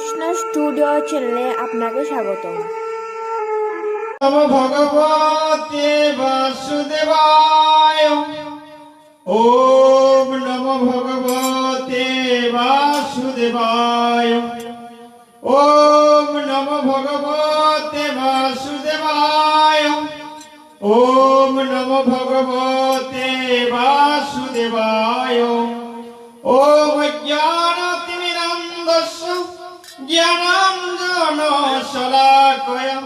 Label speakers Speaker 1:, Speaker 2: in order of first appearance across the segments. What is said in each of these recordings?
Speaker 1: Krishna studio চ্যানেলে আপনাকে স্বাগতম।
Speaker 2: নমো ভগবতে বাসুদেবায়। ওম নমো ভগবতে বাসুদেবায়। ওম নমো ভগবতে বাসুদেবায়। ওম নমো ভগবতে বাসুদেবায়। ওম জ্ঞানতিমিরান্ধস্য জ্ঞানাঞ্জন শলাকয়া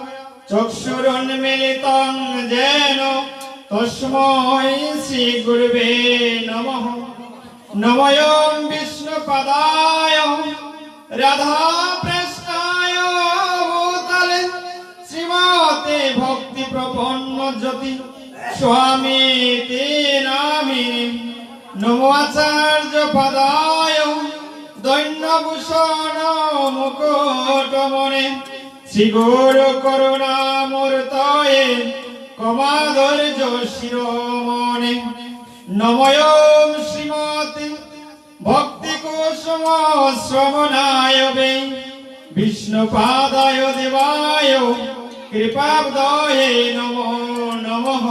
Speaker 2: চক্ষুরুন্মিলিतं येन তস্मै শ্রী গুরবে নমঃ। নমোऽয়ং বিষ্ণুপদায় রাধাপৃষ্ঠায় ভূতলে শ্রীমতে ভক্তিপ্রপন্ন জ্যোতি স্বামীতি নামিনে। নমো আচার্য পদায় দৈন্যভূষণ মুকুটমণে শ্রী গুরু করুণামূর্তয়ে কমাধৈর্য শিরোমণে। নমোऽয়ং শ্রীমতে ভক্তিকুসুম শ্রবণায় বে বিষ্ণুপাদায় দেবায় কৃপাব্দয়ে নমো নমঃ।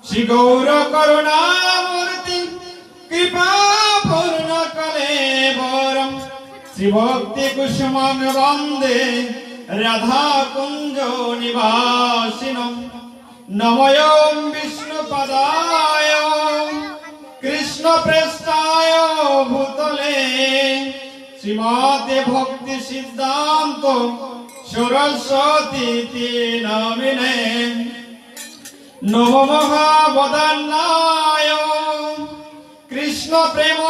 Speaker 2: শ্রী গৌর করুণামূর্তি কৃপা পূর্ণ কলেবরম শ্রী ভক্তি কুসুমং বন্দে রাধা কুঞ্জ নিবাসিনম। নমোऽয়ং বিষ্ণুপদায় কৃষ্ণ পৃষ্ঠায় ভূতলে শ্রীমতে ভক্তি সিদ্ধান্ত সরস্বতী নামিনে। নমো মহাবদান্নায় কৃষ্ণ প্রেম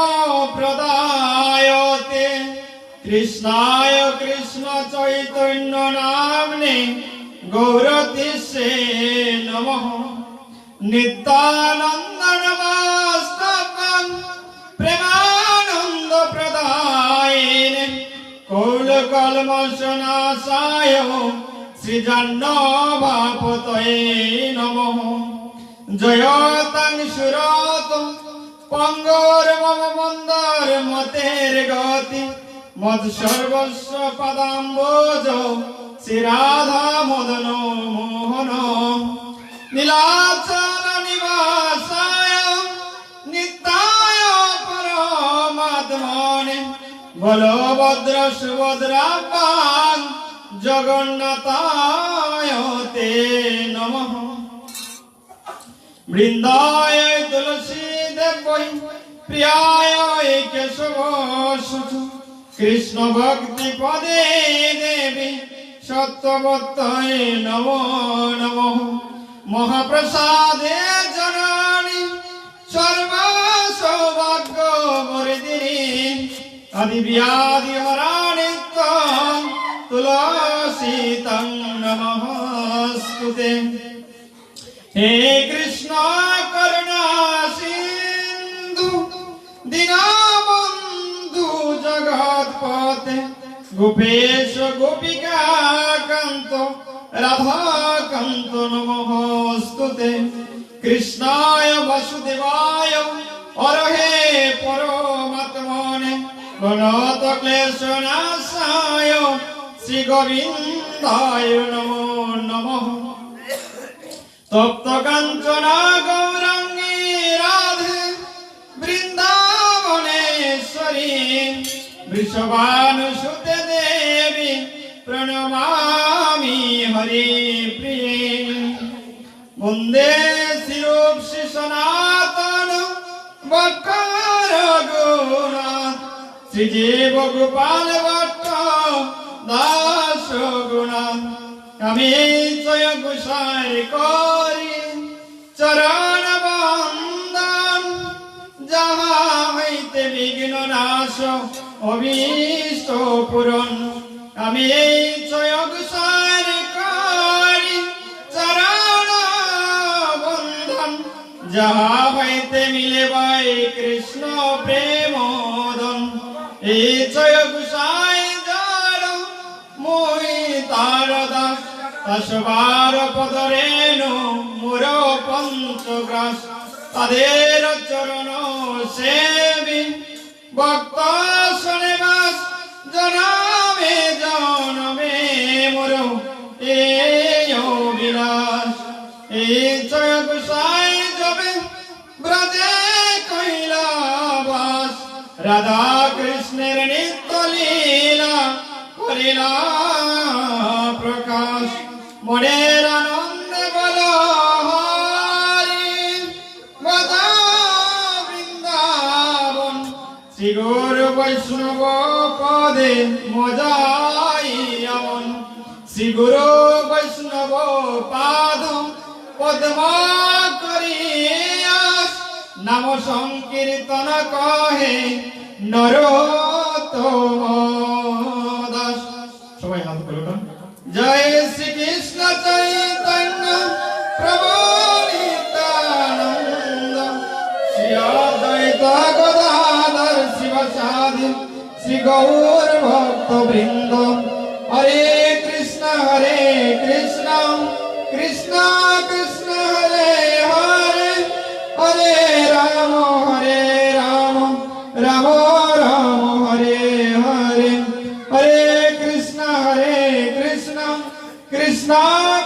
Speaker 2: প্রদায়তে কৃষ্ণায় কৃষ্ণ চৈতন্য নাম্নে গৌরতিষ্ঠে নমঃ। নিত্যানন্দ নমস্তাভ্যং প্রেমানন্দ প্রদায়িনে কৌলকলমশনাশায় শ্রীজাহ্নবাপতয়ে নমঃ। জয়তাং সুরতং পঙ্গোর্মম মন্দর মতের গতি মদ সর্বস্ব পদাম্বোজ শ্রী রাধা মদন মোহন। নীলাচল নিবাসায় নিত্যায় পরমাত্মনে বলভদ্র সুভদ্রাভ্যাং জগন্নাথায় তে নমঃ। বৃন্দায় তুলসী দেবৈ প্রিয়ায় কেশব শুচু কৃষ্ণ ভক্তি পদে দেবী সত্যবত্তয়ে নমো নমঃ। মহাপ্রসাদে জননী সর্ব সৌভাগ্য বরিদিনী আদি ব্যাধি হরানিত্যং তুলসীতং নমস্তুতে। হে কৃষ্ণ করুণা সিন্ধু দীনবন্ধু জগৎপতে গোপেশ গোপিকা কান্ত রাধাকান্ত নমস্তুতে। কৃষ্ণায় বাসুদেবায় অরহে পরমাত্মনে গণত ক্লেশনাশায় শ্রী গোবিন্দায় নমো নমঃ। তপ্ত কাঞ্চনা গৌরাঙ্গী রাধে বৃন্দাবনেশ্বরী বৃষভানুসুতে দেবী প্রণমামি হরি প্রিয়ে। বন্দে শ্রীরূপসী সনাতন ভট্ট রঘুনাথ শ্রীজীব গোপাল ভট্ট দাস গুণাথ। আমি জয় গোসাই করি চরণ বন্দন যাহা হইতে বিঘ্ন নাশ অভীষ্ট পূরণ। আমি জয় গোসাই করি চরণ বন্দন যাহা হইতে মিলে বাই কৃষ্ণ প্রেমোদন। এই জয় গোসাই যার মই তার দাস আসবার পদরেণু মোর পঞ্চগ্রাস তাদের চরণ সেবী ভক্ত শোনে বাস জনামে মোর এই অবিলাস এই জয় গোসাই যাবে ব্রজে কৈলাবাস রাধা কৃষ্ণের নিত্য লীলা করিলা প্রকাশ মনের আনন্দে বল হরি মজা বৃন্দাবন শ্রী গুরু বৈষ্ণব পদে মজাই আমন শ্রী গুরু বৈষ্ণব পাদ পদ্ম করিয়াস নাম সংকীর্তন কহে নরোত্তম দাস। সবাই হাত তুলুন। জয় শ্রী কৃষ্ণ চৈতন্য প্রভু নিত্যানন্দ শ্রী অদ্বৈত গদাধর শিবসাদি শ্রী গৌর ভক্ত বৃন্দ। হরে কৃষ্ণ কৃষ্ণ কৃষ্ণ হরে হরে হরে রাম রাম রাম হরে হরে হরে কৃষ্ণ কৃষ্ণ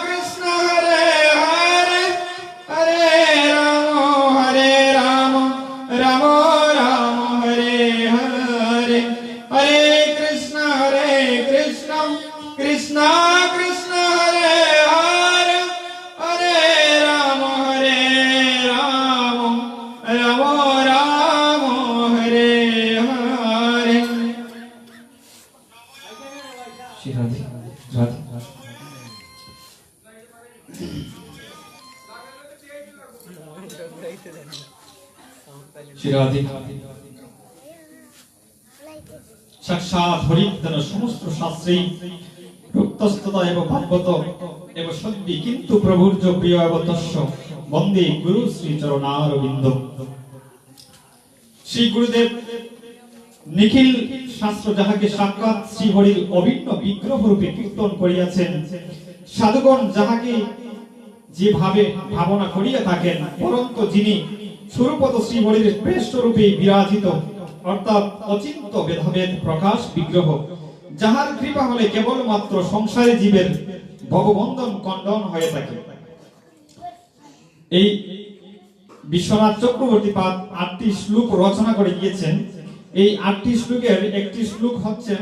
Speaker 2: কৃষ্ণ হরে হরে হরে রাম রাম হরে হরে হরে কৃষ্ণ কৃষ্ণ কৃষ্ণ কৃষ্ণ হরে হরে হরে রাম রাম রাম হরে হরে। শ্রী রাধে রাধে। শ্রী রাধে। সাক্ষাৎ হরিদ্র সমস্ত শাস্ত্রেই রুক্তস্ততা এবং ভাগবত এবং সদ্যি কিন্তু প্রভুর য প্রিয় এবং তস্য বন্দে গুরু শ্রী চরণারবিন্দ। শ্রী গুরুদেব নিখিল শাস্ত্র যাহাকে সাক্ষাৎ শ্রী হরির অভিন্ন বিগ্রহ রূপে কীর্তন করিয়াছেন, সাধুগণ যাহাকে যেভাবে ভাবনা করিয়া থাকেন, পরন্তু যিনি স্বরূপত শ্রী হরির শ্রেষ্ঠ রূপে বিরাজিত অর্থাৎ অচিন্ত ভেদাভেদ প্রকাশ বিগ্রহ, যাহার কৃপা হলে কেবলমাত্র সংসারী জীবের ভববন্ধন খণ্ডন হয়ে থাকে। এই বিশ্বনাথ চক্রবর্তী পাদ ৮টি শ্লোক রচনা করে গিয়েছেন। এই ৮টি শ্লোকের একটি শ্লোক হচ্ছে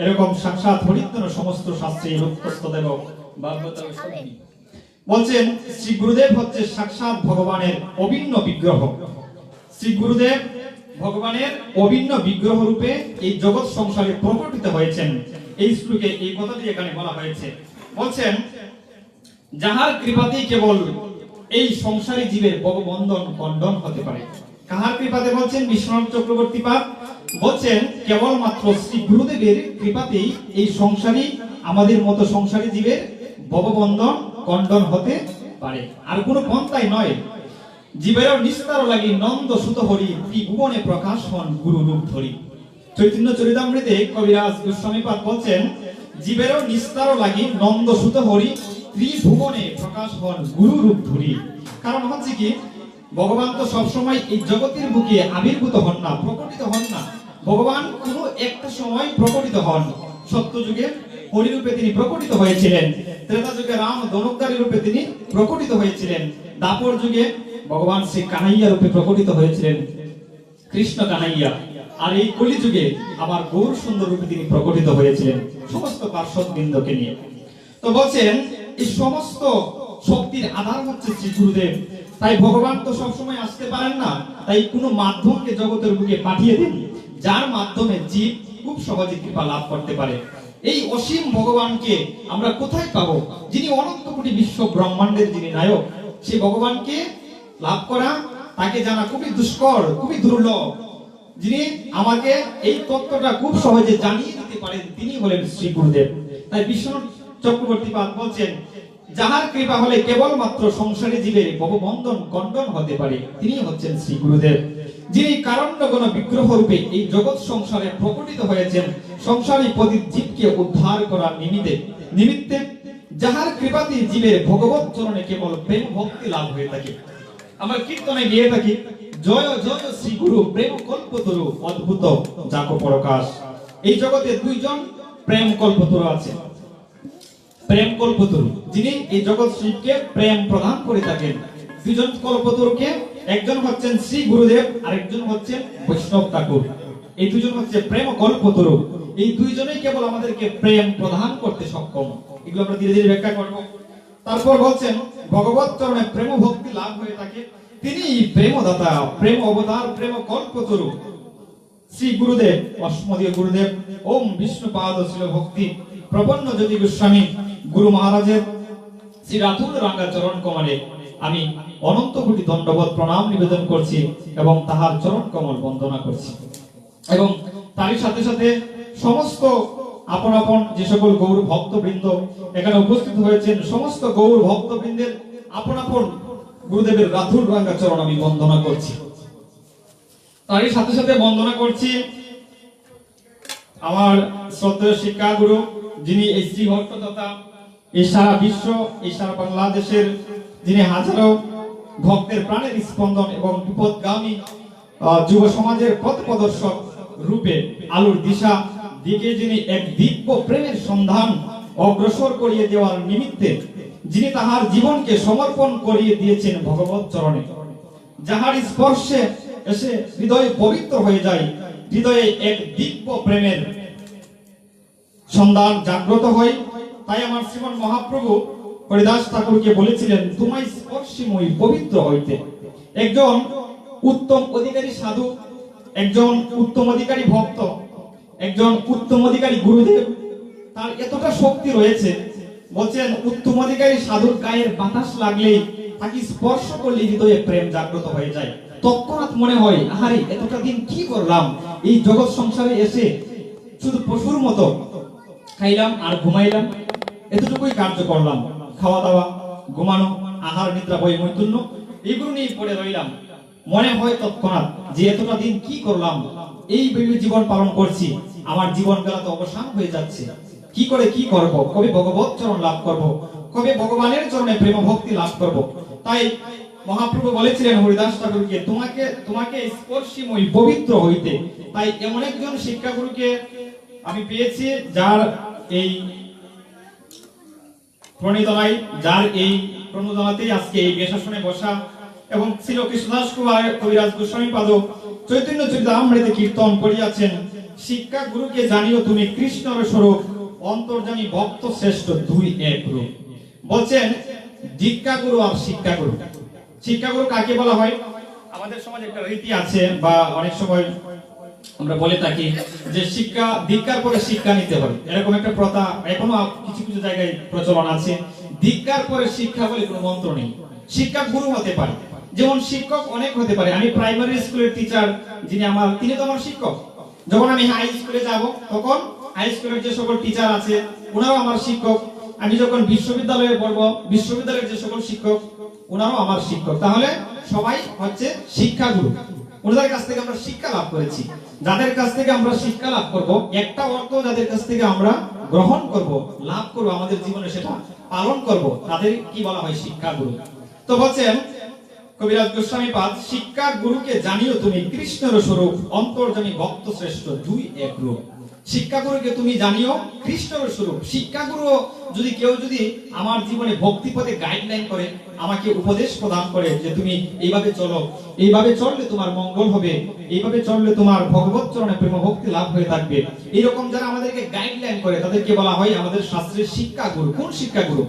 Speaker 2: এরকম সাক্ষাৎ হরিদ্র সমস্ত শাস্ত্রে রুক্তস্তদেব ভাগবত সদ্যি বলছেন শ্রী গুরুদেব হচ্ছে সাক্ষাৎ ভগবানের অভিন্ন বিগ্রহ। শ্রী গুরুদেব ভগবানের অভিন্ন বিগ্রহ রূপে এই জগৎ সংসারে প্রকটিত হয়েছেন। এই শ্লোকে এই কথাটি এখানে বলা হয়েছে। বলছেন যাহার কৃপাতেই কেবল এই সংসারী জীবের ভববন্ধন খণ্ডন হতে পারে। কাহার কৃপাতে বলছেন? বিশ্বনাথ চক্রবর্তী পাদ বলছেন কেবলমাত্র শ্রী গুরুদেবের কৃপাতেই এই সংসারী আমাদের মতো সংসারী জীবের ভববন্ধন খণ্ডন হতে পারে, আর কোনো পন্থাই নয়। জীবের নিস্তার লাগি নন্দ সুত হরি ত্রিভুবনে প্রকাশ হন গুরু রূপ ধরি। চৈতন্য চরিতামৃতে কবিরাজ গোস্বামী পাদ বলছেন জীবের নিস্তার লাগি নন্দ সুত হরি ত্রিভুবনে প্রকাশ হন গুরু রূপ ধরি। কারণ হচ্ছে কি, ভগবান তো সবসময় এই জগতের বুকে আবির্ভূত হন না, প্রকটিত হন না। ভগবান কোনো একটা সময় প্রকটিত হন। সত্য যুগে হরিরূপে তিনি প্রকটিত হয়েছিলেন, ত্রেতা যুগে রাম ধনুকধারী রূপে তিনি প্রকটিত হয়েছিলেন, দাপর যুগে ভগবান শ্রী কানাইয়া রূপে প্রকটিত হয়েছিলেন, কৃষ্ণ কানাইয়া। আর এই কলি যুগে আবার গৌর সুন্দর রূপে তিনি প্রকটিত হয়েছিলেন সমস্ত পার্শ্বদ বৃন্দকে নিয়ে। তো বলছেন এই সমস্ত শক্তির আধার হচ্ছে শ্রী গুরুদেব। তাই ভগবান তো সবসময় আসতে পারেন না, তাই কোনো মাধ্যমকে জগতের বুকে পাঠিয়ে দেন, যার মাধ্যমে জীব খুব সহজে কৃপা লাভ করতে পারে। এই অসীম ভগবানকে আমরা কোথায় পাবো? যিনি অনন্ত কোটি বিশ্ব ব্রহ্মাণ্ডের যিনি নায়ক, সেই ভগবানকে লাভ করা, তাকে জানা খুবই দুষ্কর, খুবই দুর্লভ। যিনি আমাকে এই তত্ত্বটা খুব সহজে জানিয়ে দিতে পারেন, তিনি হলেন শ্রী গুরুদেব। তাই বিশ্বনাথ চক্রবর্তী পাদ বলছেন যাহার কৃপা হলে কেবলমাত্র সংসারী জীবের ভববন্ধন খণ্ডন হতে পারে, তিনি হচ্ছেন শ্রী গুরুদেব। যিনি কারণ্যগণ বিগ্রহ রূপে এই জগৎ সংসারে প্রকটিত হয়েছেন সংসারী প্রতি জীবকে উদ্ধার করার নিমিত্তে, যাহার কৃপাতে জীবের ভগবত চরণে কেবল প্রেম ভক্তি লাভ হয়ে থাকে। আমরা কীর্তনে গিয়ে থাকি জয় জয় শ্রী গুরু প্রেম কল্পতরু অদ্ভুত যাকো প্রকাশ। এই জগতে দুইজন প্রেম কল্পতরু আছে, প্রেম কল্পতরু, যিনি এই জগৎ শিবকে প্রেম প্রদান করে থাকেন। দুজন কল্পতরুকে, একজন হচ্ছেন শ্রী গুরুদেব আর একজন হচ্ছেন বৈষ্ণব ঠাকুর। এই দুজন হচ্ছে প্রেম কল্পতরু। এই দুইজনেই কেবল আমাদেরকে প্রেম প্রদান করতে সক্ষম। এগুলো আমরা ধীরে ধীরে ব্যাখ্যা করব। তারপর বলছেন ভগবত চরণে প্রেম ভক্তি লাভ হয়ে থাকে, তিনি প্রেমদাতা, প্রেম অবতার, প্রেম কল্পতরু শ্রী গুরুদেব, অষ্টমদীয় গুরুদেব ওম বিষ্ণুপাদ শিল ভক্তি প্রপন্ন জ্যোতি গোস্বামী গুরু মহারাজের শ্রী রাতুল রাঙ্গা চরণ কমলে আমি অনন্ত কোটি দণ্ডবত প্রণাম নিবেদন করছি এবং তাহার চরণ কমল বন্দনা করছি। এবং তারই সাথে সাথে সমস্ত আপন আপন যে সকল গৌর ভক্তবৃন্দ এখানে উপস্থিত হয়েছেন, সমস্ত গৌর ভক্তবৃন্দের আপন আপন গুরুদেবের রাতুল রাঙ্গা চরণ আমি বন্দনা করছি। তারই সাথে সাথে বন্দনা করছি আমার শ্রদ্ধেয় শিক্ষা গুরু, যিনি এই শ্রী ভট্ট তথা এই সারা বিশ্ব, এই সারা বাংলাদেশের যিনি হাজারো ভক্তের প্রাণের স্পন্দন এবং বিপদগামী যুব সমাজের পথ প্রদর্শক রূপে আলোর দিশা দিকে যিনি এক দিব্য প্রেমের সন্ধান অগ্রসর করিয়ে দেওয়ার নিমিত্তে যিনি তাহার জীবনকে সমর্পণ করিয়ে দিয়েছেন ভগবত চরণে, যাহার স্পর্শে এসে হৃদয় পবিত্র হয়ে যায়, হৃদয়ে এক দিব্য প্রেমের সন্ধান জাগ্রত হয়। তাই আমার শ্রীমন মহাপ্রভু হরিদাস ঠাকুরকে বলেছিলেন, তোমায় স্পর্শে মই পবিত্র হইতে। একজন উত্তম অধিকারী সাধু, একজন উত্তম অধিকারী ভক্ত, একজন উত্তম অধিকারী গুরুদেব, তার এতটা শক্তি রয়েছে, বলছেন উত্তম অধিকারী সাধুর গায়ের বাতাস লাগলেই, তাকে স্পর্শ করলে হৃদয়ে প্রেম জাগ্রত হয়ে যায়। তৎক্ষণাৎ মনে হয়, আহারে এতটা দিন কি করলাম, এই জগৎ সংসারে এসে শুধু পশুর মতো খাইলাম আর ঘুমাইলাম, এতটুকুই কার্য করলাম, খাওয়া দাওয়া, ঘুমানো, আহার নিদ্রা, বই মৈথুন্য, এগুলো নিয়ে পড়ে রইলাম। মনে হয় তৎক্ষণাৎ যে এতটা দিন কি করলাম, এই ভেবে জীবন পালন করছি, আমার জীবন বেলা তো অবসান হয়ে যাচ্ছে, কি করে কি করব, কবে ভগবত চরণ লাভ করব, কবে ভগবানের চরণে প্রেম ভক্তি লাভ করব। তাই মহাপ্রভু বলেছিলেন হরিদাস ঠাকুরকে, তোমাকে স্পর্শী মই পবিত্র হইতে। তাই এমন একজন শিক্ষা গুরুকে আমি পেয়েছি, যার এই প্রণীতনায়, যার এই প্রণোদনাতেই আজকে এই বেশাসনে বসা এবং শ্রী কৃষ্ণদাস কুমার কবিরাজ গোস্বামী পাদ চৈতন্য চরিতামৃতে কীর্তন করিয়াছেন, শিক্ষা গুরুকে জানিও তুমি কৃষ্ণর স্বরূপ, অন্তর্যামী ভক্ত শ্রেষ্ঠ দুই এক রূপ। বলছেন দীক্ষা গুরু আর শিক্ষা গুরু। শিক্ষা গুরু কাকে বলা হয়? আমাদের সমাজে একটা রীতি আছে, বা অনেক সময় আমরা বলে থাকি যে শিক্ষা, দীক্ষার পরে শিক্ষা নিতে হবে, এরকম একটা প্রথা এখনো কিছু কিছু জায়গায় প্রচলন আছে। দীক্ষার পরে শিক্ষা বলে কোনো মন্ত্র নেই। শিক্ষা গুরু হতে পারে, যেমন শিক্ষক অনেক হতে পারে। আমি প্রাইমারি স্কুলের টিচার, যিনি আমার, তিনি তো আমার শিক্ষক। যখন আমি হাই স্কুলে যাব, তখন হাই স্কুলের যে সকল টিচার আছে ওনারাও আমার শিক্ষক। আমি যখন বিশ্ববিদ্যালয়ে পড়বো, বিশ্ববিদ্যালয়ের যে সকল শিক্ষক ওনারাও আমার শিক্ষক। তাহলে সবাই হচ্ছে শিক্ষা গুরু। ওনাদের কাছ থেকে আমরা শিক্ষা লাভ করেছি। যাদের কাছ থেকে আমরা শিক্ষা লাভ করব, একটা অর্থ যাদের কাছ থেকে আমরা গ্রহণ করব, লাভ করব, আমাদের জীবনে সেটা পালন করব, তাদের কি বলা হয়? শিক্ষা গুরু। তো বলছেন কবিরাজ গোস্বামী পাদ, শিক্ষা গুরুকে জানিও তুমি কৃষ্ণের স্বরূপ, অন্তর্যামী ভক্ত শ্রেষ্ঠ দুই এক রূপ। শিক্ষা গুরুকে তুমি জানিও কৃষ্ণের স্বরূপ। শিক্ষা গুরু যদি কেউ যদি আমার জীবনে ভক্তি পথে গাইডলাইন করে, আমাকে উপদেশ প্রদান করে যে তুমি এইভাবে চলো, এইভাবে চললে তোমার মঙ্গল হবে, এইভাবে চললে তোমার ভগবত চরণে প্রেম ভক্তি লাভ হয়ে থাকবে, এইরকম যারা আমাদেরকে গাইডলাইন করে তাদেরকে বলা হয় আমাদের শাস্ত্রের শিক্ষা গুরু। কোন শিক্ষা গুরু?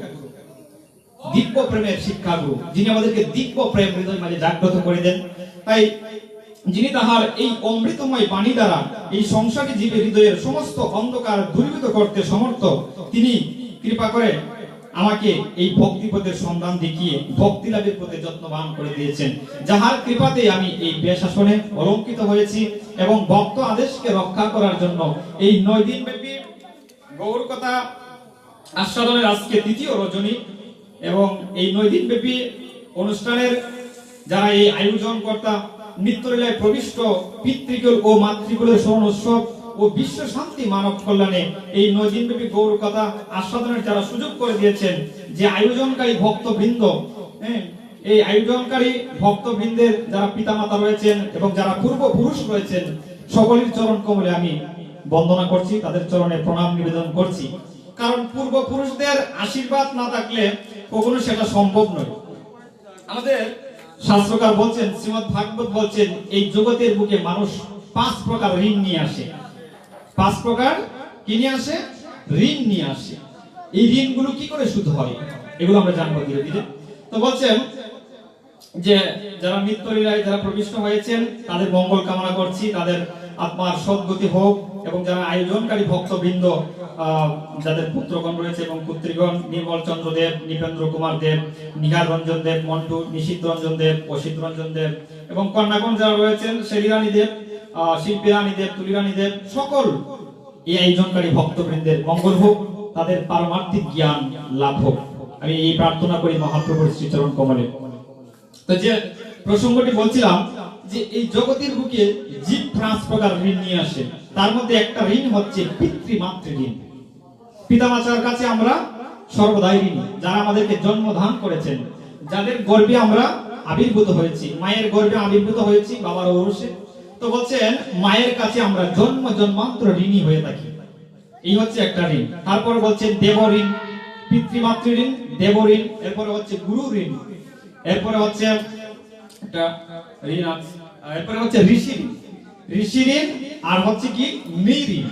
Speaker 2: দিব্য প্রেমের শিক্ষা গুরু, যিনি আমাদেরকে দিব্য প্রেম হৃদয় মাঝে জাগ্রত করে দেন। তাই যিনি তাহার এই অমৃতময় বাণী দ্বারা এই সংসারী জীবের হৃদয়ের সমস্ত অন্ধকার দূরীভূত করতে সমর্থ, তিনি কৃপা করে আমাকে এই ভক্তিপথের সন্ধান দেখিয়ে ভক্তি লাভের পথে যত্নবান করে দিয়েছেন, যাহার কৃপাতে আমি এই বেশাসনে অলঙ্কিত হয়েছি এবং ভক্ত আদেশকে রক্ষা করার জন্য এই 9 দিন ব্যাপী গৌর কথা আস্বাদনের আজকে তৃতীয় রজনী। এবং এই 9 দিন ব্যাপী অনুষ্ঠানের যারা এই আয়োজন কর্তা, নিত্যলীলায় প্রবিষ্ট পিতৃকুল ও মাতৃকুলের স্মরণ উৎসব ও বিশ্ব শান্তি মানব কল্যাণে এই 9 দিন ব্যাপী গৌর কথা আস্বাদনের যারা সুযোগ করে দিয়েছেন, যে আয়োজনকারী ভক্তবৃন্দ, এই আয়োজনকারী ভক্তবৃন্দের যারা পিতামাতা রয়েছেন এবং যারা পূর্বপুরুষ রয়েছেন, সকলের চরণ কমলে আমি বন্দনা করছি, তাদের চরণে প্রণাম নিবেদন করছি। কারণ পূর্বপুরুষদের আশীর্বাদ না থাকলে কখনো সেটা সম্ভব নয়। আমাদের শাস্ত্রকার বলছেন, শ্রীমদ্ ভাগবত বলছেন, এই জগতের বুকে মানুষ 5 প্রকার ঋণ নিয়ে আসে। 5 প্রকার কি নিয়ে আসে? ঋণ নিয়ে আসে। এই ঋণগুলো কি করে শুধু হয় এগুলো আমরা জানবো ধীরে ধীরে। তো বলছেন যে যারা নিত্যলীলায় যারা প্রবিষ্ট হয়েছেন তাদের মঙ্গল কামনা করছি, তাদের আত্মার সদ্গতি হোক। এবং যারা আয়োজনকারী ভক্তবৃন্দ, যাদের পুত্রগণ রয়েছে এবং পুত্রীগণ, নির্মল চন্দ্র দেব, নৃপেন্দ্র কুমার দেব, নিহার রঞ্জন দেব, মন্টু, নিশীথ রঞ্জন দেব, অসিত রঞ্জন দেব এবং কন্যাগণ যারা রয়েছেন, শেরিরানী দেব, শিল্পী রানী দেব, তুলি রানী দেব, সকল এই আয়োজনকারী ভক্তবৃন্দের মঙ্গল হোক, তাদের পারমার্থিক জ্ঞান লাভ হোক। আমি এই প্রার্থনা করি মহাপ্রভুর শ্রীচরণ কমলে। তো যে প্রসঙ্গটি বলছিলাম যে এই জগতের বুকে জীব 5 প্রকার ঋণ নিয়ে আসে। তার মধ্যে একটা ঋণ হচ্ছে পিতৃমাতৃ ঋণ। পিতামাতার কাছে আমরা সর্বদাই ঋণী, যারা আমাদেরকে জন্মদান করেছেন, যাদের গর্ভে আমরা আবির্ভূত হয়েছি, মায়ের গর্ভে আবির্ভূত হয়েছি বাবার ঔরসে। তো বলছেন মায়ের কাছে আমরা জন্ম জন্মান্তর ঋণী হয়ে থাকি, এই হচ্ছে একটা ঋণ। তারপর বলছেন দেব ঋণ, পিতৃমাতৃ ঋণ, দেব ঋণ, এরপরে হচ্ছে গুরু ঋণ, এরপরে হচ্ছে একটা ঋণ আছে, এরপরে হচ্ছে ঋষি ঋণ। ঋষি ঋণ আর হচ্ছে কি নৃ ঋণ।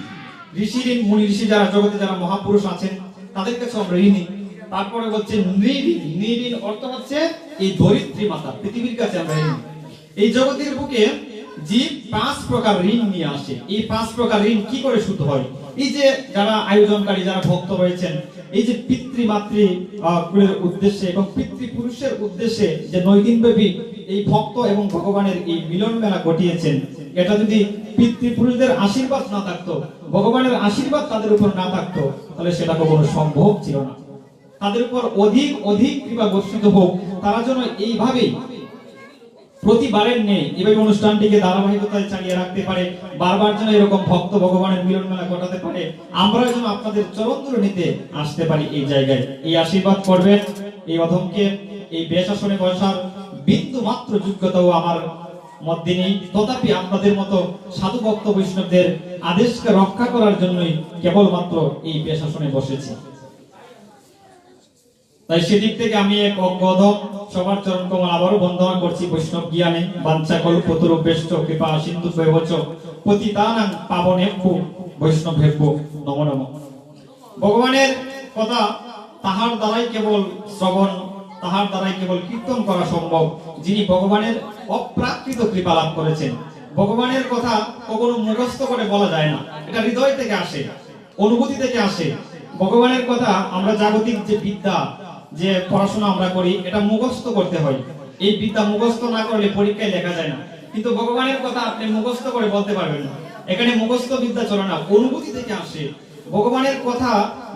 Speaker 2: ঋষি ঋণ মুনি ঋষি যারা জগতে যারা মহাপুরুষ আছেন তাদের কাছে আমরা ঋণী। তারপরে বলছে নৃ ঋণ। নৃ ঋণ অর্থ হচ্ছে এই ধরিত্রী মাতা, পৃথিবীর কাছে আমরা ঋণী। এই জগতের বুকে জীব 5 প্রকার ঋণ নিয়ে আসে। এই 5 প্রকার ঋণ কি করে শুদ্ধ হয়? এই যে যারা আয়োজনকারী যারা ভক্ত রয়েছেন, এই যে পিতৃমাতৃ কুলের উদ্দেশ্যে এবং পিতৃপুরুষের উদ্দেশ্যে যে নৈদিনব্যাপী এই ভক্ত এবং ভগবানের এই মিলন মেলা ঘটিয়েছেন, এটা যদি পিতৃপুরুষদের আশীর্বাদ না থাকতো, ভগবানের আশীর্বাদ তাদের উপর না থাকতো, তাহলে সেটা কখনো সম্ভব ছিল না। তাদের উপর অধিক অধিক কৃপা বর্ষিত হোক, তারা যেন এইভাবেই প্রতিবারের নেই এভাবে অনুষ্ঠানটিকে ধারাবাহিকতায় চালিয়ে রাখতে পারে, বারবার যেন এরকম ভক্ত ভগবানের মিলন মেলা ঘটাতে পারে, আমরা যেন আপনাদের চরণধুলো নিতে আসতে পারি এই জায়গায়। এই আশীর্বাদ করবেন। এই অধমকে এই বেশাসনে বসার বিন্দু মাত্র যোগ্যতাও আমার মধ্যে নেই, তথাপি আপনাদের মতো সাধু ভক্ত বৈষ্ণবদের আদেশকে রক্ষা করার জন্যই কেবলমাত্র এই বেশাসনে বসেছি। তাই সেদিক থেকে আমি এক অজ্ঞধম সবার চরণ কমল আবারও বন্দনা করছি বৈষ্ণব জ্ঞানে। বাঞ্ছা কল্পতরুভ্যশ্চ কৃপা সিন্ধুভ্যেবচ পতিতানাং পাবনেভ্যো বৈষ্ণবেভ্যো নমো নমঃ। ভগবানের কথা তাহার দ্বারাই কেবল শ্রবণ, তাহার দ্বারাই কেবল কীর্তন করা সম্ভব, যিনি ভগবানের অপ্রাকৃত কৃপা লাভ করেছেন। ভগবানের কথা কখনো মুখস্থ করে বলা যায় না, এটা হৃদয় থেকে আসে, অনুভূতি থেকে আসে। ভগবানের কথা আমরা জাগতিক যে বিদ্যা, যে পড়াশোনা আমরা করি, এটা মুখস্থ করতে হয়। এই বিদ্যা মুখস্থ না করলে পরীক্ষায় লেখা যায় না। কিন্তু ভগবানের কথা আপনি মুখস্থ করে বলতে পারবেন না, এখানে মুখস্থ বিদ্যা চলে না, অনুভূতি থেকে আসে। ভগবানের কথা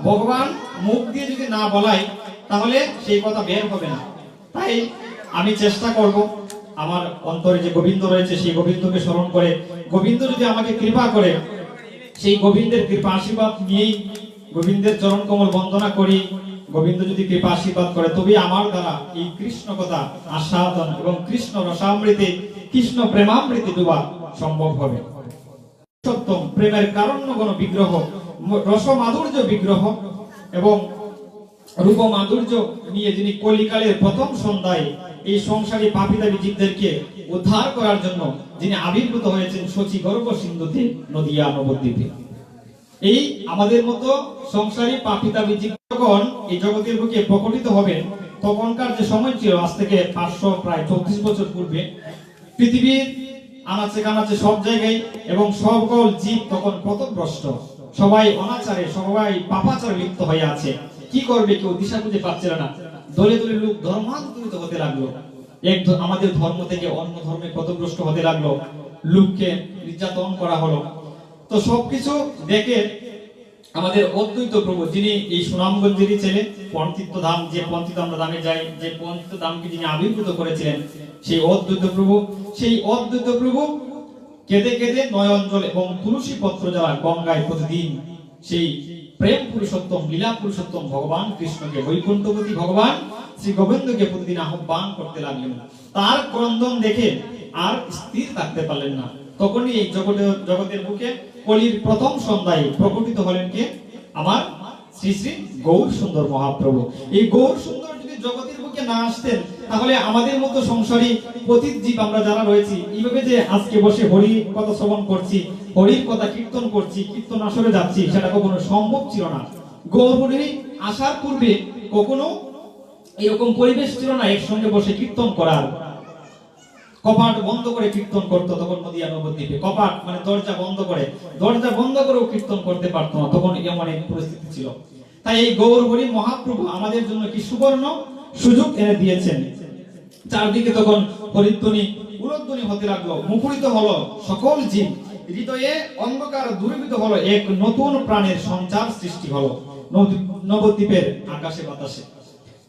Speaker 2: ভগবান মুখ দিয়ে যদি না বলায় তাহলে সেই কথা বের হবে না। তাই আমি চেষ্টা করব আমার অন্তরে যে গোবিন্দ রয়েছে সেই গোবিন্দকে স্মরণ করে, গোবিন্দ যদি আমাকে কৃপা করে, সেই গোবিন্দের কৃপা আশীর্বাদ নিয়েই গোবিন্দের চরণ কমল বন্দনা করি। গোবিন্দ যদি কৃপা আশীর্বাদ করে তবে আমার দ্বারা এই কৃষ্ণ কথা আস্বাদন এবং কৃষ্ণ রসামৃতে, কৃষ্ণ প্রেমামৃতে ডুবা সম্ভব হবে। সত্যম প্রেমের কারণ্যগণ বিগ্রহ, রস মাধুর্য বিগ্রহ এবং রূপ মাধুর্য নিয়ে যিনি কলিকালের প্রথম সন্ধ্যায় এই সংসারী পাপীদাবী জীবদেরকে উদ্ধার করার জন্য যিনি আবির্ভূত হয়েছেন শচী গর্ভ সিন্ধুতে নদিয়া নবদ্বীপে। এই আমাদের মতো সংসারী পাপীদাবী জীবগণ এই জগতের বুকে প্রকটিত হবে তখনকার যে সময় ছিল, আজ থেকে 500 প্রায় 34 বছর পূর্বে, পৃথিবীর আনাচে কানাচে সব জায়গায় এবং সকল জীব তখন পথভ্রষ্ট, সবাই অনাচারে সবাই পাপাচারে লিপ্ত হয়ে আছে। কি করবে কেউ দিশা খুঁজে পাচ্ছিল না। দলে দলে লোক ধর্মান্তরিত হতে লাগলো, আমাদের ধর্ম থেকে অন্য ধর্মে পথভ্রষ্ট হতে লাগলো, লোককে নির্যাতন করা হলো। তো সবকিছু দেখে আমাদের অদ্বৈত প্রভু, যিনি এই সুনামগঞ্জেরই ছেলে, পন্থিত ধাম, যে পন্থিত আমরা ধামে যাই, যে পন্থিত ধামকে যিনি আবির্ভূত করেছিলেন, সেই অদ্বৈত প্রভু কেঁদে কেঁদে নয়নজল এবং তুলসী পত্র যারা গঙ্গায় প্রতিদিন সেই প্রেম পুরুষোত্তম লীলা পুরুষোত্তম ভগবান কৃষ্ণকে, বৈকুণ্ঠপতি ভগবান শ্রী গোবিন্দকে প্রতিদিন আহ্বান করতে লাগলেন। তার ক্রন্দন দেখে আর স্থির থাকতে পারলেন না। তখনই এই জগতের বুকে কলির প্রথম সন্ধ্যায় প্রকটিত হলেন কে? আমার শ্রী শ্রী গৌর সুন্দর মহাপ্রভু। এই গৌর সুন্দর যদি জগতের বুকে না আসতেন, তাহলে আমাদের মতো সংসারী পতিত জীব আমরা যারা রয়েছি, এইভাবে যে আজকে বসে হরি কথা শ্রবণ করছি, হরির কথা কীর্তন করছি, কীর্তন আসরে যাচ্ছি, সেটা কখনো সম্ভব ছিল না। গৌর হরি আসার পূর্বে কখনো এরকম পরিবেশ ছিল না একসঙ্গে বসে কীর্তন করার। কপাট বন্ধ করে কীর্তন করতো তখন নদিয়া নবদ্বীপে। কপাট মানে দরজা বন্ধ করেও কীর্তন করতে পারতো না, তখন এমন এক পরিস্থিতি ছিল। তাই এই গৌর হরি মহাপ্রভু আমাদের জন্য কি সুবর্ণ সুযোগ এনে দিয়েছেন। চারদিকে তখন হরিধ্বনি উলধ্বনি হতে লাগলো, মুখরিত হলো সকল জীব, হৃদয়ে অন্ধকার দূরীভূত হলো, এক নতুন প্রাণের সঞ্চার সৃষ্টি হলো নবদ্বীপের আকাশে বাতাসে।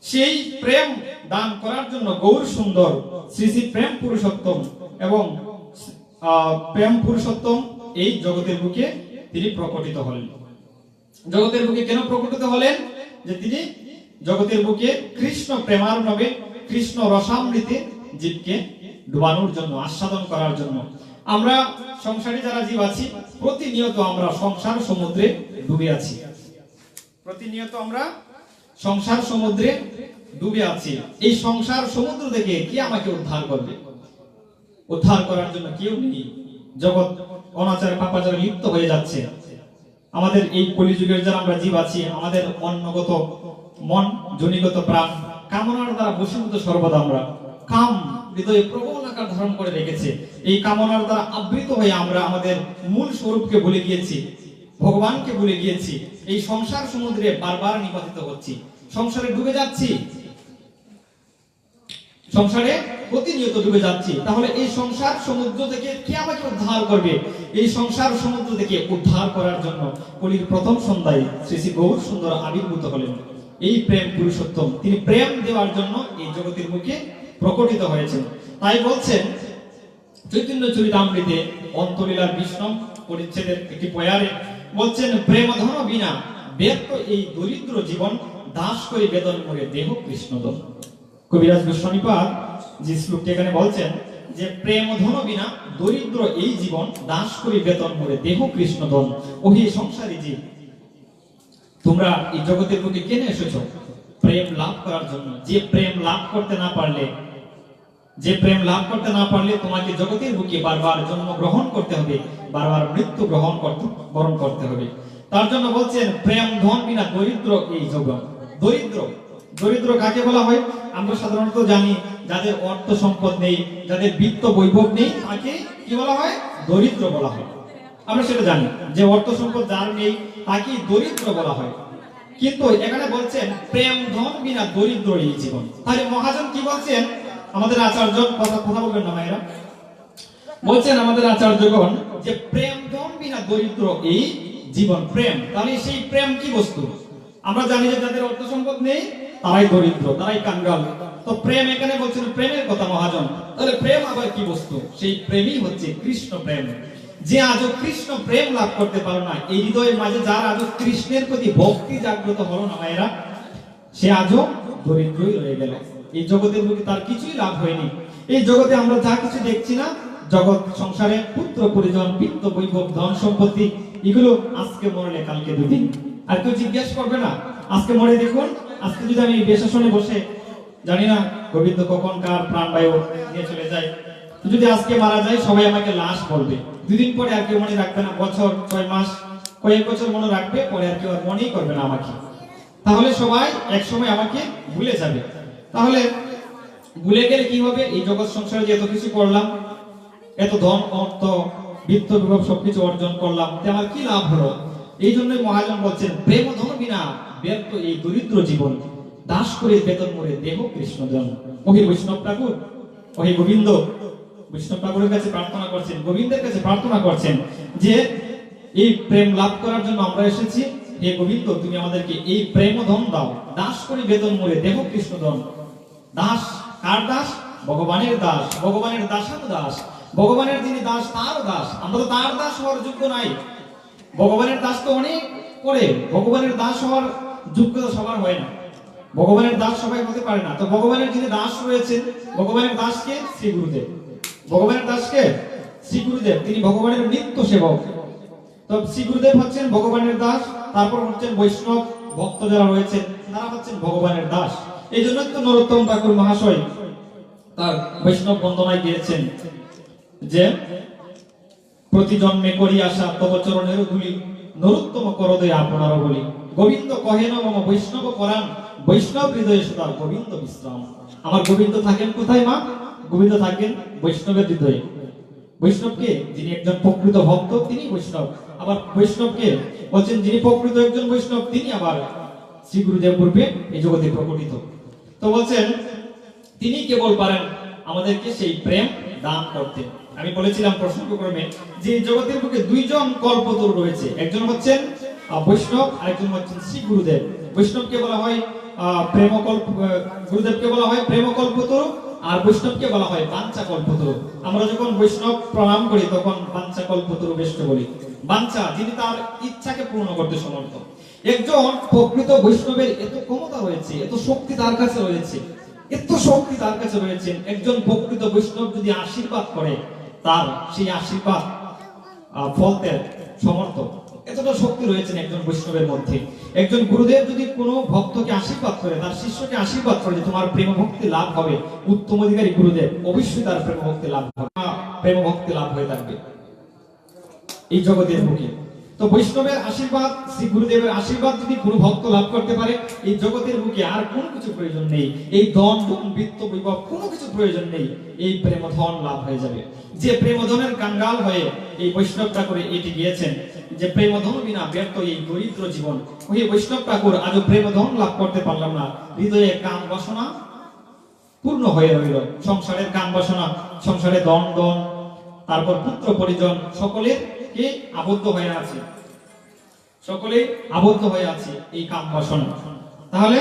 Speaker 2: সেই প্রেম দান করার জন্য গৌর সুন্দর শ্রী শ্রী প্রেম পুরুষোত্তম এবং প্রেম পুরুষোত্তম এই জগতের বুকে তিনি প্রকটিত হলেন। জগতের বুকে কেন প্রকটিত হলেন? যে তিনি জগতের বুকে কৃষ্ণ প্রেমার্ণবে, কৃষ্ণ রসামৃতে জীবকে ডুবানোর জন্য, আস্বাদন করার জন্য। আমরা সংসারী যারা জীব আছি, প্রতিনিয়ত আমরা সংসার সমুদ্রে ডুবে আছি। প্রতিনিয়ত আমরা সংসার সমুদ্রে ডুবে আছি। এই সংসার সমুদ্র থেকে কে আমাকে উদ্ধার করবে? উদ্ধার করার জন্য কেউ নেই। জগৎ অনাচার পাপাচারে লিপ্ত হয়ে যাচ্ছে। আমাদের এই কলিযুগের যারা আমরা জীব আছি, আমাদের অন্নগত মন, জনিগত প্রাণ কামনার দ্বারা বশীভূত সর্বদা। আমরা কাম হৃদয়ে প্রবল আকার ধারণ করে রেখেছে। এই কামনার দ্বারা আবৃত হয়ে আমরা আমাদের মূল স্বরূপকে ভুলে গিয়েছি, ভগবানকে ভুলে গিয়েছি। এই সংসার সমুদ্রে বারবার নিপাতিত হচ্ছি, সংসারে ডুবে যাচ্ছি, সংসারে প্রতিনিয়ত ডুবে যাচ্ছি। তাহলে এই সংসার সমুদ্র থেকে কে আমাকে উদ্ধার করবে? এই সংসার সমুদ্র থেকে উদ্ধার করার জন্য কলির প্রথম সন্ধ্যায় শ্রী শ্রী গৌর সুন্দর আবির্ভূত হলেন। এই প্রেম পুরুষোত্তম, তিনি প্রেম দেওয়ার জন্য এই জগতের মুখে প্রকটিত হয়েছেন। তাই বলছেন চৈতন্য চরিতামৃতে অন্তলীলার বিষ্ণু পরিচ্ছেদের একটি পয়ারে বলছেন, প্রেম ধন বিনা ব্যর্থ এই দরিদ্র জীবন, দাস করে বেদন করে দেহ কৃষ্ণদন। কবিরাজ গোস্বামীপাদ যে শ্লোকটি এখানে বলছেন যে প্রেম ধন বিনা দরিদ্র এই জীবন, দাস করে বেতন করে দেহ কৃষ্ণদন। ওহি সংসারী জীব, তোমরা এই জগতের বুকে কেন এসেছো? প্রেম লাভ করার জন্য। যে প্রেম লাভ করতে না পারলে তোমাকে জগতের বুকে বারবার জন্ম গ্রহণ করতে হবে, বারবার মৃত্যু বরণ করতে হবে। তার জন্য বলছেন প্রেম ধন বিনা দরিদ্র এই জগৎ। দরিদ্র কাকে বলা হয়? আমরা সাধারণত জানি যাদের অর্থ সম্পদ নেই, যাদের বিত্ত বৈভব নেই, তাকে কি বলা হয়? দরিদ্র বলা হয়। আমরা সেটা জানি যে অর্থ সম্পদ যার নেই তাকে দরিদ্র বলা হয়। কিন্তু এখানে বলছেন প্রেম ধন বিনা দরিদ্র এই জীবন। তাহলে মহাজন কি বলছেন? আমাদের আচার্য কথা বলবেন না মায়েরা, বলছেন আমাদের আচার্যগণ যে প্রেম ধন বিনা দরিদ্র এই জীবন। প্রেম, তাহলে সেই প্রেম কি বস্তু? আমরা জানি যে যাদের অর্থ সম্পদ নেই তারাই দরিদ্র, তারাই কাঙ্গাল। তো প্রেম এখানে বলছেন প্রেমের কথা মহাজন। তাহলে প্রেম আবার কি বস্তু? সেই প্রেমই হচ্ছে কৃষ্ণ প্রেম। যে আজও কৃষ্ণ প্রেম লাভ করতে পারো না, এই হৃদয়ের মাঝে যার আজও কৃষ্ণের প্রতি ভক্তি জাগ্রত হলো না মায়েরা, সে আজও দরিদ্রই রয়ে গেল। এই জগতের বুকে তার কিছুই লাভ হয়নি। এই জগতে আমরা যা কিছু দেখছি না, জগৎ সংসারে পুত্র পরিজন, বিত্ত বৈভব, ধন সম্পত্তি, এগুলো আজকে মরলে কালকে দুদিন। আর কেউ জিজ্ঞাসা করবে না। আজকে মরে দেখুন, আজকে যদি আমি বেশাসনে বসে জানি না গোবিন্দ কখন কার প্রাণবায়ু নিয়ে চলে যায়, যদি আজকে মারা যায় সবাই আমাকে লাশ বলবে। দুদিন পরে আর কেউ মনে রাখবে না, বছর 6 মাস কয়েক বছর মনে রাখবে, পরে আর কেউ আর মনেই করবে না আমাকে। তাহলে সবাই এক সময় আমাকে ভুলে যাবে। তাহলে ভুলে গেলে কি হবে? এই জগৎ সংসারে যে এত কিছু করলাম, এত ধন অর্থ বিত্ত বিভব সবকিছু অর্জন করলাম, আমার কি লাভ হলো? এই জন্যই মহাজন বলছেন প্রেম ধন বিনা ব্যর্থ এই দরিদ্র জীবন, দাস করে বেতন মরে দেহ কৃষ্ণজন। ওহি বৈষ্ণব ঠাকুর, ওহি গোবিন্দ বৈষ্ণব ঠাকুরের কাছে প্রার্থনা করছেন, গোবিন্দের কাছে প্রার্থনা করছেন যে এই প্রেম লাভ করার জন্য আমরা এসেছি। হে গোবিন্দ, তুমি আমাদেরকে এই প্রেম ধন দাও, দাস করে বেতন মরে দেহ কৃষ্ণধন। দাস কার দাস? ভগবানের দাস, ভগবানের দাসানুদাস। ভগবানের যিনি দাস তার দাস, আমরা তো তার দাস হওয়ার যোগ্য নাই। ভগবানের দাস তো অনেক করে, ভগবানের দাস হওয়ার যোগ্যতা সবার হয় না, ভগবানের দাস সবাই হতে পারে না। তো ভগবানের যিনি দাস রয়েছেন, ভগবানের দাসকে শ্রী গুরুদেব, ভগবানের দাসকে শ্রী গুরুদেব, তিনি ভগবানের নিত্য সেবক। তো শ্রী গুরুদেব হচ্ছেন ভগবানের দাস, তারপর হচ্ছেন বৈষ্ণব, ভক্ত যারা রয়েছেন তারা হচ্ছেন ভগবানের দাস। এই জন্য তো নরোত্তম ঠাকুর মহাশয় তার বৈষ্ণব বন্দনায় গিয়েছেন যে প্রতি জন্মে করি আসা তব চরণের ধুলি, নরোত্তম করদে আপনার বলি, গোবিন্দ কহেন মম বৈষ্ণব পরাণ, বৈষ্ণব হৃদয়ে সদা গোবিন্দ বিশ্রাম। আমার গোবিন্দ থাকেন কোথায় মা? গোবিন্দ থাকেন বৈষ্ণবের হৃদয়ে। বৈষ্ণবকে যিনি একজন প্রকৃত ভক্ত তিনি বৈষ্ণব। আবার বৈষ্ণবকে বলছেন যিনি প্রকৃত একজন বৈষ্ণব তিনি আবার শ্রী গুরুদেব রূপে এই জগতে প্রকটিত। তো বলছেন তিনি কেবল পারেন আমাদেরকে সেই প্রেম দান করতে। আমি বলেছিলাম প্রসঙ্গক্রমে যে জগতের বুকে দুইজন কল্পতরু রয়েছে, একজন হচ্ছেন বৈষ্ণব আর একজন হচ্ছেন শ্রী গুরুদেব। বৈষ্ণবকে বলা হয় প্রেমকল্প, গুরুদেবকে বলা হয় প্রেমকল্পতরু, আর বৈষ্ণবকে বলা হয় বাঞ্ছা কল্পতরু। আমরা যখন বৈষ্ণব প্রণাম করি তখন বাঞ্ছা কল্পতরু বেষ্ট বলি। বাঞ্ছা যিনি তার ইচ্ছাকে পূর্ণ করতে সমর্থ। একজন প্রকৃত বৈষ্ণবের এত ক্ষমতা রয়েছে, এত শক্তি তার কাছে রয়েছে, এত শক্তি তার কাছে রয়েছে। একজন প্রকৃত বৈষ্ণব যদি আশীর্বাদ করে তার সেই আশীর্বাদ ফলতে সমর্থ, এতটা শক্তি রয়েছে একজন বৈষ্ণবের মধ্যে। একজন গুরুদেব যদি কোনো ভক্তকে আশীর্বাদ করে, তার শিষ্যকে আশীর্বাদ করে যে তোমার প্রেম ভক্তি লাভ হবে, উত্তম অধিকারী গুরুদেব অবশ্যই তার প্রেম ভক্তি লাভ হবে, প্রেম ভক্তি লাভ হয়ে থাকবে এই জগতের বুকে। তো বৈষ্ণবের আশীর্বাদ, শ্রী গুরুদেবের আশীর্বাদ যদি কোনো ভক্ত লাভ করতে পারে, এই জগতের বুকে আর কোনো কিছু প্রয়োজন নেই, এই ধন বিত্ত বৈভব কোনো কিছু প্রয়োজন নেই, এই প্রেম ধন লাভ হয়ে যাবে। যে প্রেমধনের কাঙ্গাল হয়ে এই বৈষ্ণব ঠাকুর এটি গিয়েছেন যে প্রেমধন বিনা ব্যর্থ এই দরিদ্র জীবন। ওই বৈষ্ণব ঠাকুর আজও প্রেমধন লাভ করতে পারলাম না, হৃদয়ে কাম বাসনা পূর্ণ হয়ে রইল। সংসারের কাম বাসনা, সংসারে দন, তারপর পুত্র পরিজন সকলের কে আবদ্ধ হয়ে আছে, সকলে আবদ্ধ হয়ে আছে এই কাম বাসনা। তাহলে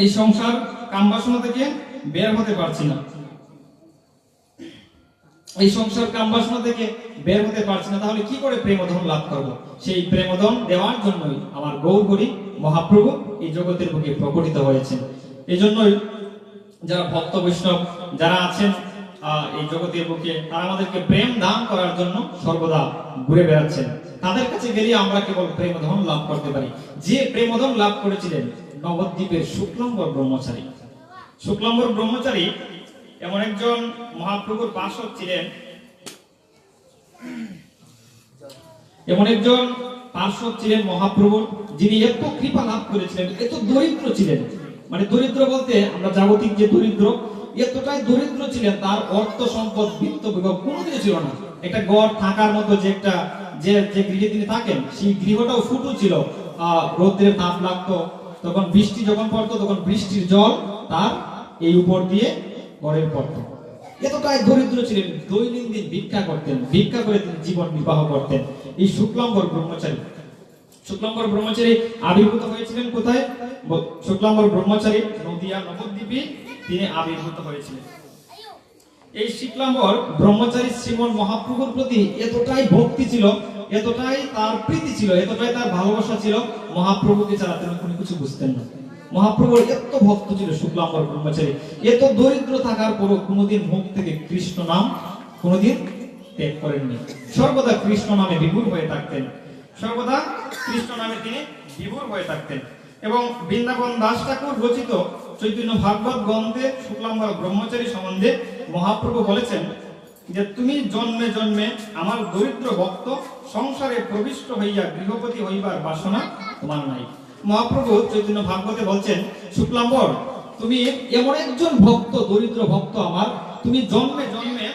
Speaker 2: এই সংসার কাম বাসনা থেকে বের হতে পারছি না, এই সংসার কাম বাসনা থেকে বের হতে পারছি না, তাহলে কি করে প্রেমধন লাভ করব? সেই প্রেমধন দেওয়ার জন্যই আমার গৌরহরি মহাপ্রভু এই জগতের বুকে প্রকটিত হয়েছেন। এই জন্যই যারা ভক্ত বৈষ্ণব যারা আছেন এই জগতের বুকে, তারা আমাদেরকে প্রেম দান করার জন্য সর্বদা ঘুরে বেড়াচ্ছেন। তাদের কাছে গেলে আমরা কেবল প্রেমধন লাভ করতে পারি। যে প্রেমধন লাভ করেছিলেন নবদ্বীপের শুক্লাম্বর ব্রহ্মচারী। শুক্লাম্বর ব্রহ্মচারী এমন একজন মহাপ্রভুর পার্শ্বদ ছিলেন, এমন একজন পার্শ্বদ ছিলেন মহাপ্রভুর, যিনি এত কৃপা লাভ করেছিলেন, এত দরিদ্র ছিলেন। মানে দরিদ্র বলতে আমরা জাগতিক যে দরিদ্র, এতটাই দরিদ্র ছিলেন, তার অর্থ সম্পদ বিত্ত বৈভব কোনো কিছু ছিল না। একটা গড় থাকার মতো যে একটা যে গৃহে তিনি থাকেন, সেই গৃহটাও ফুটো ছিল, রোদ্রের তাপ লাগতো, তখন বৃষ্টি যখন পড়তো তখন বৃষ্টির জল তার এই উপর দিয়ে গড়ের পড়তো। এতটাই দরিদ্র ছিলেন, দৈনন্দিন ভিক্ষা করতেন, ভিক্ষা করে তিনি জীবন নির্বাহ করতেন। এই শুক্লাম্বর ব্রহ্মচারী, শুক্লাম্বর ব্রহ্মচারী আবির্ভূত হয়েছিলেন কোথায়? শুক্লাম্বর ব্রহ্মচারী নদিয়া নবদ্বীপে তিনি আবির্ভূত হয়েছিলেন। এই শুক্লাম্বর ব্রহ্মচারী শ্রীমন মহাপ্রভুর প্রতি এতটাই ভক্তি ছিল, এতটাই তার প্রীতি ছিল, এতটাই তার ভালোবাসা ছিল, মহাপ্রভুকে ছাড়া তিনি কোনো কিছু বুঝতেন না। মহাপ্রভুর এত ভক্ত ছিল শুক্লাম্বর ব্রহ্মচারী, এত দরিদ্র থাকার পরও কোনোদিন মুখ থেকে কৃষ্ণ নাম কোনোদিন ত্যাগ করেননি। সর্বদা কৃষ্ণ নামে বিভোর হয়ে থাকতেন, সর্বদা কৃষ্ণ নামে তিনি বিভোর হয়ে থাকতেন। এবং বৃন্দাবন দাস ঠাকুর রচিত চৈতন্য ভাগবত গ্রন্থে শুক্লাম্বর ব্রহ্মচারী সম্বন্ধে মহাপ্রভু বলেছেন যে তুমি জন্মে জন্মে আমার দরিদ্র ভক্ত, সংসারে প্রবিষ্ট হইয়া গৃহপতি হইবার বাসনা তোমার নাই। মহাপ্রভু চৈতন্য ভাগবতে বলছেন শুক্লাম্বর তুমি এমন একজন ভক্ত, দরিদ্র ভক্ত আমার, তুমি জন্মে জন্মে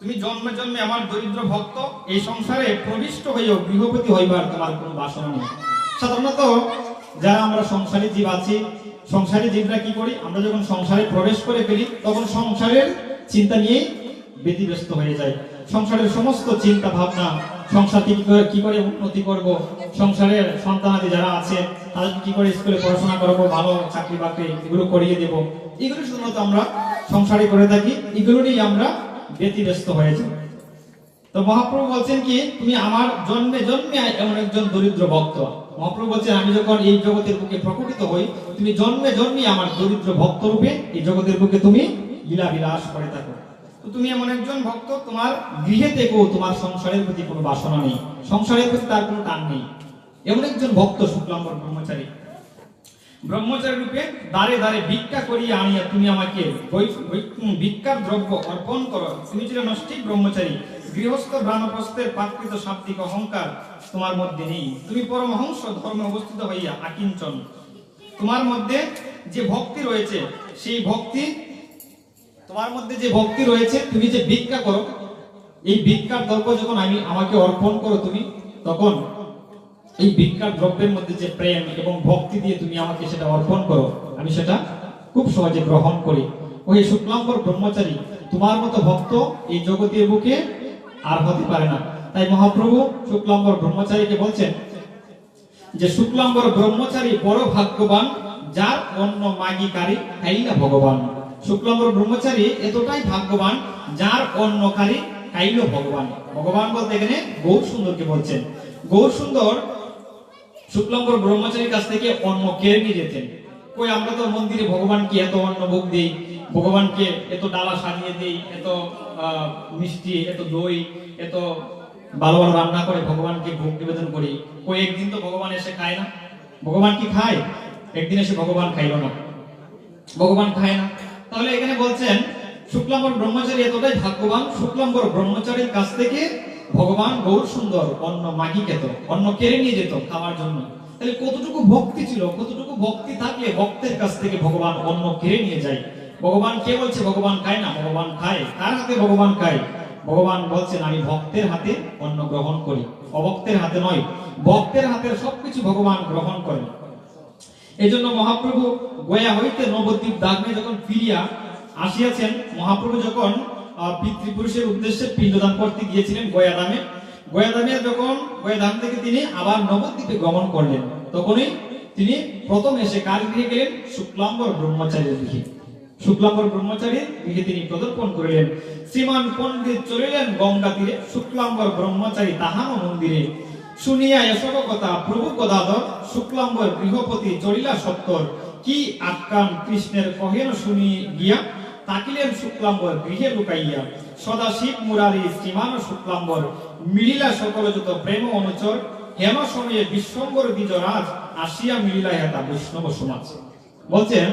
Speaker 2: তুমি জন্মে জন্মে আমার দরিদ্র ভক্ত, এই সংসারে প্রবিষ্ট হইও গৃহপতি হইবার তোমার কোনো বাসনা নেই। সাধারণত যারা আমরা সংসারী জীব আছি, সংসারী জীবরা কি করি? আমরা যখন সংসারে প্রবেশ করে ফেলি তখন সংসারের চিন্তা নিয়ে ব্যতিব্যস্ত হয়ে যায়। সংসারের সমস্ত চিন্তা ভাবনা, সংসারকে কি করে উন্নতি করব, সংসারের সন্তানাদি যারা আছে তাদেরকে কি করে স্কুলে পড়াশোনা করবো, ভালো চাকরি বাকরি এগুলো করিয়ে দেব, এগুলো শুধুমাত্র আমরা সংসারে করে থাকি, এগুলো নিয়ে আমরা ব্যতিব্যস্ত হয়ে যাই। তো মহাপ্রভু বলছেন কি তুমি আমার জন্মে জন্মে এমন একজন দরিদ্র ভক্ত। মহাপ্রভু বলছেন আমি যখন এই জগতের বুকে প্রকটিত হই, তুমি জন্মে জন্মে আমার দরিদ্র ভক্ত রূপে এই জগতের বুকে তুমি লীলা বিলাস করে থাকো। তো তুমি এমন একজন ভক্ত, তোমার গৃহে থেকেও তোমার সংসারের প্রতি কোনো বাসনা নেই, সংসারের প্রতি তার কোনো টান নেই, এমন একজন ভক্ত শুক্লাম্বর ব্রহ্মচারী। ব্রহ্মচারী রূপে দ্বারে দ্বারে ভিক্ষা করিয়া আনিয়া তুমি আমাকে ভিক্ষার দ্রব্য অর্পণ করো। তুমি ছিল নষ্টিক ব্রহ্মচারী, গৃহস্থ ব্রাহ্মণপ্রস্থের প্রাকৃত শাব্দিক অহংকার তোমার মধ্যে নেই। তুমি পরমহংস ধর্মে অবস্থিত হইয়া আকিঞ্চন। তোমার মধ্যে যে ভক্তি রয়েছে, সেই ভক্তি, তোমার মধ্যে যে ভক্তি রয়েছে, তুমি যে ভিক্ষা করো, এই ভিক্ষার দ্রব্য যখন আমাকে অর্পণ করো তুমি, তখন এই ভিক্ষার দ্রব্যের মধ্যে যে প্রেম এবং ভক্তি দিয়ে তুমি আমাকে সেটা অর্পণ করো, আমি সেটা খুব সহজে গ্রহণ করি। ওই শুক্লাম্বর ব্রহ্মচারী, তোমার মতো ভক্ত এই জগতের বুকে আর হতে পারে না। তাই মহাপ্রভু শুক্লাম্বর ব্রহ্মচারীকে বলছেন যে শুক্লাম্বর ব্রহ্মচারী বড় ভাগ্যবান, যার অন্ন মাগিকারী খাইলা ভগবান। শুক্লাম্বর ব্রহ্মচারী এতটাই ভাগ্যবান, যার অন্নকারী খাইল ভগবান। ভগবান বলতে এখানে গৌর সুন্দরকে বলছেন। গৌর সুন্দর শুক্লাম্বর ব্রহ্মচারীর কাছ থেকে অন্ন কেড়ে নিয়ে যেতেন। কই আমরা তো মন্দিরে ভগবানকে এত অন্ন ভোগ দেই, ভগবানকে এত ডালা সাজিয়ে দেই, এত মিষ্টি, এত দই, এত ভালো ভালো রান্না করে ভগবানকে ভোগ নিবেদন করি। কই একদিন তো ভগবান এসে খায় না। ভগবান কি খায়? একদিন এসে ভগবান খাইল না, ভগবান খায় না। তাহলে এখানে বলছেন শুক্লাম্বর ব্রহ্মচারী এতটাই ভাগ্যবান, শুক্লাম্বর ব্রহ্মচারীর কাছ থেকে ভগবান গৌর সুন্দর অন্ন মাগি খেত, অন্ন কেড়ে নিয়ে যেত খাওয়ার জন্য। তাহলে কতটুকু ভক্তি ছিল, কতটুকু ভক্তি থাকলে ভক্তের কাছ থেকে ভগবান অন্ন কেড়ে নিয়ে যায়। ভগবান কে বলছে ভগবান খায় না? ভগবান খায়। কার হাতে ভগবান খায়? ভগবান বলছেন আমি ভক্তের হাতে অন্ন গ্রহণ করি, অভক্তের হাতে নয়। ভক্তের হাতের সবকিছু ভগবান গ্রহণ করেন। এই জন্য মহাপ্রভু গয়া হইতে নবদ্বীপ ধামে যখন ফিরিয়া আসিয়াছেন, মহাপ্রভু যখন পিতৃপুরুষের উদ্দেশ্যে পিণ্ডদান করতে গিয়েছিলেন গয়াধাম থেকে তিনি আবার নবদ্বীপে গমন করলেন, তখনই তিনি প্রথম এসে কার গৃহে গেলেন? শুক্লাম্বর ব্রহ্মচারীর গৃহে। শুক্লাম্বর ব্রহ্মচারীর গৃহে তিনি পদার্পণ করিলেন। শ্রীমান পণ্ডিত চলিলেন গঙ্গা তীরে, শুক্লাম্বর ব্রহ্মচারী তাহানো মন্দিরে। শুনিয়া এসব কথা প্রভু গদাধর, শুক্লাম্বর গৃহপতি চলিলা সত্তর। কি আখ্যান কৃষ্ণের কহেন শুনি গিয়া, তাকিলেন শুক্লাম্বর গৃহে লুকাইয়া। সদা শিব মুরারি শ্রীমান শুক্লাম্বর, মিলিলা সকল যত প্রেম অনুচর। হেন সময়ে বিশ্বম্বর দ্বিজরাজ, আসিয়া মিলিলা হেতা বৈষ্ণব সমাজ। বলছেন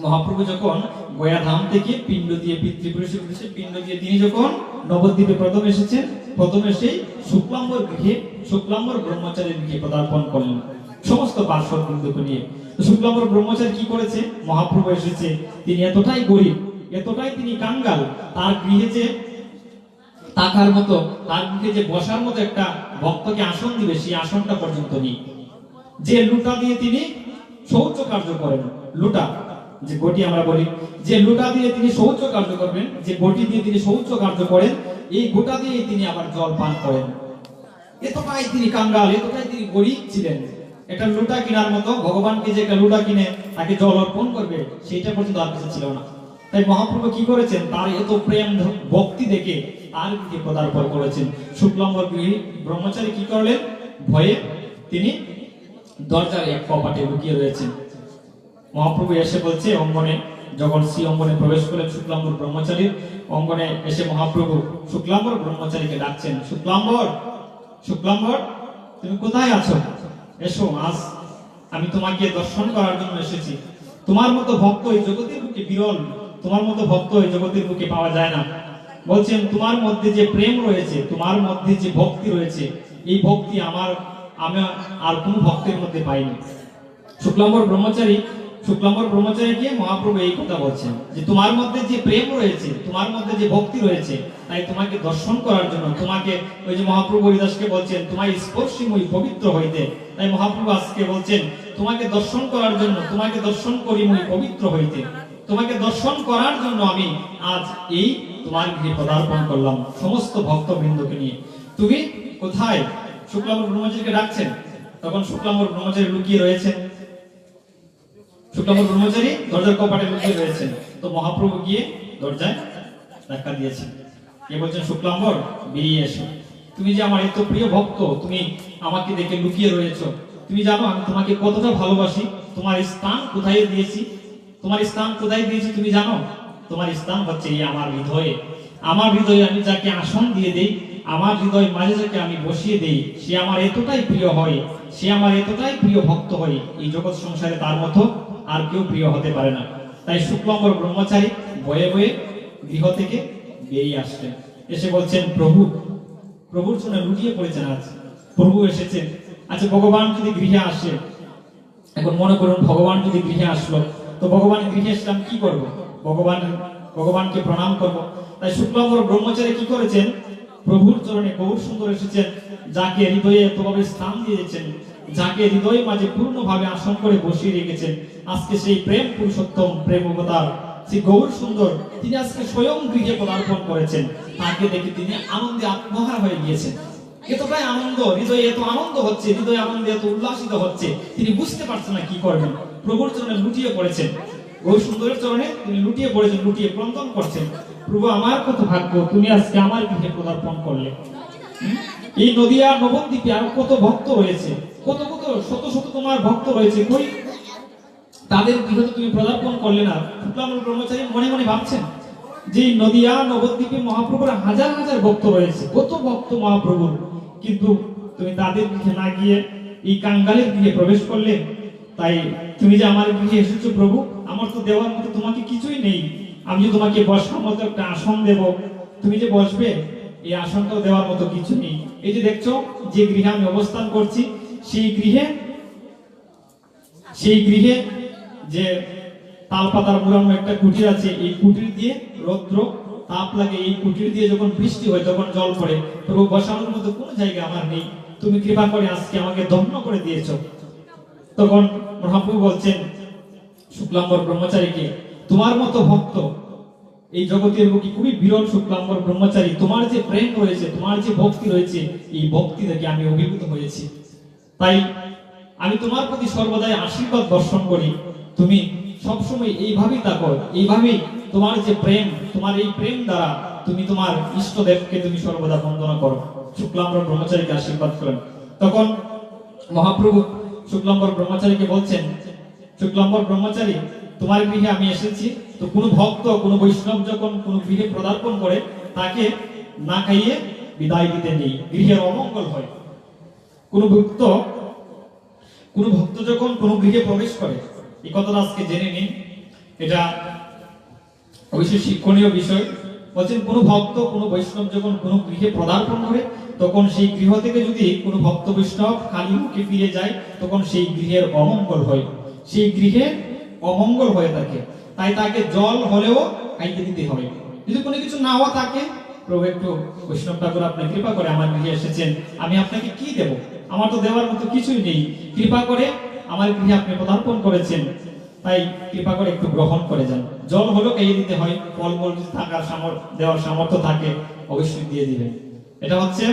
Speaker 2: মহাপ্রভু যখন গয়াধাম থেকে পিণ্ড দিয়ে, পিতৃপুরুষের উদ্দেশ্যে পিণ্ড দিয়ে তিনি যখন নবদ্বীপে প্রথম এসেছেন, প্রথমে সেই শুক্লাম্বর গৃহে, শুক্লাম্বর ব্রহ্মচারীর গৃহে পদার্পণ করলেন সমস্ত পার্শ্বদ বিন্দুকে নিয়ে। শুক্লাম্বর ব্রহ্মচারী কি করেছে? মহাপ্রভু এসেছে, তিনি এতটাই গরিব, এতটাই তিনি কাঙ্গাল, তার গৃহে যে থাকার মতো, তার গৃহে যে বসার মতো একটা ভক্তকে আসন দিবে, সেই আসনটা পর্যন্ত নেই। যে লুটা দিয়ে তিনি শৌচ কার্য করেন, লুটা যে গটি আমরা বলি, যে লুটা দিয়ে তিনি শৌচ কার্য করবেন, যে গটি দিয়ে তিনি শৌচ কার্য করেন, এই গোটা দিয়ে তিনি আবার জল পান করেন। এতটাই তিনি কাঙ্গাল, এতটাই তিনি গরিব ছিলেন। একটা লুটা কেনার মতো, ভগবানকে যে একটা লুটা কিনে তাকে জল অর্পণ করবে, সেইটা পর্যন্ত আর কিছু ছিল না। তাই মহাপ্রভু কি করেছেন? তার এত প্রেম ভক্তি দেখে তার গৃহে পদার্পণ করেছেন। শুক্লাম্বর গৃহে ব্রহ্মচারী কি করলেন? ভয়ে তিনি দরজার এক কপাটে লুকিয়ে রয়েছেন। মহাপ্রভু এসে বলছে অঙ্গনে, যখন শ্রী অঙ্গনে প্রবেশ করেন শুক্লাম্বর ব্রহ্মচারীর অঙ্গনে এসে মহাপ্রভু শুক্লাম্বর ব্রহ্মচারীকে ডাকছেন, শুক্লাম্বর, শুক্লাম্বর তুমি কোথায় আছো? এসো, আজ আমি তোমাকে দর্শন করার জন্য এসেছি। তোমার মতো ভক্ত এই জগতের বুকে বিরল, তোমার মতো ভক্ত এই জগতের বুকে পাওয়া যায় না। বলছেন তোমার মধ্যে যে প্রেম রয়েছে, তোমার মধ্যে যে ভক্তি রয়েছে, এই ভক্তি আমি আর কোন ভক্তের মধ্যে পাইনি। শুক্লাম্বর ব্রহ্মচারীকে মহাপ্রভু এই কথা বলছেন যে তোমার মধ্যে যে প্রেম রয়েছে, তোমার মধ্যে যে ভক্তি রয়েছে, তাই তোমাকে দর্শন করার জন্য, তোমাকে ওই যে মহাপ্রভু হরিদাসকে বলছেন তোমার স্পর্শিময় পবিত্র হইতে, তাই মহাপ্রভু আজকে বলছেন তোমাকে দর্শন করার জন্য, তোমাকে দর্শন করিময় পবিত্র হইতে, তোমাকে দর্শন করার জন্য আমি আজ এই তোমার গৃহে পদার্পণ করলাম সমস্ত ভক্তবৃন্দকে নিয়ে। তুমি কোথায়? শুক্লাম্বর ব্রহ্মচারীকে ডাকছেন, তখন শুক্লাম্বর ব্রহ্মচারী লুকিয়ে রয়েছেন। শুক্লাম্বর ব্রহ্মচারী দরজার কপাটে লুকিয়ে রয়েছেন। তো মহাপ্রভু গিয়ে দরজায় ধাক্কা দিয়েছেন। কে বলছেন? শুক্লাম্বর, বেরিয়ে এসো। তুমি যে আমার এত প্রিয় ভক্ত, তুমি আমাকে দেখে লুকিয়ে রয়েছো। তুমি জানো আমি তোমাকে কতটা ভালোবাসি, তোমার স্থান কোথায় দিয়েছি, তোমার স্থান কোথায় দিয়েছি তুমি জানো? তোমার স্থান হচ্ছে এই আমার হৃদয়ে। আমার হৃদয়ে আমি যাকে আসন দিয়ে দেই, আমার হৃদয় মাঝে যাকে আমি বসিয়ে দেই, সে আমার এতটাই প্রিয় হয়, সে আমার এতটাই প্রিয় ভক্ত হয়, এই জগৎ সংসারে তার মতো আর কেউ প্রিয় হতে পারে না। তাই শুক্লাম্বর ব্রহ্মচারী বয়ে বয়ে গৃহ থেকে বেরিয়ে আসলেন। এসে বলছেন, প্রভুর জন্য লুটিয়ে পড়েছেন। আজ প্রভু এসেছেন। আচ্ছা, ভগবান যদি গৃহে আসে, এখন মনে করুন ভগবান যদি গৃহে আসলো, তো ভগবান গৃহে আসলাম কি করব? ভগবানকে প্রণাম করব। তাই শুক্লাম্বর ব্রহ্মচারী কি করেছেন? প্রভুর চরণে গৌর সুন্দর এসেছেন, যাকে হৃদয়ে এতভাবে স্থান দিয়েছেন, যাকে হৃদয়ে মাঝে পূর্ণভাবে আসন করে বসিয়ে রেখেছেন। আজকে সেই প্রেম পুরুষোত্তম, প্রেম অবতার শ্রী গৌর সুন্দর তিনি আজকে স্বয়ং গৃহে পদার্পণ করেছেন। তাকে দেখে তিনি আনন্দে আত্মহারা হয়ে গিয়েছেন। এতটাই আনন্দ, হৃদয়ে এত আনন্দ হচ্ছে, হৃদয়ে আনন্দে এত উল্লাসিত হচ্ছে, তিনি বুঝতে পারছেন না কি করবেন। প্রভুর চরণে লুটিয়ে পড়েছেন, গৌর সুন্দরের চরণে তিনি লুটিয়ে পড়েছেন, লুটিয়ে ক্রন্দন করছেন, প্রভু আমার কত ভাগ্য, তুমি আজকে আমার গৃহে পদার্পণ করলে। এই নদিয়া নবদ্বীপে আর কত ভক্ত রয়েছে, কত কত শত শত তোমার ভক্ত রয়েছে, কই তাদের গৃহে তুমি পদার্পণ করলে না? শুক্লাম্বর ব্রহ্মচারী মনে মনে ভাবছেন যে নদিয়া নবদ্বীপে মহাপ্রভুর হাজার হাজার ভক্ত রয়েছে, কত ভক্ত মহাপ্রভুর, কিন্তু তুমি তাদের গৃহে না গিয়ে এই কাঙ্গালের গৃহে প্রবেশ করলে। তাই তুমি যে আমার গৃহে এসেছো প্রভু, আমার তো দেওয়ার মতো তোমাকে কিছুই নেই। আমি যে তোমাকে বসার মতো একটা আসন দেব, তুমি যে বসবে এই আসনটাও দেওয়ার মতো কিছু নেই। এই যে দেখছো যে গৃহে আমি অবস্থান করছি, সেই গৃহে যে তালপাতার মুড়ানো একটা কুটির আছে, এই কুটির দিয়ে রৌদ্র তাপ লাগে, এই কুটির দিয়ে যখন বৃষ্টি হয় তখন জল পড়ে, প্রভু বসানোর মতো কোনো জায়গা আমার নেই, তুমি কৃপা করে আজকে আমাকে ধন্য করে দিয়েছো। তখন মহাপ্রভু বলছেন শুক্লাম্বর ব্রহ্মচারীকে, তোমার মতো ভক্ত এই জগতের বুকে খুবই বিরল। শুক্লাম্বর ব্রহ্মচারী, তোমার যে প্রেম রয়েছে, তোমার যে ভক্তি রয়েছে, এই ভক্তি থেকে আমি অভিভূত হয়েছি। তাই আমি তোমার প্রতি সর্বদাই আশীর্বাদ বর্ষণ করি, তুমি সবসময় এইভাবেই থাকো, এইভাবেই তোমার যে প্রেম, তোমার এই প্রেম দ্বারা তুমি তোমার ইষ্টদেবকে তুমি সর্বদা বন্দনা করো। শুক্লাম্বর ব্রহ্মচারীকে আশীর্বাদ করেন। তখন মহাপ্রভু শুক্লাম্বর ব্রহ্মচারীকে বলছেন, শুক্লাম্বর ব্রহ্মচারী, তোমার গৃহে আমি এসেছি, তো কোনো ভক্ত, কোনো বৈষ্ণব যখন কোনো গৃহে পদার্পণ করে, তাকে না খাইয়ে বিদায় দিতে নেই, গৃহের অমঙ্গল হয়। কোনো ভক্ত যখন কোনো গৃহে প্রবেশ করে, এই কথাটা আজকে জেনে নিন, এটা অবশ্যই শিক্ষণীয় বিষয়। বলছেন কোনো ভক্ত, কোনো বৈষ্ণব যখন কোনো গৃহে পদার্পণ করে, তখন সেই গৃহ থেকে যদি কোনো ভক্ত বৈষ্ণব খালি মুখে ফিরে যায়, তখন সেই গৃহের অমঙ্গল হয়, সেই গৃহে অমঙ্গল হয়ে থাকে। তাই তাকে জল হলেও খাইতে দিতে হবে। যদি কোনো কিছু নাও থাকে, প্রভু একটু বৈষ্ণব ঠাকুর আপনি কৃপা করে আমার গৃহে এসেছেন, আমি আপনাকে কি দেব, আমার তো দেওয়ার মতো কিছুই নেই, কৃপা করে আমার গৃহে আপনি পদার্পণ করেছেন, তাই কৃপা করে একটু গ্রহণ করে যান। জল হলো খাইয়ে দিতে হয়, ফলমূল যদি থাকার দেওয়ার সামর্থ্য থাকে অবশ্যই দিয়ে দিবেন। এটা হচ্ছে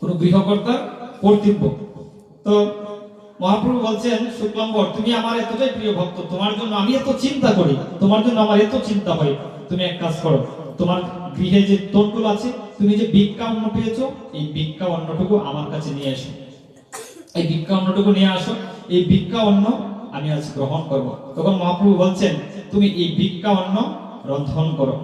Speaker 2: কোন গৃহকর্তার কর্তব্য। তো মহাপ্রভু বলছেন, শুক্লাম্বর, তুমি আমার এতটাই প্রিয় ভক্ত, তোমার জন্য আমি এত চিন্তা করি, তোমার জন্য আমার এত চিন্তা হয়, তুমি এক কাজ করো, তোমার গৃহে যে তন্ডুল আছে, তুমি যে ভিক্ষা অন্ন পেয়েছো, এই ভিক্ষা অন্নটুকু আমার কাছে নিয়ে এসো, এই ভিক্ষা অন্নটুকু নিয়ে আসো, এই ভিক্ষা অন্ন আমি আজ গ্রহণ করব। তখন মহাপ্রভু বলছেন, তুমি এই ভিক্ষা অন্ন রন্ধন করো,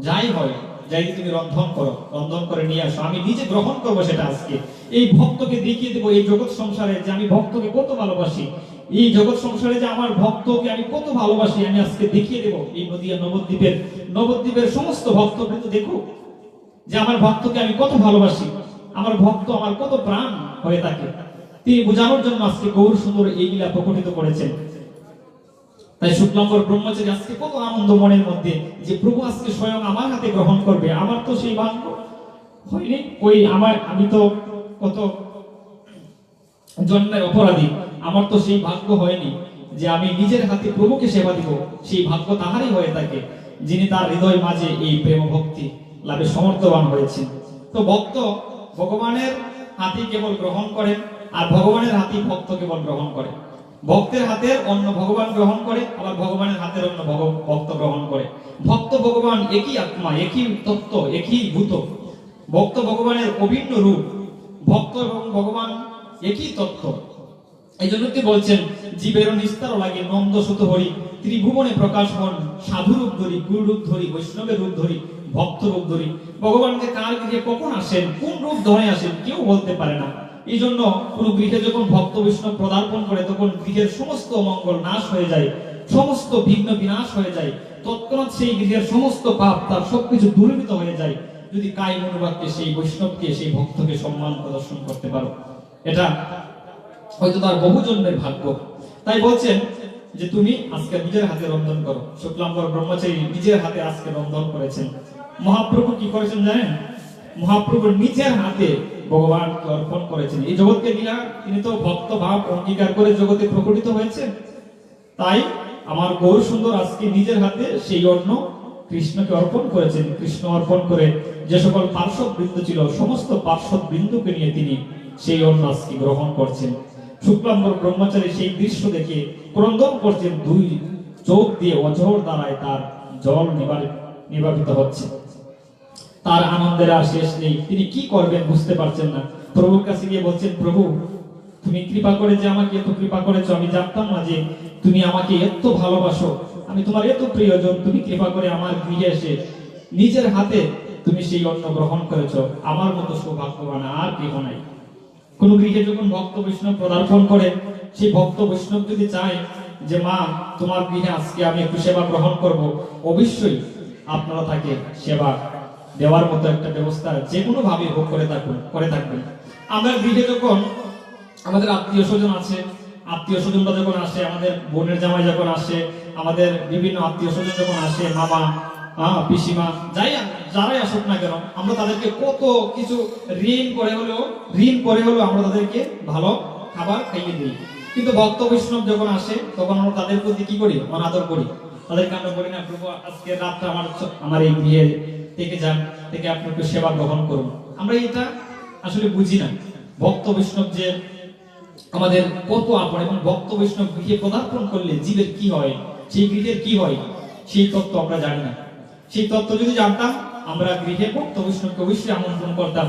Speaker 2: যাই হয় যাই তুমি রন্ধন করো, রন্ধন করে নিয়ে আসো, আমি নিজে গ্রহণ করব সেটা আজকে। এই ভক্তকে দেখিয়ে দেবো এই জগৎ সংসারে যে আমি ভক্তকে কত ভালোবাসি, এই জগৎ সংসারে যে আমার ভক্তকে আমি কত ভালোবাসি, আমি আজকে দেখিয়ে দেবো। এই নদিয়া নবদ্বীপের সমস্ত ভক্তবৃন্দ দেখো যে আমার ভক্তকে আমি কত ভালোবাসি, আমার ভক্ত আমার কত প্রাণ হয়ে থাকে। তিনি বোঝানোর জন্য আজকে গৌর সুন্দর এই লীলা প্রকটিত করেছেন। তাই শুক্লাম্বর ব্রহ্মচারী আজকে কত আনন্দ মনের মধ্যে যে প্রভু আজকে স্বয়ং আমার হাতে গ্রহণ করবে। আমার তো সেই ভাগ্য হয়নি, আমি তো কত জন্মের অপরাধী, আমার তো সেই ভাগ্য হয়নি যে আমি নিজের হাতে প্রভুকে সেবা দিব। সেই ভাগ্য তাহারই হয়ে থাকে যিনি তার হৃদয় মাঝে এই প্রেম ভক্তি লাভে সমর্থবান হয়েছেন। তো ভক্ত ভগবানের হাতে কেবল গ্রহণ করেন, আর ভগবানের হাতে ভক্ত কেবল গ্রহণ করে। ভক্তের হাতের অন্য ভগবান গ্রহণ করে, আবার ভগবানের হাতের অন্য ভক্ত গ্রহণ করে। ভক্ত ভগবান একই আত্মা, একই তত্ত্ব, একই ভূত। ভক্ত ভগবানের অভিন্ন রূপ, ভক্ত এবং ভগবান একই তত্ত্ব। এই জন্য কি বলছেন, জীবের নিস্তার লাগে নন্দ সুত হরি, ত্রিভুবনে প্রকাশ হন, সাধু রূপ ধরি, গুরু রূপ ধরি, বৈষ্ণবের রূপ ধরি, ভক্ত রূপ ধরি। ভগবান যে কার গৃহে কখন আসেন, কোন রূপ ধরে আসেন, কেউ বলতে পারে না। এই জন্য কোন গৃহে যখন ভক্ত বৈষ্ণব পদার্পণ করে, তখন গৃহের সমস্ত অমঙ্গল নাশ হয়ে যায়, সমস্ত বিঘ্ন বিনাশ হয়ে যায়, তৎক্ষণাৎ সেই গৃহের সমস্ত পাপ তার সবকিছু দূরীভূত হয়ে যায়, যদি কায় মনোবাক্যে সেই বৈষ্ণবকে, সেই ভক্তকে সম্মান প্রদর্শন করতে পারো। এটা হয়তো তার বহু জন্মের ভাগ্য। তাই বলছেন যে তুমি আজকে নিজের হাতে রন্ধন করো। শুক্লাম্বর ব্রহ্মচারী নিজের হাতে আজকে রন্ধন করেছেন। মহাপ্রভু কি করেছেন জানেন? মহাপ্রভু নিজের হাতে ভগবানকে অর্পণ করেছেন। এই জগৎকে নিয়ে তিনি তো ভক্ত ভাব অঙ্গীকার করে জগতে প্রকটিত হয়েছে। তাই আমার গৌর সুন্দর আজকে নিজের হাতে সেই অন্ন কৃষ্ণকে অর্পণ করেছেন। কৃষ্ণ অর্পণ করে যে সকল পার্শ্বদ বৃন্দ ছিল, সমস্ত পার্শ্বদ বৃন্দকে নিয়ে তিনি সেই অন্ন আজকে গ্রহণ করছেন। শুক্লাম্বর ব্রহ্মচারী সেই দৃশ্য দেখে ক্রন্দন করছেন, দুই চোখ দিয়ে অঝোর দ্বারায় তার জল নির্বাপিত হচ্ছে। তার আনন্দের আর শেষ নেই। তিনি কি করবেন বুঝতে পারছেন না। প্রভুর কাছে গিয়ে বলছেন, প্রভু তুমি কৃপা করে যে আমাকে এত কৃপা করেছো, আমি জানতাম না যে তুমি আমাকে এত ভালোবাসো, আমি তোমার এত প্রিয়জন। তুমি কৃপা করে আমার গৃহে এসে নিজের হাতে তুমি সেই অন্ন গ্রহণ করেছো। আমার মতো সৌভাগ্যবান আর কেহ নাই। কোন গৃহে যখন ভক্ত বৈষ্ণব পদার্পণ করে, সেই ভক্ত বৈষ্ণব যদি চায় যে মা তোমার গৃহে আজকে আমি একটু সেবা গ্রহণ করব, অবশ্যই আপনারা তাকে সেবা দেওয়ার মতো একটা ব্যবস্থা যে কোনো ভাবে হোক করে থাকবেন। আমরা গৃহে যখন আমাদের আত্মীয় স্বজন আছে, আত্মীয় স্বজনরা যখন আসে, আমাদের বোনের জামাই যখন আসে, আমাদের বিভিন্ন আত্মীয় স্বজন যখন আসে, মামা পিসিমা যারাই আসুক না কেন, আমরা তাদেরকে কত কিছু ঋণ করে হলেও আমরা তাদেরকে ভালো খাবার খাইয়ে দিই। কিন্তু ভক্ত বৈষ্ণব যখন আসে, তখন আমরা তাদের প্রতি কি করি? অনাদর করি। তাদেরকে আমরা বলি না, প্রভু আজকে রাতটা আমার এই গৃহে থেকে আপনি একটু সেবা গ্রহণ করুন। আমরা এটা আসলে বুঝি না। ভক্ত বৈষ্ণব যে আমাদের কত আপন, এবং ভক্ত বৈষ্ণব গৃহে পদার্পণ করলে জীবের কি হয়, সেই গৃহের কি হয়, সেই তত্ত্ব আমরা জানি না। সেই তত্ত্ব যদি জানতাম, আমরা গৃহে ভক্ত বৈষ্ণবকে অবশ্যই আমন্ত্রণ করতাম।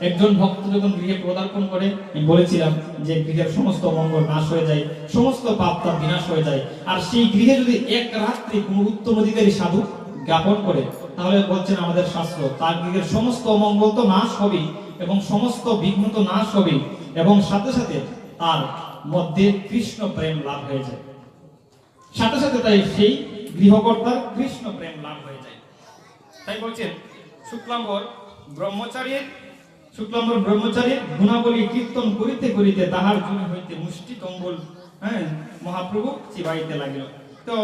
Speaker 2: একজন ভক্ত যখন গৃহে পদার্পণ করে, আমি বলেছিলাম যে গৃহের সমস্ত মঙ্গল নাশ হয়ে যায়, সমস্ত পাপ তার বিনাশ হয়ে যায়। আর সেই গৃহে যদি এক রাত্রি কোনো উত্তম অধিকারী সাধু জ্ঞাপন করে, তাহলে বলছেন আমাদের শাস্ত্র, তার গৃহের সমস্ত অমঙ্গল তো নাশ হবে, এবং সমস্ত বিঘ্ন তো নাশ হবে, এবং সাথে সাথে তার মধ্যে কৃষ্ণ প্রেম লাভ হয়ে যায়। সাথে সাথে তাই সেই গৃহকর্তার কৃষ্ণ প্রেম লাভ হয়ে যায়। তাই বলছেন শুক্লাম্বর ব্রহ্মচারীর গুণাবলী কীর্তন করিতে করিতে তাহার জমি হইতে মুষ্টি কম্বল মহাপ্রভু চিবাইতে লাগিল। তো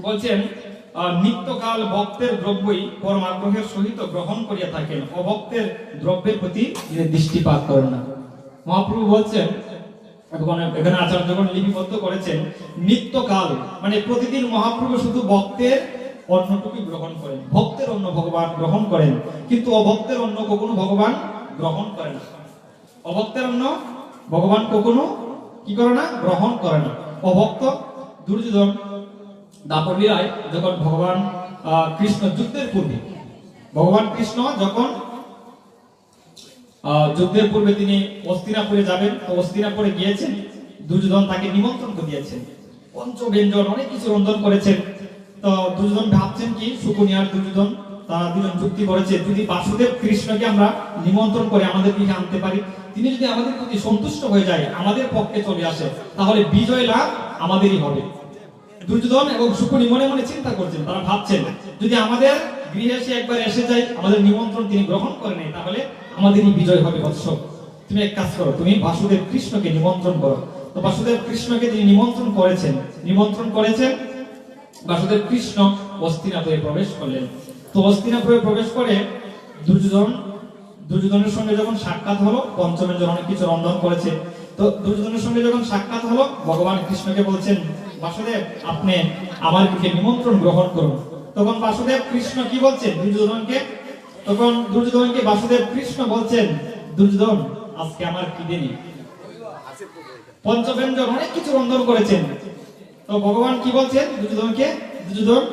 Speaker 2: বলছেন নিত্যকাল ভক্তের দ্রব্যই পরমাগ্রহের সহিত গ্রহণ করিয়া থাকেন, অভক্তের দ্রব্যের প্রতি দৃষ্টিপাত করেন না। মহাপ্রভু বলছেন, এখানে আচার্যগণ লিপিবদ্ধ করেছেন, নিত্যকাল মানে প্রতিদিন মহাপ্রভু শুধু ভক্তের অন্নটুকু গ্রহণ করেন। ভক্তের অন্ন ভগবান গ্রহণ করেন, কিন্তু অভক্তের অন্ন কখনো ভগবান গ্রহণ করেন না। অভক্তের অন্ন ভগবান কখনো কি করে না? গ্রহণ করে না। অভক্ত দুর্যোধন দাপর লীলায় যখন ভগবান কৃষ্ণ যুদ্ধের পূর্বে, ভগবান কৃষ্ণ যখন যুদ্ধের পূর্বে তিনি হস্তিনাপুরে যাবেন, তো হস্তিনাপুরে গিয়েছেন, দুর্যোধন তাকে নিমন্ত্রণ দিয়েছেন, পঞ্চব্যঞ্জন অনেক কিছু রন্ধন করেছেন। তো দুর্যোধন ভাবছেন কি, শকুনি আর দুর্যোধন তারা দুজন যুক্তি করেছে, যদি বাসুদেব কৃষ্ণকে আমরা নিমন্ত্রণ করে আমাদের দিকে আনতে পারি, তিনি যদি আমাদের প্রতি সন্তুষ্ট হয়ে যায়, আমাদের পক্ষে চলে আসে, তাহলে বিজয় লাভ আমাদেরই হবে। দুর্যোধন এবং শকুনি মনে মনে চিন্তা করছেন, তারা ভাবছেন যদি আমাদের গৃহে এসে একবার এসে যায়, আমাদের নিমন্ত্রণ তিনি গ্রহণ করে নেই, তাহলে আমাদেরই বিজয় হবে। বৎস, তুমি এক কাজ করো, তুমি বাসুদেব কৃষ্ণকে নিমন্ত্রণ করো। তো বাসুদেব কৃষ্ণকে তিনি নিমন্ত্রণ করেছেন। বাসুদেব কৃষ্ণ হস্তিনাপুরে প্রবেশ করলেন। তো হস্তিনাপুরে প্রবেশ করে দুর্যোধনের সঙ্গে যখন সাক্ষাৎ হলো, পঞ্চমের অনেক কিছু রন্ধন করেছে, তো দুর্যোধনের সঙ্গে যখন সাক্ষাৎ হলো, ভগবান কৃষ্ণকে বলছেন, বাসুদেব আপনি আমার গৃহে নিমন্ত্রণ গ্রহণ করুন। তখন বাসুদেব কৃষ্ণ কি বলছেন দুর্যোধনকে বাসুদেব কৃষ্ণ বলছেন, দুর্যোধন আজকে আমার খিদে নেই, পঞ্চব্যঞ্জন অনেক কিছু রন্ধন করেছেন। তো ভগবান কি বলছেন দুর্যোধনকে, দুর্যোধন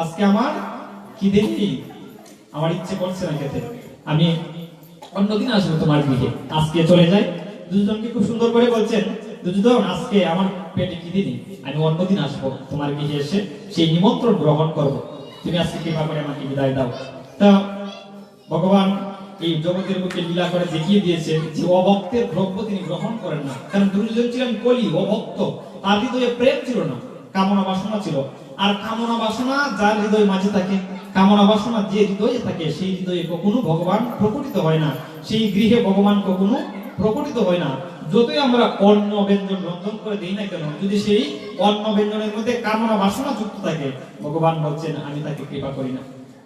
Speaker 2: আজকে আমার খিদে নেই, আমার ইচ্ছে করছে না খেতে, আমি অন্যদিন আসবো তোমার গৃহে, আজকে চলে যাই। দুর্যোধনকে খুব সুন্দর করে বলছেন, দুর্যোধন আজকে আমার পেটে খিদে নেই, আমি অন্যদিন আসবো তোমার গৃহে এসে সেই নিমন্ত্রণ গ্রহণ করব, তুমি আজকে কৃপা করে আমাকে বিদায় দাও। তা ভগবান এই জগতের বুকে লীলা করে দেখিয়ে দিয়েছেন যে অভক্তের দ্রব্য তিনি গ্রহণ করেন না, কারণ দুর্যোধন ছিলেন কলি, অভক্ত, তার হৃদয়ে প্রেম ছিল না, কামনা বাসনা ছিল। আর কামনা বাসনা যার হৃদয় মাঝে থাকে, কামনা বাসনা যে হৃদয়ে থাকে, সেই হৃদয়ে কখনো ভগবান প্রকটিত হয় না, সেই গৃহে ভগবান কখনো প্রকটিত হয় না। যতই আমরা অন্ন ব্যঞ্জন রন্ধন করে দিই না কেন, যদি সেই অন্ন ব্যঞ্জনের মধ্যে কামনা বাসনা যুক্ত থাকে, ভগবান বলছেন আমি তাকে কৃপা করি না।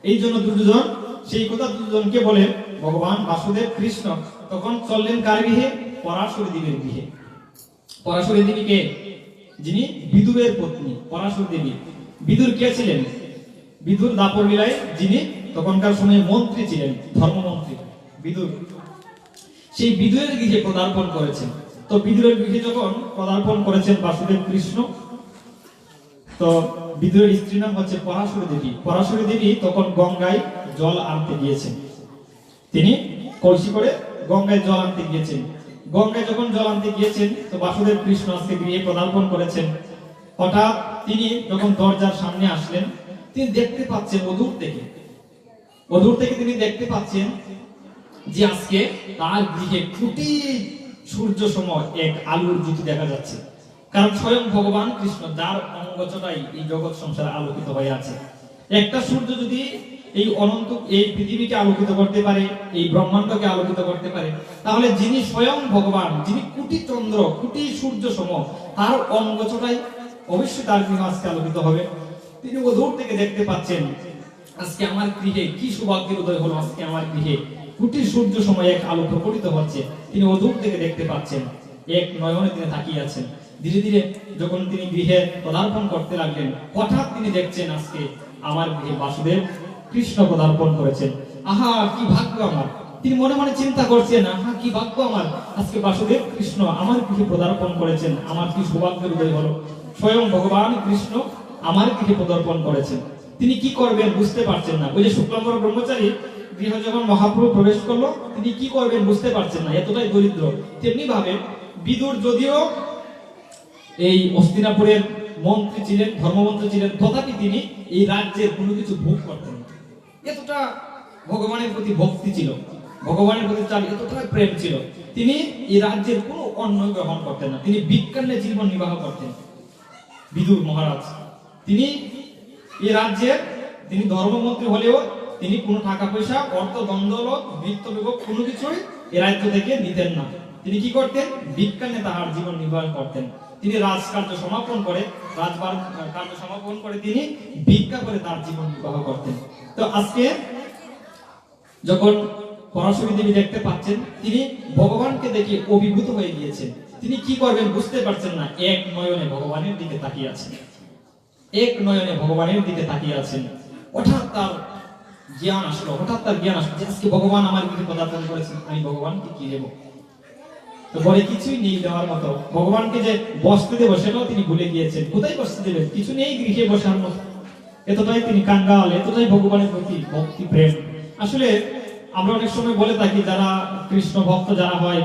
Speaker 2: এই জন্য দুর্যোধন সেই কথা দুর্যোধনকে বলে ভগবান বাসুদেব কৃষ্ণ তখন চললেন কার গৃহে? পরাশরী দেবীর গৃহে। পরাশরী দেবী কে? যিনি বিদুরের পত্নী পরাশরী দেবী। বিদুর কে ছিলেন? বিদুর দাপর লীলায় যিনি তখনকার সময়ে মন্ত্রী ছিলেন, ধর্মমন্ত্রী বিদুর। সেই বিদুরের গৃহে পদার্পণ করেছেন। তো বিদুরের গৃহে যখন পদার্পণ করেছেন বাসুদেব কৃষ্ণ, তো বিদুরের স্ত্রীর নাম হচ্ছে পরাশরী দেবী। পরাশরী দেবী তখন গঙ্গায় জল আনতে গিয়েছেন, তিনি কলসি করে গঙ্গায় জল আনতে গিয়েছেন। গঙ্গায় যখন জল আনতে গিয়েছেন, তো বাসুদেব কৃষ্ণ আজকে গৃহে পদার্পণ করেছেন। হঠাৎ তিনি যখন দরজার সামনে আসলেন, তিনি দেখতে পাচ্ছেন অদূর থেকে তিনি দেখতে পাচ্ছেন যে আজকে তার গৃহে কোটি সূর্য সম এক আলোর জ্যোতি দেখা যাচ্ছে। কারণ স্বয়ং ভগবান কৃষ্ণ, যার অঙ্গচটাই এই জগৎ সংসারে আলোকিত হয়ে আছে। একটা সূর্য যদি এই অনন্ত এই পৃথিবীকে আলোকিত করতে পারে, এই ব্রহ্মাণ্ডকে আলোকিত করতে পারে, তাহলে যিনি স্বয়ং ভগবান, যিনি কোটি চন্দ্র কোটি সূর্য সম, তার অঙ্গচটাই অবশ্যই তার গৃহ আজকে আলোকিত হবে। তিনি দূর থেকে দেখতে পাচ্ছেন আজকে আমার গৃহে কি সৌভাগ্যের উদয় হলো, আজকে আমার গৃহে কোটি সূর্য সময় এক আলো প্রকটিত হচ্ছে। তিনি দূর থেকে দেখতে পাচ্ছেন, এক নয়নে তিনি তাকিয়ে আছেন। ধীরে ধীরে যখন তিনি গৃহে পদার্পণ করতে লাগলেন, হঠাৎ তিনি দেখছেন আজকে আমার গৃহে বাসুদেব কৃষ্ণ পদার্পণ করেছেন। আহা কি ভাগ্য আমার! তিনি মনে মনে চিন্তা করছেন, আহা কি ভাগ্য আমার, আজকে বাসুদেব কৃষ্ণ আমার গৃহে পদার্পণ করেছেন, আমার কি সৌভাগ্যের উদয় হলো। স্বয়ং ভগবান কৃষ্ণ আমার গৃহে পদার্পণ করেছেন। তিনি কি করবেন বুঝতে পারছেন না। ওই যে শুক্লাম্বর ব্রহ্মচারী গৃহে যখন মহাপ্রভু প্রবেশ করলো, তিনি কি করবেন বুঝতে পারছেন না, এতটাই দরিদ্র। তেমনি ভাবে বিদুর যদিও এই হস্তিনাপুরের মন্ত্রী ছিলেন, ধর্মমন্ত্রী ছিলেন, তথাপি তিনি এই রাজ্যের কোনো কিছু ভোগ করতেন না। এতটা ভগবানের প্রতি ভক্তি ছিল, ভগবানের প্রতি তার এতটা প্রেম ছিল, তিনি এই রাজ্যের কোনো অন্ন গ্রহণ করতেন না, তিনি বিজ্ঞানে জীবন নির্বাহ করতেন। বিদুর মহারাজ তিনি এই রাজ্যের, তিনি ধর্মমন্ত্রী হলেও তিনি কোনো টাকা পয়সা, অর্থ, দণ্ডলত, বৃত্ত বিভোগ কোনো কিছুই এই রাজ্য থেকে নিতেন না। তিনি কি করতেন? বিজ্ঞানে তাহার জীবন নির্বাহ করতেন। তিনি রাজকার্য সমাপন করে, রাজবার কার্য সমাপন করে তিনি ভিক্ষা করে তার জীবন নির্বাহ করতেন। তো আজকে যখন পরাশরী দেবী দেখতে পাচ্ছেন, তিনি ভগবানকে দেখে অভিভূত হয়ে গিয়েছেন। তিনি কি করবেন বুঝতে পারছেন না, এক নয়নে ভগবানের দিকে তাকিয়ে আছেন, এক নয়নে ভগবানের দিকে তাকিয়ে আছেন। হঠাৎ তার জ্ঞান আসলো, যে আজকে ভগবান আমার গৃহে পদার্পণ করেছেন, আমি ভগবানকে কি দেব? তো বলে কিছুই নেই দেওয়ার মতো। ভগবানকে যে বসতে দেব সেটাও তিনি ভুলে গিয়েছেন। কোথায় বসতে দেবেন? কিছু নেই গৃহে বসার মতো। এতটাই তিনি কাঙ্গাল, এতটাই ভগবানের প্রতি ভক্তি প্রেম। আসলে আমরা অনেক সময় বলে থাকি, যারা কৃষ্ণ ভক্ত যারা হয়,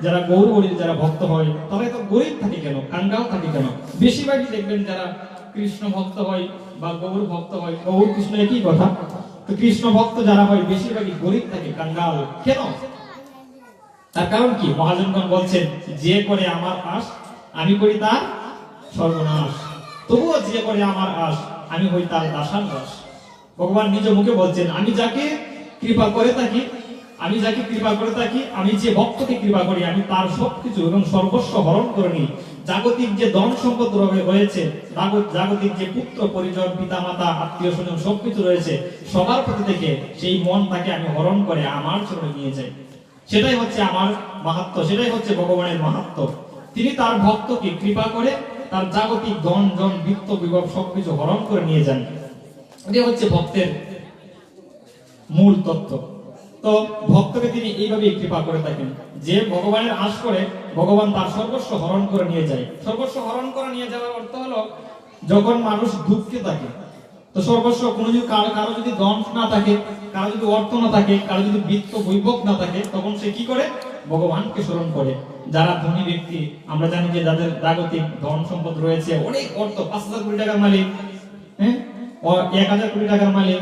Speaker 2: যারা গৌরবরীর যারা ভক্ত হয়, তারা এত গরিব থাকে কেন, কাঙ্গাল থাকে কেন? বেশিরভাগই দেখবেন যারা কৃষ্ণ ভক্ত হয় বা গৌর ভক্ত হয়, গৌর কৃষ্ণ একই কথা, তো কৃষ্ণ ভক্ত যারা হয় বেশিরভাগই গরিব থাকে, কাঙ্গাল। কেন? তার কারণ কি? মহাজনগণ বলছেন, যে করে আমার আশ আমি করি তার সর্বনাশ, তবুও যে করে আমার আশ আমি হই তার দাসার দাস। ভগবান নিজ মুখে বলছেন, আমি যাকে কৃপা করে থাকি, আমি যে ভক্তকে কৃপা করি, আমি তার সবকিছু এবং সর্বস্ব হরণ করে নিই। জাগতিক যে ধন সম্পদ রয়েছে, জাগতিক যে পুত্র পরিজন, পিতা মাতা, আত্মীয় স্বজন সবকিছু রয়েছে, সবার প্রতি থেকে সেই মনটাকে আমি হরণ করে আমার চরণে নিয়ে যাই। সেটাই হচ্ছে আমার মাহাত্ম্য, সেটাই হচ্ছে ভগবানের মাহাত্ম্য। তিনি তার ভক্তকে কৃপা করে তার জাগতিক ধন জন বৃত্ত বিভব সবকিছু হরণ করে নিয়ে যান। এটা হচ্ছে ভক্তের মূল তত্ত্ব। তো ভক্তকে তিনি এইভাবে কৃপা করে থাকেন, যে ভগবানের আশ করে ভগবান তার সর্বস্ব হরণ করে নিয়ে যায়। সর্বস্ব হরণ করে নিয়ে যাওয়ার অর্থ হলো, যখন মানুষ দুঃখে থাকে, তো সর্বস্ব কোনো যদি কারো যদি ধন না থাকে, কারো যদি অর্থ না থাকে, কারো যদি বৃত্ত বৈভব না থাকে, তখন সে কি করে? ভগবানকে স্মরণ করে। যারা ধনী ব্যক্তি, আমরা জানি যে যাদের জাগতিক ধন সম্পদ রয়েছে, অনেক অর্থ, 5,000 কোটি টাকার মালিক, হ্যাঁ, 1,000 কোটি টাকার মালিক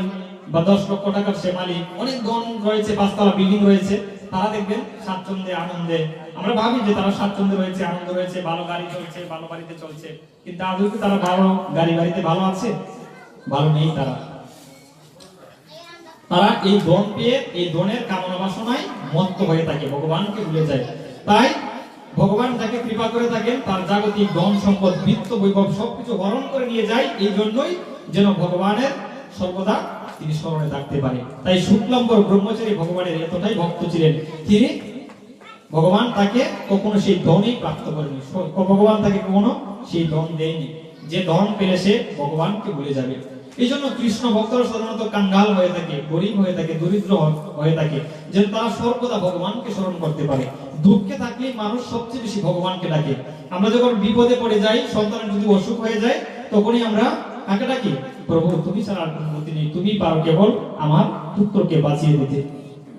Speaker 2: বা 10 লক্ষ টাকার সে মালিক, অনেক ধন রয়েছে, 5 তলা বিল্ডিং রয়েছে, তারা দেখবেন স্বাচ্ছন্দ্যে আনন্দে, আমরা ভাবি যে তারা স্বাচ্ছন্দ্যে রয়েছে, আনন্দ রয়েছে, ভালো গাড়ি চলছে, ভালো বাড়িতে চলছে, কিন্তু আদৌ কি তারা ভালো গাড়ি বাড়িতে ভালো আছে? ভালো নেই। তারা এই ধন পেয়ে এই ধনের কামনা বাসনায় মত্ত হয়ে থাকে, ভগবানকে ভুলে যায়। তাই ভগবান যাকে কৃপা করে থাকেন তার জাগতিক ধন সম্পদ বিত্ত বৈভব সবকিছু হরণ করে নিয়ে যায়, এই জন্যই যেন ভগবানের সর্বদা তিনি স্মরণে থাকতে পারে। তাই শুক্লাম্বর ব্রহ্মচারী ভগবানের এতটাই ভক্ত ছিলেন, তিনি ভগবান তাকে কখনো সেই ধনই প্রাপ্ত করেনি, ভগবান তাকে কখনো সেই ধন দেয়নি, যে ধন পেলে সে ভগবানকে ভুলে যাবে। এই জন্য কৃষ্ণ ভক্তরা সাধারণত কাঙ্গাল হয়ে থাকে, গরিব হয়ে থাকে, দরিদ্র হয়ে থাকে, যেন তারা সর্বদা ভগবানকে স্মরণ করতে পারে। দুঃখে থাকলে মানুষ সবচেয়ে বেশি ভগবানকে ডাকে। আমরা যখন বিপদে পড়ে যাই, সন্তানের যদি অসুখ হয়ে যায়, তখনই আমরা কাকে ডাকি? প্রভু, তুমি ছাড়া আর কোনো গতি নেই, তুমি পারো কেবল আমার পুত্রকে বাঁচিয়ে দিতে।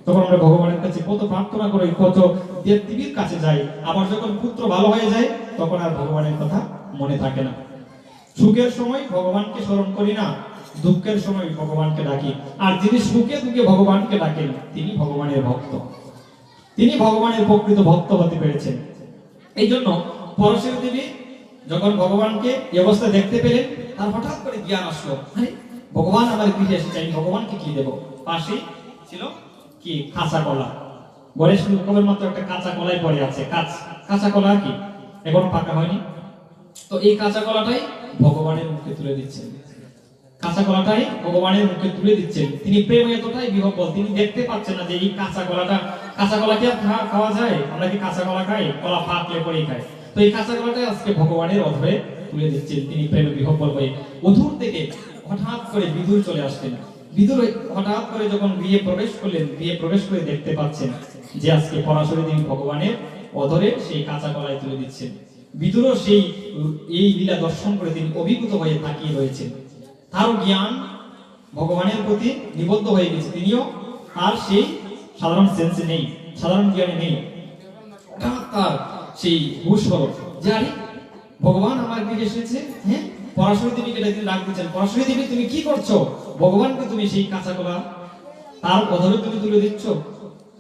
Speaker 2: তখন আমরা ভগবানের কাছে কত প্রার্থনা করি, কত দেবদেবীর কাছে যাই। আবার যখন পুত্র ভালো হয়ে যায়, তখন আর ভগবানের কথা মনে থাকে না। সুখের সময় ভগবানকে স্মরণ করি না, দুঃখের সময় ভগবানকে ডাকি। আর যিনি সুখে দুঃখে ভগবানকে ডাকেন, তিনি ভগবানের ভক্ত, তিনি ভগবানের প্রকৃত ভক্ত হতে পেরেছেন। এই জন্য পরশের দেবী যখন ভগবানকে এই অবস্থা দেখতে পেলেন, তার হঠাৎ করে জ্ঞান আসলো, আরে ভগবান আমার গৃহে এসেছে, আমি ভগবানকে কি দেব? পাশেই ছিল কি? কাঁচা কলা। গণেশ উৎসবের মতো একটা কাঁচা কলাই পড়ে আছে। কাঁচা কলা কি এখন পাকা হয়নি, তো এই কাঁচা কলাটাই ভগবানের মুখে তুলে দিচ্ছেন, কাঁচা কলাটাই ভগবানের মুখে তুলে দিচ্ছেন। তিনি প্রেমে এতটাই বিহ্বল, তিনি দেখতে পাচ্ছেন না যে এই কাঁচা কলা কি খাওয়া যায়? আমরা কি কাঁচা কলা খাই? কলা পাকলে পরেই খাই। তো এই কাঁচা কলাটাই আজকে ভগবানের অধরে তুলে দিচ্ছেন, তিনি প্রেমে বিহ্বল হয়ে। অধূর থেকে হঠাৎ করে বিদুর চলে আসলেন। বিদুর হঠাৎ করে যখন গৃহে প্রবেশ করলেন, গৃহে প্রবেশ করে দেখতে পাচ্ছেন যে আজকে পরাশরী দেবী ভগবানের অধরে সেই কাঁচা কলাই তুলে দিচ্ছেন। বিদুরও এই লীলা দর্শন করে তিনি অভিভূত হয়ে তাকিয়ে রয়েছেন। তার জ্ঞান ভগবানের প্রতি নিবদ্ধ হয়ে গেছে, তিনিও আর সেই সাধারণ সেন্সে নেই, সাধারণ জ্ঞানে নেই। তার সেই হুশ হলো যে আরে ভগবান আমার দিকে এসেছে। হ্যাঁ, পরাশরী দেবীকে ডাক দিচ্ছেন, পরাশরী দেবী তুমি কি করছো? ভগবানকে তুমি সেই কাঁচা কলা তার অধরে তুমি তুলে দিচ্ছ।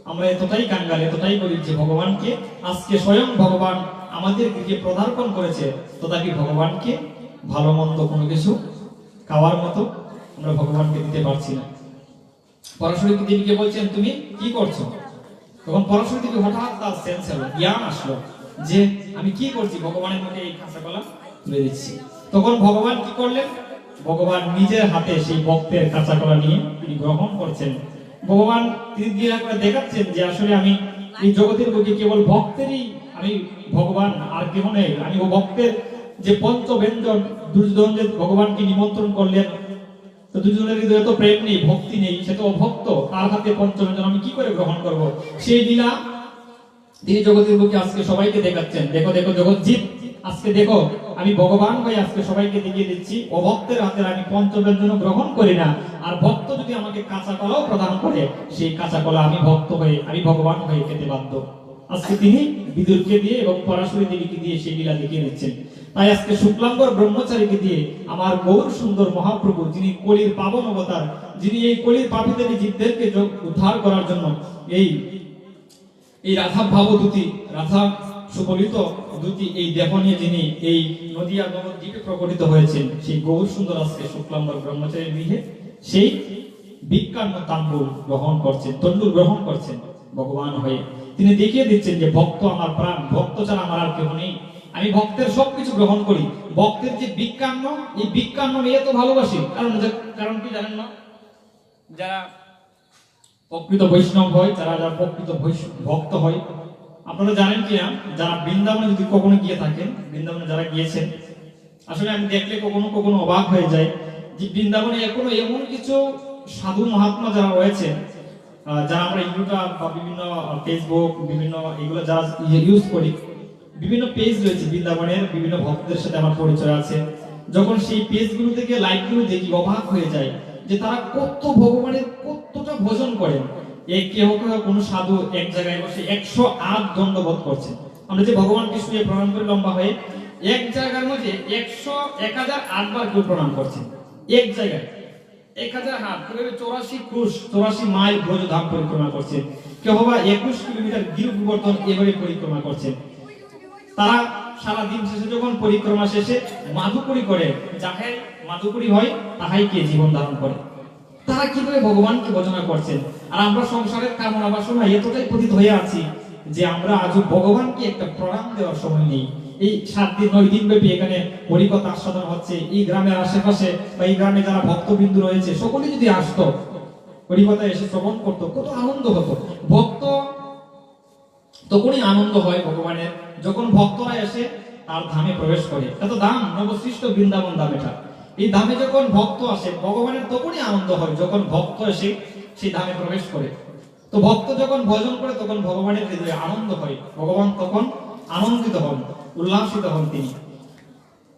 Speaker 2: আমরা এতটাই কাঙ্গাল, এতটাই গরিব যে ভগবানকে আজকে স্বয়ং ভগবান আমাদের দিকে পদার্পণ করেছে, তথাপি ভগবানকে ভালো মন্দ কোনো কিছু খাওয়ার মতো আমরা ভগবানকে দিতে পারছি না। পরাশরী দেবীকে বলছেন তুমি কি করছো? তখন পরাশরী দেবী হঠাৎ তার সেন্স হলো, জ্ঞান আসলো যে আমি কি করছি, ভগবানের মুখে এই কাঁচা কলা তুলে দিচ্ছি। তখন ভগবান কি করলেন? ভগবান নিজের হাতে সেই ভক্তের কাঁচা কলা নিয়ে তিনি গ্রহণ করছেন। ভগবান তিনি দৃঢ় করে দেখাচ্ছেন যে আসলে আমি এই জগতের বুকে কেবল ভক্তেরই আমি ভগবান, আর কেউ নেই। আমি ও ভক্তের যে পঞ্চব্যঞ্জন দুর্যোধন যে ভগবানকে নিমন্ত্রণ করলেন, তো দুর্যোধনের হৃদয়ে তো প্রেম নেই, ভক্তি নেই, সে তো অভক্ত, তার হাতে পঞ্চব্যঞ্জন আমি কি করে গ্রহণ করব? সেই লীলা তিনি জগতের বুকে আজকে সবাইকে দেখাচ্ছেন। দেখো দেখো জগৎজিৎ, আজকে দেখো আমি ভগবান হয়ে আজকে সবাইকে দেখিয়ে দিচ্ছি, অভক্তের হাতে আমি পঞ্চব্যঞ্জন গ্রহণ করি না। আর ভক্ত যদি আমাকে কাঁচা কলাও প্রদান করে, সেই কাঁচা কলা আমি ভক্ত হয়ে, আমি ভগবান হয়ে খেতে বাধ্য। আজকে তিনি বিদুরকে দিয়ে এবং পরাশরী দেবীকে দিয়ে সেই লীলা দেখিয়ে দিচ্ছেন। তাই আজকে শুক্লাম্বর ব্রহ্মচারীকে দিয়ে আমার গৌর সুন্দর মহাপ্রভু, যিনি কলির পাবন অবতার, যিনি এই কলির পাপীদের জীবদেরকে উদ্ধার করার জন্য এই রাধা ভাবদূতি, রাধা সুবলিত দূতি, এই দেহ নিয়ে যিনি এই নদিয়া নবদ্বীপে প্রকটিত হয়েছেন, সেই গৌর সুন্দর আজকে শুক্লাম্বর ব্রহ্মচারীর গৃহে সেই বিজ্ঞান্য তাম্বুল গ্রহণ করছেন, তন্ডুল গ্রহণ করছেন ভগবান হয়ে। তিনি দেখিয়ে দিচ্ছেন যে ভক্ত আমার প্রাণ, ভক্ত ছাড়া আমার আর কেউ নেই, আমি ভক্তের সবকিছু গ্রহণ করি। ভক্তের যে বিজ্ঞান্য, এই বিজ্ঞান্য নিয়ে তো ভালোবাসি। কারণ কি জানেন না? যারা প্রকৃত বৈষ্ণব হয়, যারা প্রকৃত ভক্ত হয়, আপনারা জানেন কিনা, যারা বৃন্দাবনে যদি কখনো গিয়ে থাকেন, বৃন্দাবনে যারা গিয়েছেন, আসলে আমি দেখলে কখনো কখনো অবাক হয়ে যায় যে বৃন্দাবনে এখনো এমন কিছু সাধু মহাত্মা যারা রয়েছে, যারা আমরা ইউটিউব বা বিভিন্ন ফেসবুক বিভিন্ন এগুলো যারা ইউজ করি, বিভিন্ন পেজ রয়েছে বৃন্দাবনের, বিভিন্ন ভক্তদের সাথে আমার পরিচয় আছে। যখন সেই পেজগুলো থেকে লাইভগুলো দেখি, অবাক হয়ে যায় যে তারা কত ভগবানের কতটা ভজন করেন। এই কেহ কেহ কোনো সাধু এক জায়গায় বসে 108 দণ্ডবোধ করছেন। আমরা যে ভগবানকে শুয়ে প্রণাম করে লম্বা হয়ে এক জায়গার মধ্যে 1008 বার কেউ প্রণাম করছে, এক জায়গায় 1000 হাত, কেউ 84 ক্রুশ 84 মাইল ব্রজধাম পরিক্রমা করছে, কেউ বা 21 কিলোমিটার গিরি গোবর্ধন এভাবে পরিক্রমা করছে। তারা সারা দিন শেষে যখন পরিক্রমা শেষে মাধুকরী করে, যাহাই মাধুকরী হয় তাহাই কে জীবন ধারণ করে। তারা কিভাবে ভগবানকে ভজনা করছেন, আর আমরা সংসারের কামনা বাসনা এতটাই পতিত হয়ে আছি যে আমরা আজও ভগবানকে একটা প্রণাম দেওয়ার সময় নেই। এই 7 দিন 9 দিন ব্যাপী এখানে হরিকথা আস্বাদন হচ্ছে, এই গ্রামের আশেপাশে বা এই গ্রামে যারা ভক্তবিন্দু রয়েছে সকলে যদি আসতো, হরিকথা এসে শ্রবণ করতো, কত আনন্দ হতো। ভক্ত তখনই আনন্দ হয় ভগবানের, যখন ভক্তরা এসে তার ধামে প্রবেশ করে। এত দাম, নবসৃষ্ট বৃন্দাবন ধাম এটা। এই ধামে যখন ভক্ত আসে ভগবানের তখনই আনন্দ হয় যখন ভক্ত এসে সেই ধামে প্রবেশ করে। তো ভক্ত যখন ভজন করে তখন ভগবানের হৃদয়ে আনন্দ হয়, ভগবান তখন আনন্দিত হন, উল্লাসিত হন তিনি।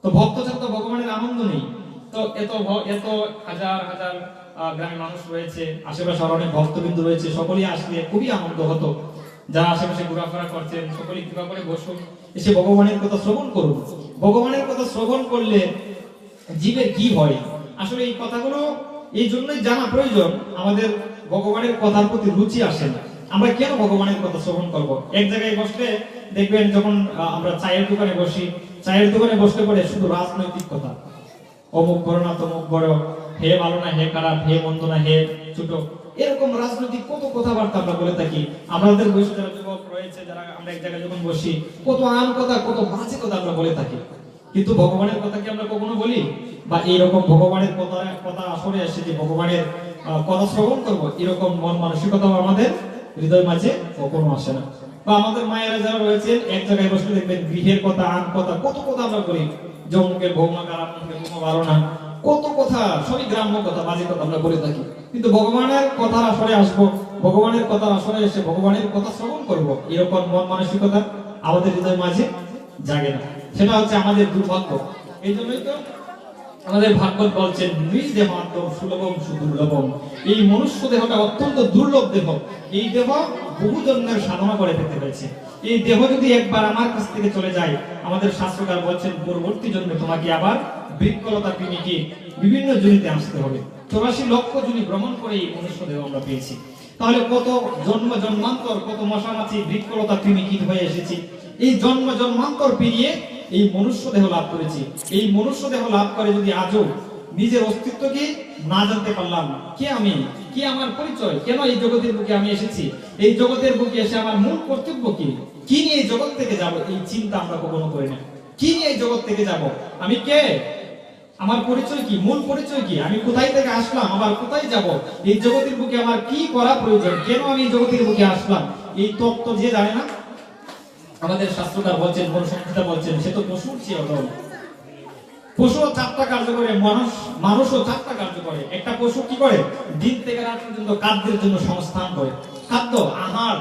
Speaker 2: তো ভক্ত ছাড়া তো ভগবানের আনন্দ নেই। তো এত হাজার হাজার গ্রামের মানুষ রয়েছে, আশেপাশে অনেক ভক্তবিন্দু রয়েছে, সকলেই আসলে খুবই আনন্দ হতো। যারা আশেপাশে ঘোরাফেরা করছেন সকলেই কৃপা করে বসুন, এসে ভগবানের কথা শ্রবণ করুন। ভগবানের কথা শ্রবণ করলে জীবের কি হয়, আসলে এই কথাগুলো এই জন্যই জানা প্রয়োজন। আমাদের ভগবানের কথার প্রতি রুচি আসে না, আমরা কেন ভগবানের কথা শ্রবণ করব? এক জায়গায় বসলে দেখবেন, যখন আমরা চায়ের দোকানে বসি, চায়ের দোকানে বসলে পরে শুধু রাজনৈতিক কথা, অমুক বড় না তমুক বড়, হে ভালো না হে খারাপ, হে মন্দ না হে ছোট, এরকম রাজনৈতিক কত কথাবার্তা আমরা বলে থাকি। আমাদের বয়সে যারা যুবক রয়েছে, যারা আমরা এক জায়গায় যখন বসি, কত আম কথা, কত বাজে কথা আমরা বলে থাকি। কিন্তু ভগবানের কথা কি আমরা কখনো বলি? বা এইরকম ভগবানের কথা আসরে এসে যে ভগবানের কথা শ্রবণ করবো, এরকম মন মানসিকতাও আমাদের হৃদয় মাঝে কখনো আসে না। বা আমাদের মায়েরা যারা রয়েছেন, এক জায়গায় বসলে দেখবেন গৃহের কথা, আম কথা, কত কথা আমরা বলি, জমুকের বৌমা খারাপ, মুখের বৌমা ভালো না, কত কথা, সবই গ্রাম্য কথা, বাজে কথা আমরা বলে থাকি। কিন্তু ভগবানের কথার আসরে আসবো, ভগবানের কথার আসরে এসে ভগবানের কথা শ্রবণ করব, এরকম মন মানসিকতা আমাদের হৃদয় মাঝে জাগে না। সেটা হচ্ছে আমাদের দুর্ভাগ্য। এই জন্যই তো আমাদের ভাগবত বলছেন, নিজ দেহান্ত সুলভম সুদুর্লভম। এই মনুষ্য দেহটা অত্যন্ত দুর্লভ দেহ। এই দেহ বহু জন্মের সাধনা করে পেতে হয়েছে। এই দেহ যদি একবার আমার কাছ থেকে চলে যায়, আমাদের শাস্ত্রকার বলছেন পরবর্তী জন্মে তোমাকে আবার বৃক্ষলতা কৃমিকে বিভিন্ন জনিতে আসতে হবে। 84 লক্ষ জনি ভ্রমণ করে এই মনুষ্য দেহ আমরা পেয়েছি। তাহলে কত জন্ম জন্মান্তর, কত মশামাছি, বৃক্ষলতা কৃমি কীট হয়ে এসেছি, এই জন্ম জন্মান্তর পেরিয়ে এই মনুষ্য দেহ লাভ করেছি। এই মনুষ্য দেহ লাভ করে যদি আজও নিজের অস্তিত্বকে না জানতে পারলাম, কে আমি, কি আমার পরিচয়, কেন এই জগতের বুকে আমি এসেছি, এই জগতের বুকে এসে আমার মূল কর্তব্য কি, কি নিয়ে এই জগৎ থেকে যাব, এই চিন্তা আমরা কখনো করি না। কি নিয়ে এই জগৎ থেকে যাব, আমি কে, আমার পরিচয় কি, মূল পরিচয় কি, আমি কোথায় থেকে আসলাম, আবার কোথায় যাব, এই জগতের বুকে আমার কি করা প্রয়োজন, কেন আমি এই জগতের বুকে আসলাম, এই তত্ত্ব যে জানে না, আমাদের শাস্ত্রকার বলছেন, মনুসংহিতা বলছেন, সে তো পশুর চেয়ে অধম। পশুও 4টা কার্য করে, মানুষও 4টা কার্য করে। একটা পশু কি করে, দিন থেকে রাত পর্যন্ত খাদ্যের জন্য সংস্থান করে, খাদ্য আহার।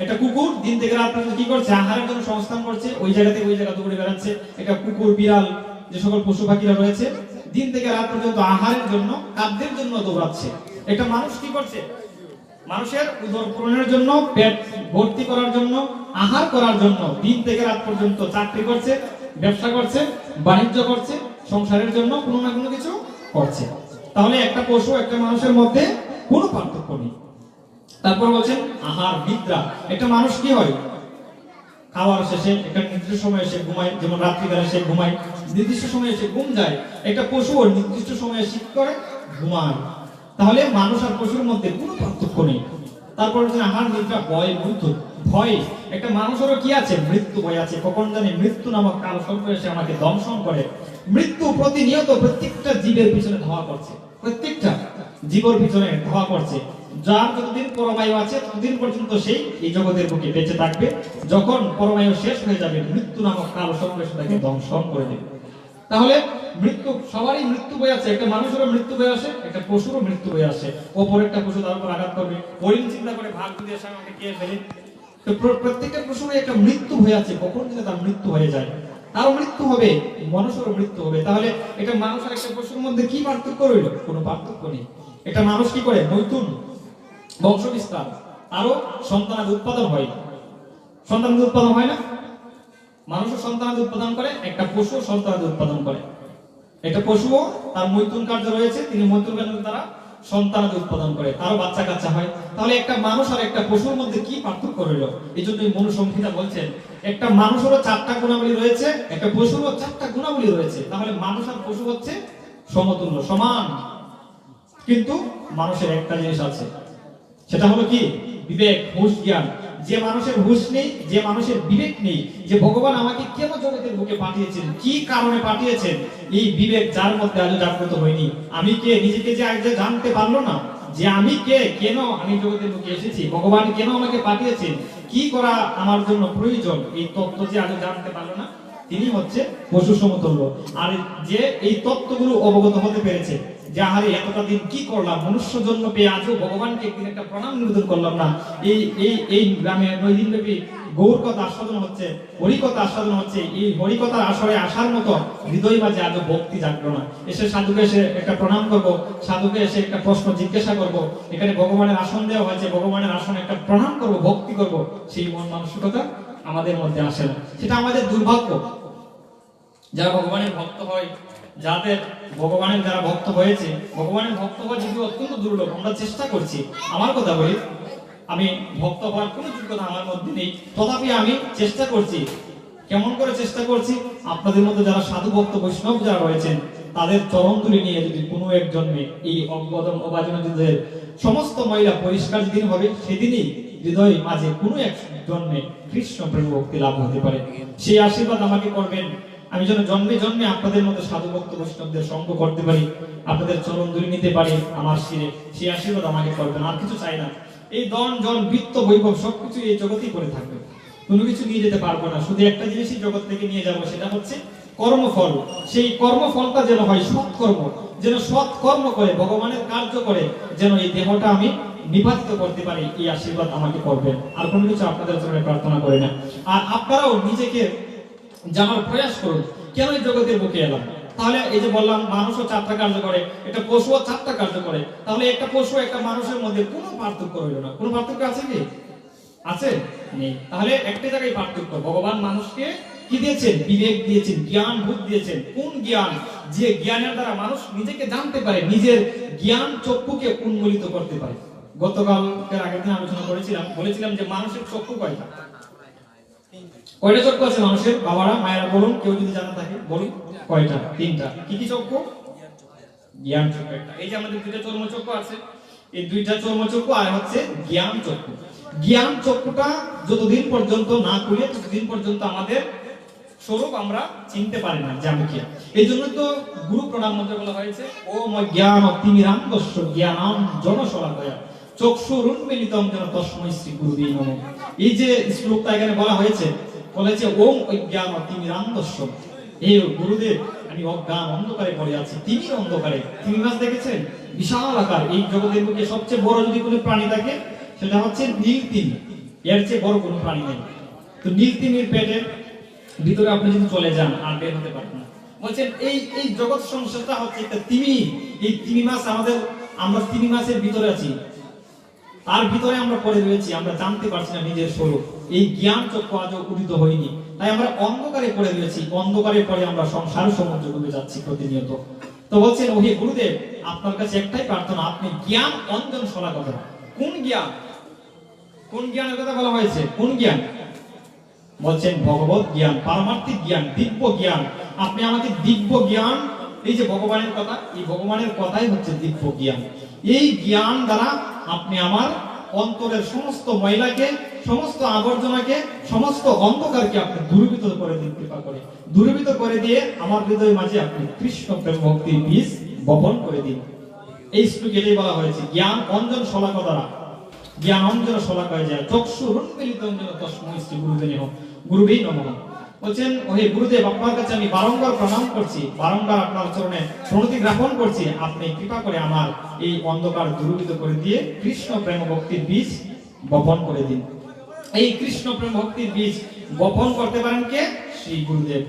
Speaker 2: একটা কুকুর দিন থেকে রাত পর্যন্ত কি করছে, আহারের জন্য সংস্থান করছে, ওই জায়গা থেকে ওই জায়গা দৌড়ে বেড়াচ্ছে। একটা কুকুর, বিড়াল, যে সকল পশু পাখিরা রয়েছে, দিন থেকে রাত পর্যন্ত আহারের জন্য, খাদ্যের জন্য দৌড়াচ্ছে। একটা মানুষ কি করছে, মানুষের উদর পূরণের জন্য, পেট ভর্তি করার জন্য, আহার করার জন্য দিন থেকে রাত পর্যন্ত চাকরি করছে, ব্যবসা করছে, বাণিজ্য করছে, সংসারের জন্য কোনো না কোনো কিছু করছে। তাহলে একটা পশু একটা মানুষের মধ্যে কোনো পার্থক্য নেই। তারপর বলছেন আহার নিদ্রা। একটা মানুষ কি হয়, খাওয়ার শেষে একটা নির্দিষ্ট সময়ে সে ঘুমায়, যেমন রাত্রিবেলা সে ঘুমায়, নির্দিষ্ট সময়ে সে ঘুম যায়। একটা পশু নির্দিষ্ট সময়ে শীত করে, ঘুমায়। তাহলে মানুষ আর পশুর মধ্যে কোনো পার্থক্য নেই। তারপর হচ্ছে আহার নিদ্রা ভয় মৃত্যু। ভয়, একটা মানুষেরও কি আছে, মৃত্যু ভয় আছে। কখন জানি মৃত্যু নামক কাল সর্প এসে আমাকে দংশন করে। মৃত্যু প্রতিনিয়ত প্রত্যেকটা জীবের পিছনে ধাওয়া করছে, প্রত্যেকটা জীবের পিছনে ধাওয়া করছে। যার যতদিন পরমায়ু আছে ততদিন পর্যন্ত সেই এই জগতের বুকে বেঁচে থাকবে। যখন পরমায়ু শেষ হয়ে যাবে, মৃত্যু নামক কাল সর্প এসে তাকে দংশন করে দেবে। তাহলে মৃত্যু, সবারই মৃত্যু বয়ে আছে। একটা মানুষেরও মৃত্যু বয়ে আসে, একটা পশুরও মৃত্যু বয়ে আসে। অপর একটা পশু তার উপর আঘাত করবে, হরিণ চিন্তা করে ভাগ দিয়ে এসে আমাকে খেয়ে ফেলে। তো প্রত্যেকটা পশুরই একটা মৃত্যু হয়ে আছে, কখন যেন তার মৃত্যু হয়ে যায়, তারও মৃত্যু হবে, মানুষেরও মৃত্যু হবে। তাহলে এটা মানুষ আর একটা পশুর মধ্যে কি পার্থক্য রইল? কোনো পার্থক্য নেই। একটা মানুষ কি করে, নতুন বংশ বিস্তার, আরো সন্তানের উৎপাদন হয়। সন্তানের উৎপাদন হয় না? মানুষও সন্তানাদি উৎপাদন করে, একটা পশু সন্তানাদি উৎপাদন করে। একটা পশুও তার মৈথুন কার্য রয়েছে, তিনি মৈথুন কার্যের দ্বারা সন্তানাদি উৎপাদন করে, তারও বাচ্চা কাচ্চা হয়। তাহলে একটা মানুষ আর একটা পশুর মধ্যে কি পার্থক্য রইল? এই জন্যই মনুসংহিতা বলছেন একটা মানুষেরও 4টা গুণাবলী রয়েছে, একটা পশুরও 4টা গুণাবলী রয়েছে। তাহলে মানুষ আর পশু হচ্ছে সমতুল্য, সমান। কিন্তু মানুষের একটা জিনিস আছে, সেটা হলো কি? বিবেক, হুঁশ, জ্ঞান। যে মানুষের হুঁশ নেই, যে মানুষের বিবেক নেই, যে ভগবান আমাকে কেন জগতের বুকে পাঠিয়েছেন, কি কারণে পাঠিয়েছেন, এই বিবেক যার মধ্যে আজও জাগ্রত হয়নি, আমি কে নিজেকে যে আজ জানতে পারলো না, যে আমি কে, কেন আমি জগতের বুকে এসেছি, ভগবান কেন আমাকে পাঠিয়েছেন, কি করা আমার জন্য প্রয়োজন, এই তত্ত্ব যে আজও জানতে পারলো না, তিনি হচ্ছে পশু সমতুল্য। আর যে এই তত্ত্বগুলো অবগত হতে পেরেছে, যে আহারে এতটা দিন কি করলাম, মনুষ্য জন্ম পেয়ে আজও ভগবানকে একদিন একটা প্রণাম নিবেদন করলাম না, এই এই এই গ্রামে 9 দিন ব্যাপী গৌর কথা আস্বাদন হচ্ছে, হরিকথা আস্বাদন হচ্ছে, এই হরিকথার আসরে আসার মতো হৃদয় মাঝে আজও ভক্তি জাগলো না। এসে সাধুকে এসে একটা প্রণাম করব, সাধুকে এসে একটা প্রশ্ন জিজ্ঞাসা করব, এখানে ভগবানের আসন দেওয়া হয়েছে, ভগবানের আসনে একটা প্রণাম করব, ভক্তি করব, সেই মন মানসিকতা আমাদের মধ্যে আসে না। সেটা আমাদের দুর্ভাগ্য। যারা ভগবানের ভক্ত হয়, যাদের ভগবানের যারা ভক্ত হয়েছে, ভগবানের ভক্ত হওয়া যদি অত্যন্ত দুর্লভ, আমরা চেষ্টা করছি। আমার কথা বলি, আমি ভক্ত হওয়ার কোনো যোগ্যতা আমার মধ্যে নেই, তথাপি আমি চেষ্টা করছি। কেমন করে চেষ্টা করছি? আপনাদের মধ্যে যারা সাধু ভক্ত বৈষ্ণব যারা রয়েছেন, তাদের চরণ ধরে নিয়ে যদি কোনো এক জন্মে এই অবগদম অবাজনদের সমস্ত মহিলা পরিষ্কার যেদিন হবে, সেদিনই হৃদয় মাঝে কোনো এক জন্মে কৃষ্ণ প্রেম ভক্তি লাভ হতে পারে। সেই আশীর্বাদ আমাকে করবেন, আমি যেন জন্মে জন্মে আপনাদের মতো সাধু ভক্ত বৈষ্ণবদের সঙ্গ করতে পারি, আপনাদের চরণ ধরে নিতে পারি আমার শিরে, সেই আশীর্বাদ আমাকে করবেন। আর কিছু চাই না। এই ধন জন বৃত্ত বৈভব সবকিছু এই জগতেই পড়ে থাকবে, কোনো কিছু নিয়ে যেতে পারবো না। শুধু একটা জিনিসই জগৎ থেকে নিয়ে যাব, সেটা হচ্ছে কর্মফল। সেই কর্মফলটা যেন হয় সৎকর্ম, যেন সৎকর্ম করে ভগবানের কার্য করে যেন এই দেহটা আমি নিপাতিত করতে পারি, এই আশীর্বাদ আমাকে করবেন। আর কোনো কিছু আপনাদের জন্য প্রার্থনা করি না। আর আপনারাও নিজেকে জানার প্রয়াস করুন, কেন এই জগতের বুকে এলাম। তাহলে এই যে বললাম মানুষও 4টা কার্য করে, একটা পশুও 4টা কার্য করে, তাহলে একটা পশু একটা মানুষের মধ্যে কোনো পার্থক্য রইল না। কোনো পার্থক্য আছে কি? আছে? নেই। তাহলে একটা জায়গায় পার্থক্য, ভগবান মানুষকে কি দিয়েছেন? বিবেক দিয়েছেন, জ্ঞান বুদ্ধ দিয়েছেন। কোন জ্ঞান? যে জ্ঞানের দ্বারা মানুষ নিজেকে জানতে পারে, নিজের জ্ঞান চক্ষুকে উন্মোলিত করতে পারে। গতকালকের আগের দিন আলোচনা করেছিলাম, বলেছিলাম যে মানুষের চক্ষু কয়টা? কয়টা চক্ষু আছে মানুষের? বাবারা, মায়েরা বলুন, কেউ যদি জানা থাকে বলুন। কয়টা? 3টা। কি কি চক্ষু? জ্ঞান চক্ষু একটা। এই যে আমাদের 2টা চর্মচক্ষু আছে, এই 2টা চর্মচক্ষু আর হচ্ছে জ্ঞান চক্ষু। জ্ঞান চক্ষুটা যতদিন পর্যন্ত না খুলে, ততদিন পর্যন্ত আমাদের স্বরূপ আমরা চিনতে পারি না যে আমি কে। এই জন্য তো গুরু প্রণাম মন্ত্রে বলা হয়েছে, ওম জ্ঞান তিমিরান্ধস্য জ্ঞানাম জনশলাকয়া চক্ষুরুন্মিলিতম যেন তস্মৈ শ্রী গুরুদেব নমঃ। এই যে শ্লোকটা এখানে বলা হয়েছে, বলেছে ওম জ্ঞান তিমিরান্ধস্য, এই গুরুদেব আমি অজ্ঞান অন্ধকারে পড়ে আছি, তিমির অন্ধকারে। তিমি মাছ দেখেছেন? বিশাল আকার। এই জগতের বুকে সবচেয়ে বড় যদি কোনো প্রাণী থাকে, সেটা হচ্ছে নীল তিমি। এর চেয়ে বড় কোনো প্রাণী নেই। তো নীল তিমির পেটের ভিতরে আপনি যদি চলে যান আর বের হতে পারবেন না। বলছেন এই এই জগৎ সংসারটা হচ্ছে একটা তিমি। এই তিমি মাছ আমাদের, আমরা তিমি মাছের ভিতরে আছি, তার ভিতরে আমরা পড়ে রয়েছি, আমরা জানতে পারছি না নিজের স্বরূপ। এই জ্ঞান চক্ষু আজও উদিত হয়নি, তাই আমরা অন্ধকারে পড়ে রয়েছি। অন্ধকারে পড়ে আমরা সংসার সমুদ্রে ডুবে যাচ্ছি প্রতিনিয়ত। তো বলছেন ওহে গুরুদেব, আপনার কাছে একটাই প্রার্থনা, আপনি জ্ঞান অঞ্জন শলা কথা। কোন জ্ঞান? কোন জ্ঞানের কথা বলা হয়েছে? কোন জ্ঞান? বলছেন ভগবত জ্ঞান, পারমার্থিক জ্ঞান, দিব্য জ্ঞান। আপনি আমাকে দিব্য জ্ঞান, এই যে ভগবানের কথা, এই ভগবানের কথাই হচ্ছে দিব্য জ্ঞান। এই জ্ঞান দ্বারা আপনি আমার অন্তরের সমস্ত ময়লাকে, সমস্ত আবর্জনাকে, সমস্ত অন্ধকারকে আপনি দূরীভূত করে দিন, কৃপা করে দূরীভূত করে দিয়ে আমার হৃদয়ের মাঝে আপনি কৃষ্ণ প্রেম ভক্তির বীজ বপন করে দিন। এই শ্লোকে এটাই বলা হয়েছে, জ্ঞান অঞ্জন শলাক দ্বারা, জ্ঞান অঞ্জন শলাক হয়ে যায় চক্ষুরুন্মিলিতম যেন তস্মৈ শ্রী গুরুদেব নমঃ। বলছেন ওহে গুরুদেব, আপনার কাছে আমি বারংবার প্রণাম করছি, বারংবার আপনার চরণে প্রণতি জ্ঞাপন করছি, আপনি কৃপা করে আমার এই অন্ধকার দূরীভূত করে দিয়ে কৃষ্ণ প্রেম ভক্তির বীজ বপন করে দিন। এই কৃষ্ণ প্রেম ভক্তির বীজ বপন করতে পারেন কে? শ্রী গুরুদেব।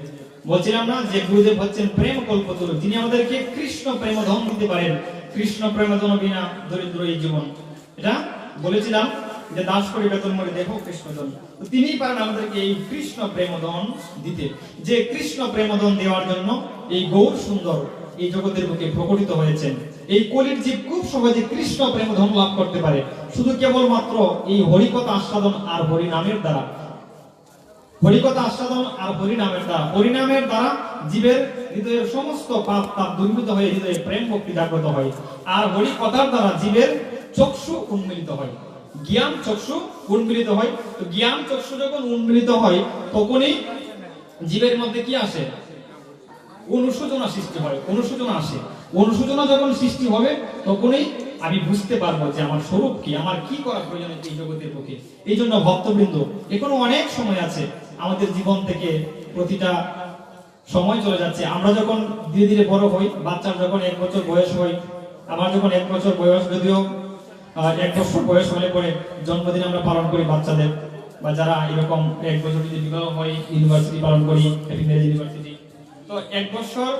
Speaker 2: বলছিলাম না যে গুরুদেব হচ্ছেন প্রেম কল্পতরু, যিনি আমাদেরকে কৃষ্ণ প্রেম ধন দিতে পারেন। কৃষ্ণ প্রেম ধন বিনা দরিদ্র এই জীবন, এটা বলেছিলাম যে দাস করি বেতন মরে দেখো কৃষ্ণজন, তো তিনিই পারেন আমাদেরকে এই কৃষ্ণ প্রেমদন দিতে, যে কৃষ্ণ প্রেমদন দেওয়ার জন্য এই গৌর সুন্দর এই জগতের বুকে প্রকটিত হয়েছেন। এই কলির জীব খুব সহজে কৃষ্ণ প্রেমধন লাভ করতে পারে শুধু কেবলমাত্র এই হরিকথা আস্বাদন আর হরি নামের দ্বারা। হরিকথা আস্বাদন আর হরিনামের দ্বারা, হরিনামের দ্বারা জীবের হৃদয়ের সমস্ত পাপ তাপ দূরীভূত হয়ে হৃদয়ে প্রেম ভক্তি জাগ্রত হয়। আর হরিকথার দ্বারা জীবের চক্ষু উন্মিলিত হয়, জ্ঞান চক্ষু উন্মিলিত হয়। তো জ্ঞান চক্ষু যখন উন্মিলিত হয় তখনই জীবের মধ্যে কি আসে? অনুশোচনা সৃষ্টি হয়, অনুশোচনা আসে। অনুশোচনা যখন সৃষ্টি হবে তখনই আমি বুঝতে পারবো যে আমার স্বরূপ কি, আমার কি করা প্রয়োজন এই জগতের পক্ষে। এই জন্য ভক্তবৃন্দ, এখনো অনেক সময় আছে আমাদের জীবন থেকে, প্রতিটা সময় চলে যাচ্ছে। আমরা যখন ধীরে ধীরে বড় হই, বাচ্চার যখন 1 বছর বয়স হয়, আমার যখন 1 বছর বয়স, যদিও 1 বছর বয়স হলে পরে জন্মদিন আমরা পালন করি বাচ্চাদের, বা যারা এরকম 1 বছর যদি বিবাহ হয় ইউনিভার্সিটি পালন করি, হ্যাপি ম্যারেজ ইউনিভার্সিটি। তো 1 বছর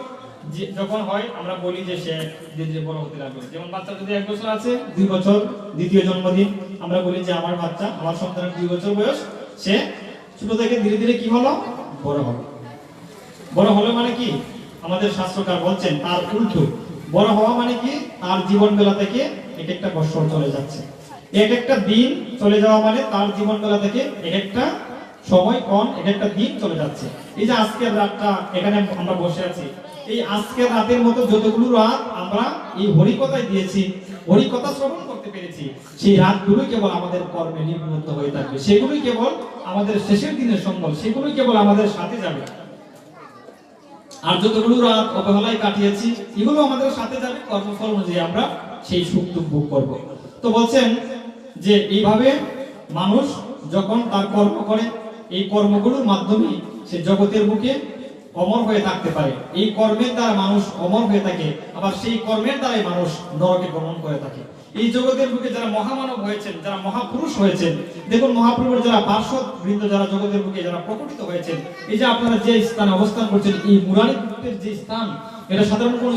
Speaker 2: যখন হয় আমরা বলি যে সে ধীরে ধীরে বড় হতে লাগবে। যেমন বাচ্চা যদি 1 বছর আছে, 2 বছর দ্বিতীয় জন্মদিন, আমরা বলি যে আমার বাচ্চা, আমার সন্তানের 2 বছর বয়স, সে ছোট থেকে ধীরে ধীরে কি হলো? বড় হলো। বড় হলো মানে কি? আমাদের শাস্ত্রকার বলছেন তার উল্টো। বড় হওয়া মানে কি? তার জীবন বেলা থেকে এক একটা বছর চলে যাচ্ছে, এক একটা দিন চলে যাওয়া মানে তার জীবন বেলা থেকে এক একটা সময় কোন এক একটা দিন চলে যাচ্ছে। এই যে আজকের রাতটা এখানে আমরা বসে আছি, এই আজকের রাতের মতো যতগুলো রাত আমরা এই হরিকথায় দিয়েছি, হরিকথা শ্রবণ করতে পেরেছি, সেই রাতগুলো কেবল আমাদের কর্মে নিবৃত্ত হয়ে থাকবে, সেগুলোই কেবল আমাদের শেষের দিনের সম্বল, সেগুলোই কেবল আমাদের সাথে যাবে। আর যতগুলো রাত অবহেলায় কাটিয়েছি এগুলো আমাদের সাথে যাবে, কর্মফল অনুযায়ী আমরা সেই সুখ দুঃখ ভোগ করব। তো বলছেন যে এইভাবে মানুষ যখন তার কর্ম করে, এই কর্মগুলোর মাধ্যমে সে জগতের বুকে অমর হয়ে থাকতে পারে। এই কর্মের দ্বারা মানুষ অমর হয়ে থাকে, আবার সেই কর্মের দ্বারাই মানুষ নরকে গমন করে থাকে। এই জগতের বুকে যারা মহামানব হয়েছেন, যারা মহাপুরুষ হয়েছেন, দেখুন মহাপ্রভুর যারা পার্শ্বদ বৃন্দ যারা জগতের বুকে যারা প্রকটিত হয়েছেন, এই যে আপনারা যে স্থানে অবস্থান করছেন, এই মুরারি গুপ্তের যে স্থান, এটা সাধারণ কোন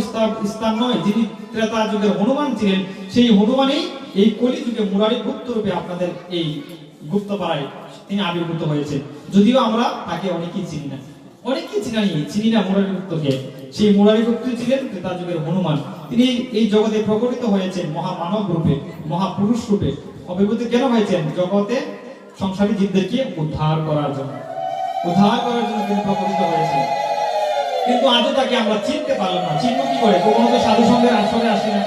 Speaker 2: স্থান নয়। যিনি ত্রেতা যুগের হনুমান ছিলেন, সেই হনুমানই এই কলি যুগে মুরারি গুপ্ত রূপে আপনাদের এই গুপ্তপাড়ায় তিনি আবির্ভূত হয়েছেন। যদিও আমরা তাকে অনেকেই চিনি না, অনেকেই চিনি না মুরারি গুপ্তকে। সেই মুরারি গুপ্ত ছিলেন ত্রেতা যুগের হনুমান। তিনি এই জগতে প্রকটিত হয়েছেন মহামানব রূপে, মহাপুরুষ রূপে আবির্ভূত কেন হয়েছেন? জগতে সংসারী জীবদেরকে উদ্ধার করার জন্য, উদ্ধার করার জন্য তিনি প্রকটিত হয়েছেন। কিন্তু আজও তাকে আমরা চিনতে পারলাম না। চিনব কি করে? কখনো তো সাধু সঙ্গের আসরে আসি না,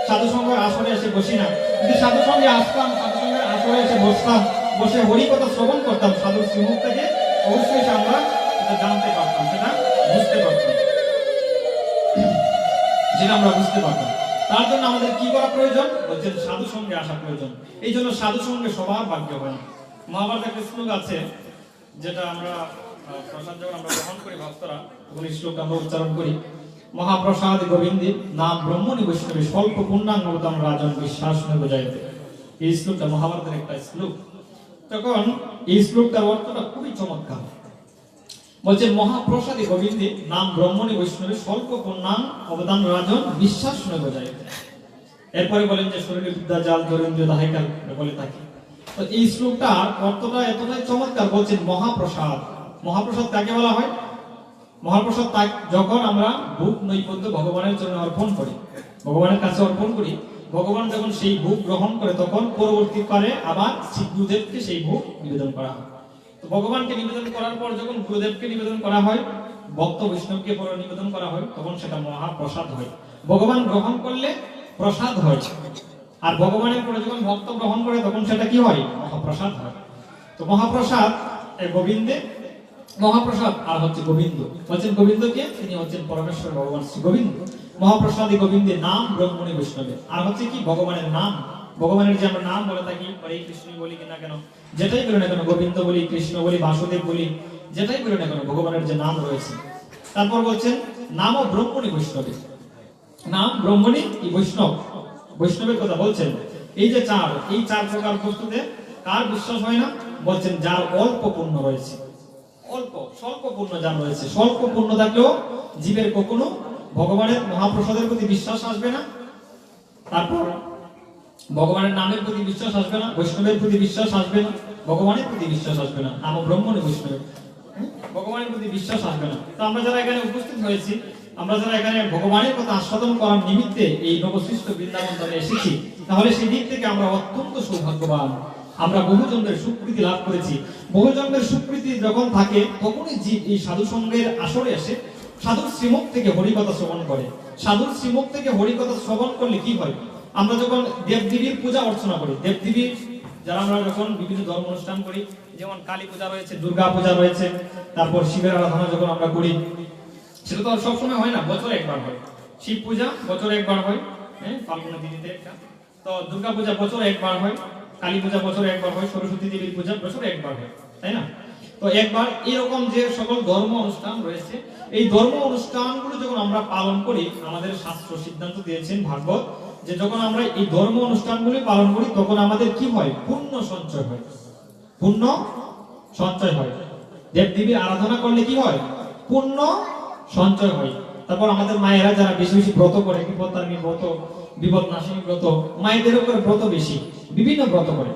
Speaker 2: সাধু সঙ্গের আসরে এসে বসি না। যদি সাধু সঙ্গে আসতাম, সাধু সঙ্গের আসরে এসে বসতাম, বসে হরিকথা শ্রবণ করতাম সাধুর শ্রীমুখ থেকে, অবশ্যই আমরা সেটা জানতে পারতাম, সেটা বুঝতে পারতাম, যেটা আমরা বুঝতে পারতাম। তার জন্য আমাদের কি করা প্রয়োজন? বলছেন সাধু সঙ্গে আসা প্রয়োজন। এই জন্য সাধু সঙ্গে সবার ভাগ্য হয় না। মহাভারত একটা শ্লোক আছে, যেটা আমরা প্রসাদ যখন আমরা গ্রহণ করি ভক্তরা, তখন এই শ্লোক আমরা উচ্চারণ করি, মহাপ্রসাদ গোবিন্দে নাম ব্রহ্মণি বৈষ্ণবী স্বল্প পূর্ণাঙ্গতম রাজন বিশ্বাস নেব যাইতে। এই শ্লোকটা মহাভারতের একটা শ্লোক। তখন এই শ্লোকটার অর্থটা খুবই চমৎকার। বলছেন মহাপ্রসাদী গোবিন্দে নাম ব্রহ্মণী বৈষ্ণবী স্বল্প পূর্ণাং অবদান রাজন বিশ্বাস নেব যাইতে। এরপরে বলেন যে শরীরে বিদ্যা জাল ধরেন্দ্র দাহিকাল বলে থাকি। তো এই শ্লোকটার অর্থটা এতটাই চমৎকার। বলছেন মহাপ্রসাদ, মহাপ্রসাদ কাকে বলা হয়? মহাপ্রসাদ যখন আমরা ভোগ নৈবেদ্য ভগবানের জন্য অর্পণ করি, ভগবানের কাছে অর্পণ করি, ভগবান যখন সেই ভোগ গ্রহণ করে, তখন পরবর্তীকালে আবার শ্রী গুরুদেবকে সেই ভোগ নিবেদন করা হয়। তো ভগবানকে নিবেদন করার পর যখন গুরুদেবকে নিবেদন করা হয়, ভক্ত বৈষ্ণবকে পরে নিবেদন করা হয়, তখন সেটা মহাপ্রসাদ হয়। ভগবান গ্রহণ করলে প্রসাদ হয়, আর ভগবানের পরে যখন ভক্ত গ্রহণ করে তখন সেটা কি হয়? মহাপ্রসাদ হয়। তো মহাপ্রসাদ গোবিন্দে, মহাপ্রসাদ আর হচ্ছে গোবিন্দ। বলছেন গোবিন্দকে, তিনি হচ্ছেন পরমেশ্বর ভগবান শ্রী গোবিন্দ। মহাপ্রসাদী গোবিন্দে নাম ব্রহ্মণী বৈষ্ণবে, আর হচ্ছে কি ভগবানের নাম। ভগবানের যে আমরা নাম বলে থাকি, হরে কৃষ্ণ বলি কিনা কেন, যেটাই বলি না কেন, গোবিন্দ বলি, কৃষ্ণ বলি, বাসুদেব বলি, যেটাই বলি না কেন, ভগবানের যে নাম রয়েছে। তারপর বলছেন নাম ও ব্রহ্মণী বৈষ্ণবে, নাম ব্রহ্মণী কি বৈষ্ণব, বৈষ্ণবের কথা বলছেন। এই যে এই চার প্রকার বস্তুতে কার বিশ্বাস হয় না? বলছেন যার অল্প পুণ্য রয়েছে, অল্প স্বল্প পুণ্য যার রয়েছে, স্বল্প পুণ্য থাকলেও জীবের কখনো ভগবানের মহাপ্রসাদের প্রতি বিশ্বাস আসবে না। তারপর ভগবানের নামের প্রতি বিশ্বাস আসবে না, বৈষ্ণবের প্রতি বিশ্বাস আসবে না, ভগবানের প্রতি বিশ্বাস আসবে না, নাম ব্রহ্মণে বৈষ্ণব, ভগবানের প্রতি বিশ্বাস আসবে না। তো আমরা যারা এখানে উপস্থিত হয়েছি, আমরা যারা এখানে ভগবানের কথা আস্বাদন করার নিমিত্তে এই নবসৃষ্ট বৃন্দাবন ধামে এসেছি, তাহলে সেই দিক থেকে আমরা অত্যন্ত সৌভাগ্যবান। আমরা বহুজনের সুকৃতি লাভ করেছি। বহুজনের সুকৃতি যখন থাকে তখনই জীব এই সাধু সঙ্গের আসরে এসে সাধুর শ্রীমুখ থেকে হরিকথা শ্রবণ করে। সাধুর শ্রীমুখ থেকে হরিকথা শ্রবণ করলে কি হয়? আমরা যখন দেবদেবীর পূজা অর্চনা করি, দেবদেবীর যারা আমরা যখন বিভিন্ন ধর্ম অনুষ্ঠান করি, যেমন কালী পূজা রয়েছে, দুর্গা পূজা রয়েছে, তারপর শিবের আরাধনা যখন আমরা করি, সেটা তো আর সবসময় হয় না, বছরে একবার হয়। শিব পূজা বছরে একবার হয়, হ্যাঁ, ফাল্গুন তিথিতে একটা। তো দুর্গা পূজা বছরে একবার হয়, কালী পূজা বছরে একবার হয়, সরস্বতী দেবীর পূজা বছরে একবার হয়, তাই না? তো একবার এরকম যে সকল ধর্ম অনুষ্ঠান রয়েছে, এই ধর্ম অনুষ্ঠানগুলো যখন আমরা পালন করি, আমাদের শাস্ত্র সিদ্ধান্ত দিয়েছেন ভাগবত, যে যখন আমরা এই ধর্ম অনুষ্ঠানগুলি পালন করি তখন আমাদের কি হয়? পুণ্য সঞ্চয় হয়, পুণ্য সঞ্চয় হয়। দেবদেবীর আরাধনা করলে কি হয়? পুণ্য সঞ্চয় হয়। তারপর আমাদের মায়েরা যারা বেশি বেশি ব্রত করে, বিপত্তারিণী ব্রত, বিপদনাশিনী ব্রত, মায়েদের উপর ব্রত বেশি, বিভিন্ন ব্রত করে।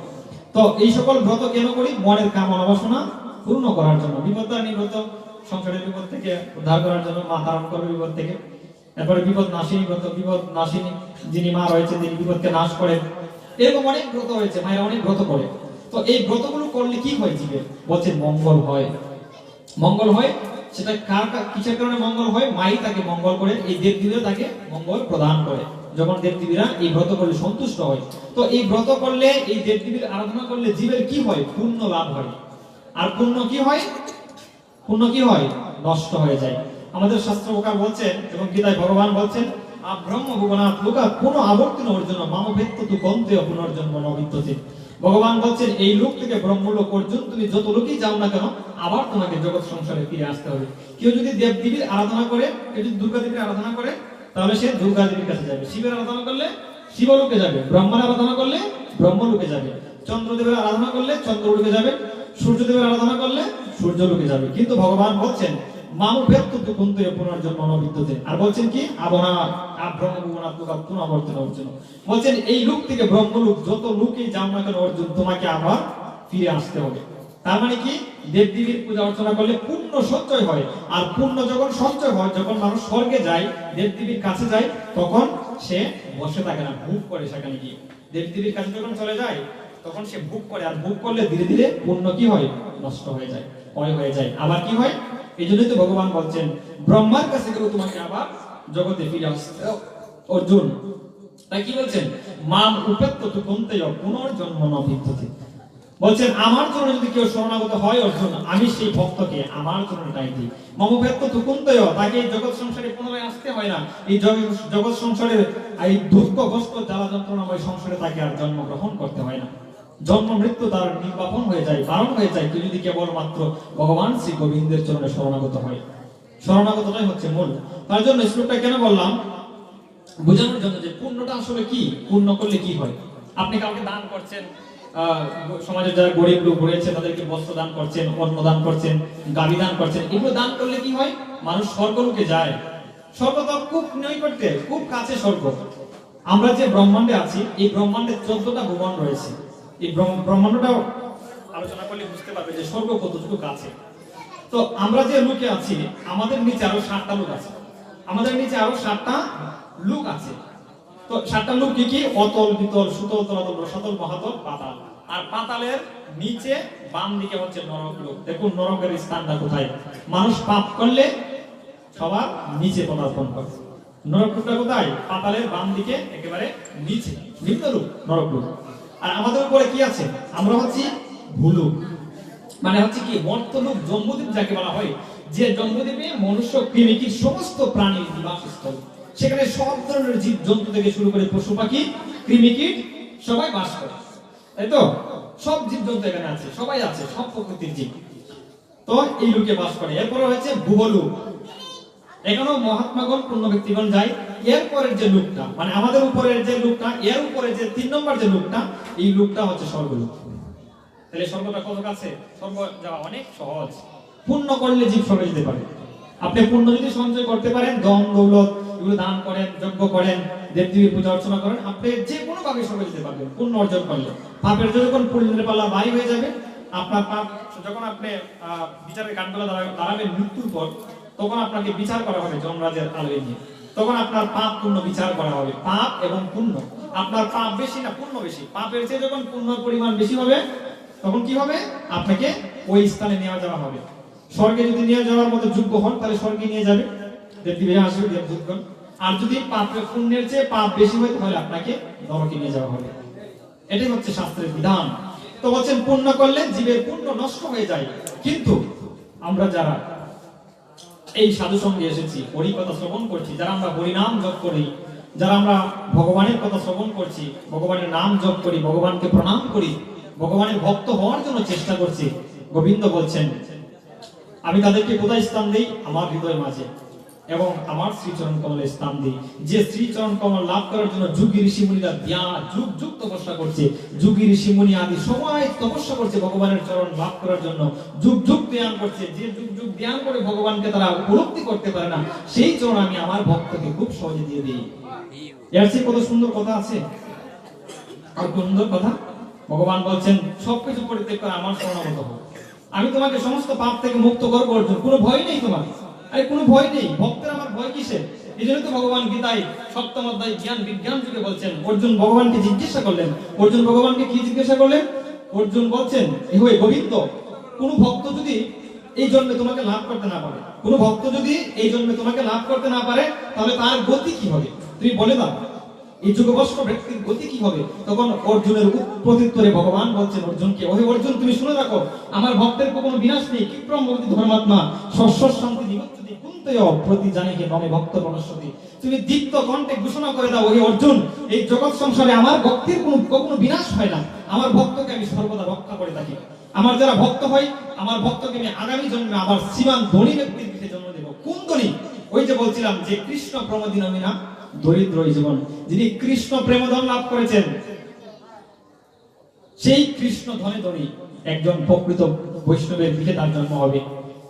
Speaker 2: তো এই সকল ব্রত কেন করি? মনের কামনা বাসনা পূর্ণ করার জন্য। বিপত্তারিণী ব্রত সংসারের বিপদ থেকে উদ্ধার করার জন্য, মা তারণ করবে বিপদ থেকে। এরপরে বিপদনাশিনী ব্রত, বিপদনাশিনী যিনি মা রয়েছে তিনি বিপদকে নাশ করেন। এরকম অনেক ব্রত হয়েছে, মায়েরা অনেক ব্রত করে। তো এই ব্রতগুলো করলে কি হয়? জীবের বলছে মঙ্গল হয়। মঙ্গল হয়, সেটা কিসের কারণে মঙ্গল হয়? মাই তাকে মঙ্গল করে, এই দেবদেবীরা তাকে মঙ্গল প্রদান করে। যখন দেবদেবীরা এই ব্রত করলে সন্তুষ্ট হয়, তো এই ব্রত করলে, এই দেবদেবীর আরাধনা করলে জীবের কি হয়? পুণ্য লাভ হয়। আর পুণ্য কি হয়? পুণ্য কি হয়? নষ্ট হয়ে যায়। আমাদের শাস্ত্রকার বলছেন এবং গীতায় ভগবান বলছেন, ব্রহ্ম ভুবনাৎ লোকা পুনঃ আবর্তন অর্জুন মামভেত্ত তু কন্তেয় পুনর্জন্ম ন বিদ্যতে। ভগবান বলছেন এই লোক থেকে ব্রহ্মলোক অর্জুন তুমি যত লোকই যাও না কেন, আবার তোমাকে জগৎ সংসারে ফিরে আসতে হবে। কেউ যদি দেবদেবীর আরাধনা করে, কেউ যদি দুর্গা দেবীর আরাধনা করে, তাহলে সে দুর্গা দেবীর কাছে যাবে। শিবের আরাধনা করলে শিবলোকে যাবে, ব্রহ্মার আরাধনা করলে ব্রহ্মলোকে যাবে, চন্দ্রদেবের আরাধনা করলে চন্দ্রলোকে যাবে, সূর্যদেবের আরাধনা করলে সূর্যলোকে যাবে। কিন্তু ভগবান বলছেন মামভেত্ত তু কন্তেয় পুনর্জন্ম ন বিদ্যতে। আর বলছেন কি? ব্রহ্ম ভুবনাৎ লোকা পুনঃ আবর্তন অর্জুন। বলছেন এই লোক থেকে ব্রহ্মলোক যত লোকই যাও না কেন অর্জুন, তোমাকে আবার ফিরে আসতে হবে। তার মানে কি? দেবদেবীর পূজা অর্চনা করলে পুণ্য সঞ্চয় হয়। আর পুণ্য যখন সঞ্চয় হয়, যখন মানুষ স্বর্গে যায়, দেবদেবীর কাছে যায়, তখন সে বসে থাকে না, ভোগ করে সেখানে গিয়ে। দেবদেবীর কাছে যখন চলে যায় তখন সে ভোগ করে, আর ভোগ করলে ধীরে ধীরে পুণ্য কি হয়? নষ্ট হয়ে যায়, ক্ষয় হয়ে যায়। আবার কি হয়? এই জন্যই তো ভগবান বলছেন ব্রহ্মার কাছে গেলে তোমাকে আবার জগতে ফিরে আসতে অর্জুন। তাই কি বলছেন? মাম উপেত্ত তু কন্তেয় পুনর্জন্ম ন বিদ্যতে। বলছেন আমার জন্য যদি কেউ শরণাগত হয় অর্জুন, আমি সেই ভক্তকে আমার জন্য ডাক দিই। মমভেত্ত তু কন্তেয়, তাকে এই জগৎ সংসারে পুনরায় আসতে হয় না। এই জগৎ সংসারের এই দুঃখগ্রস্ত জ্বালা যন্ত্রণাময় সংসারে তাকে আর জন্মগ্রহণ করতে হয় না। জন্ম মৃত্যু তার নির্বাপন হয়ে যায়, বারণ হয়ে যায়, কেউ যদি কেবলমাত্র ভগবান শ্রী গোবিন্দের চরণে শরণাগত হয়। শরণাগতটাই হচ্ছে মূল। তার জন্য শ্লোকটা কেন বললাম? বোঝানোর জন্য যে পুণ্যটা আসলে কি, পুণ্য করলে কি হয়। আপনি কাউকে দান করছেন, সমাজের যারা গরিব লোক রয়েছে তাদেরকে বস্ত্র দান করছেন, অন্ন দান করছেন, গাভী দান করছেন, এগুলো দান করলে কি হয়? মানুষ স্বর্গলোকে যায়। স্বর্গ তো খুব নৈকট্যে, খুব কাছে স্বর্গ। আমরা যে ব্রহ্মাণ্ডে আছি, এই ব্রহ্মাণ্ডে 14টা ভুবন রয়েছে। এই ব্রহ্মাণ্ডটাও আলোচনা করলে বুঝতে পারবে যে স্বর্গ কতটুকু কাছে। তো আমরা যে লোকে আছি, আমাদের নিচে আরো 7টা লোক আছে, আমাদের নিচে আরো 7টা লোক আছে। তো 7টা লোক কি কি? অতল, বিতল, সুতল, তলাতল, রসাতল, মহাতল, পাতাল। আর পাতালের নিচে বাম দিকে হচ্ছে নরক লোক। দেখুন নরকের স্থানটা কোথায়? মানুষ পাপ করলে সবার নিচে পদার্পণ করে। নরক লোকটা কোথায়? পাতালের বাম দিকে একেবারে নিচে, নিম্ন লোক নরক লোক। আর আমাদের উপরে কি আছে? আমরা হচ্ছি ভূলোক, মানে হচ্ছে কি মর্তলোক, জম্বুদ্বীপ যাকে বলা হয়, যে জম্বুদ্বীপে মনুষ্য, কৃমিকীট সমস্ত প্রাণীর নিবাসস্থল। সেখানে সব ধরনের জীব জন্তু থেকে শুরু করে পশু পাখি, কৃমিকীট সবাই বাস করে, তাই তো? সব জীব জন্তু এখানে আছে, সবাই আছে, সব প্রকৃতির জীব। তো এই লোকে বাস করে। এরপরে হচ্ছে ভুবলোক, এখানেও মহাত্মাগণ, পূর্ণ ব্যক্তিগণ যায়। এরপরের যে লোকটা, মানে আমাদের উপরের যে লোকটা, এর উপরে যে 3 নম্বর যে লোকটা, এই লোকটা হচ্ছে স্বর্গলোক। তাহলে স্বর্গটা কত কাছে? স্বর্গ যাওয়া অনেক সহজ। পুণ্য করলে জীব স্বর্গে যেতে পারে। আপনি পুণ্য যদি সঞ্চয় করতে পারেন, ধন দৌলত এগুলো দান করেন, যজ্ঞ করেন, দেবদেবীর পূজা অর্চনা করেন, আপনি যে কোনো ভাবে সরে যেতে পারবেন পুণ্য অর্জন করলে। পাপের যখন পুণ্যের পাল্লা ভারী হয়ে যাবে, আপনার পাপ যখন আপনি বিচারের কাঠগড়ায় দাঁড়াবেন মৃত্যুর পর, তখন আপনাকে বিচার করা হবে যমরাজের আলোয় নিয়ে। তখন আপনার পাপ পুণ্য বিচার করা হবে। পাপ এবং পুণ্য, আপনার পাপ বেশি না পুণ্য বেশি, পাপের চেয়ে যখন পুণ্যের পরিমাণ বেশি হবে, তখন কি হবে? আপনাকে ওই স্থানে নিয়ে যাওয়া হবে। স্বর্গে যদি নিয়ে যাওয়ার মতো যোগ্য হন, তাহলে স্বর্গে নিয়ে যাবে, দেবদেবী আসবে, দেবদূতগণ। আর যদি পাপের পুণ্যের চেয়ে পাপ বেশি হয়, তাহলে আপনাকে নরকে নিয়ে যাওয়া হবে। এটাই হচ্ছে শাস্ত্রের বিধান। তো বলছেন পুণ্য করলে জীবের পুণ্য নষ্ট হয়ে যায়। কিন্তু আমরা যারা এই সাধু সঙ্গে এসেছি, হরি কথা শ্রবণ করছি, যারা আমরা হরি নাম জপ করি, যারা আমরা ভগবানের কথা শ্রবণ করছি, ভগবানের নাম জপ করি, ভগবানকে প্রণাম করি, ভগবানের ভক্ত হওয়ার জন্য চেষ্টা করছি, গোবিন্দ বলছেন আমি তাদেরকে কোথায় স্থান দিই? আমার হৃদয় মাঝে এবং আমার শ্রীচরণ কমলে স্থান দিই। যে শ্রীচরণ কমল লাভ করার জন্য যুগী ঋষিমুনিরা যুগ যুগ তপস্যা করছে, যুগী ঋষিমুনি আদি সবাই তপস্যা করছে ভগবানের চরণ লাভ করার জন্য, যুগ যুগ ধ্যান করছে। যে যুগ যুগ ধ্যান করে ভগবানকে তারা উপলব্ধি করতে পারে না, সেই চরণ আমি আমার ভক্তকে খুব সহজে দিয়ে দিই। এর চেয়ে কত সুন্দর কথা আছে? আর সুন্দর কথা ভগবান বলছেন সবকিছু পরিত্যাগ করে আমার শরণাগত হও, আমি তোমাকে সমস্ত পাপ থেকে মুক্ত করবো অর্জুন, কোনো ভয় নেই তোমার। আরে কোনো ভয় নেই, ভক্তের আমার ভয় কিসের? এই জন্য তো ভগবান গীতায় সপ্তম অধ্যায় জ্ঞান বিজ্ঞান যুগে বলছেন, অর্জুন ভগবানকে জিজ্ঞাসা করলেন। অর্জুন ভগবানকে কি জিজ্ঞাসা করলেন? অর্জুন বলছেন এ হয়ে গোবিন্দ, কোন ভক্ত যদি এই জন্মে তোমাকে লাভ করতে না পারে, কোন ভক্ত যদি এই জন্মে তোমাকে লাভ করতে না পারে, তাহলে তার গতি কি হবে? তুমি বলে দাও, এই যুগবস্ত্র ব্যক্তির গতি কি হবে? তখন অর্জুনের প্রত্যুত্তরে ভগবান বলছেন অর্জুনকে, ওহে অর্জুন তুমি শুনে রাখো, আমার ভক্তের কোনো বিনাশ নেই। কিপ্রম ভক্তি ধর্মাত্মা শস্য শান্তি নিগচ্ছতি কুন্তয় প্রতি জানিকে নমে ভক্ত বনস্পতি। তুমি দীপ্ত কণ্ঠে ঘোষণা করে দাও, ওহে অর্জুন এই জগৎ সংসারে আমার ভক্তির কখনো বিনাশ হয় না, আমার ভক্তকে আমি সর্বদা রক্ষা করে থাকি। আমার যারা ভক্ত হয়, আমার ভক্তকে আমি আগামী জন্মে আবার শ্রীমান ধনী ব্যক্তির পিঠে জন্ম দেব। কোন ধনী? ওই যে বলছিলাম যে কৃষ্ণ প্রমোদিনমিনা দরিদ্র জীবন, যিনি কৃষ্ণ প্রেমধন লাভ করেছেন, সেই কৃষ্ণ ধনে ধনী একজন প্রকৃত বৈষ্ণবের দিকে তার জন্ম হবে,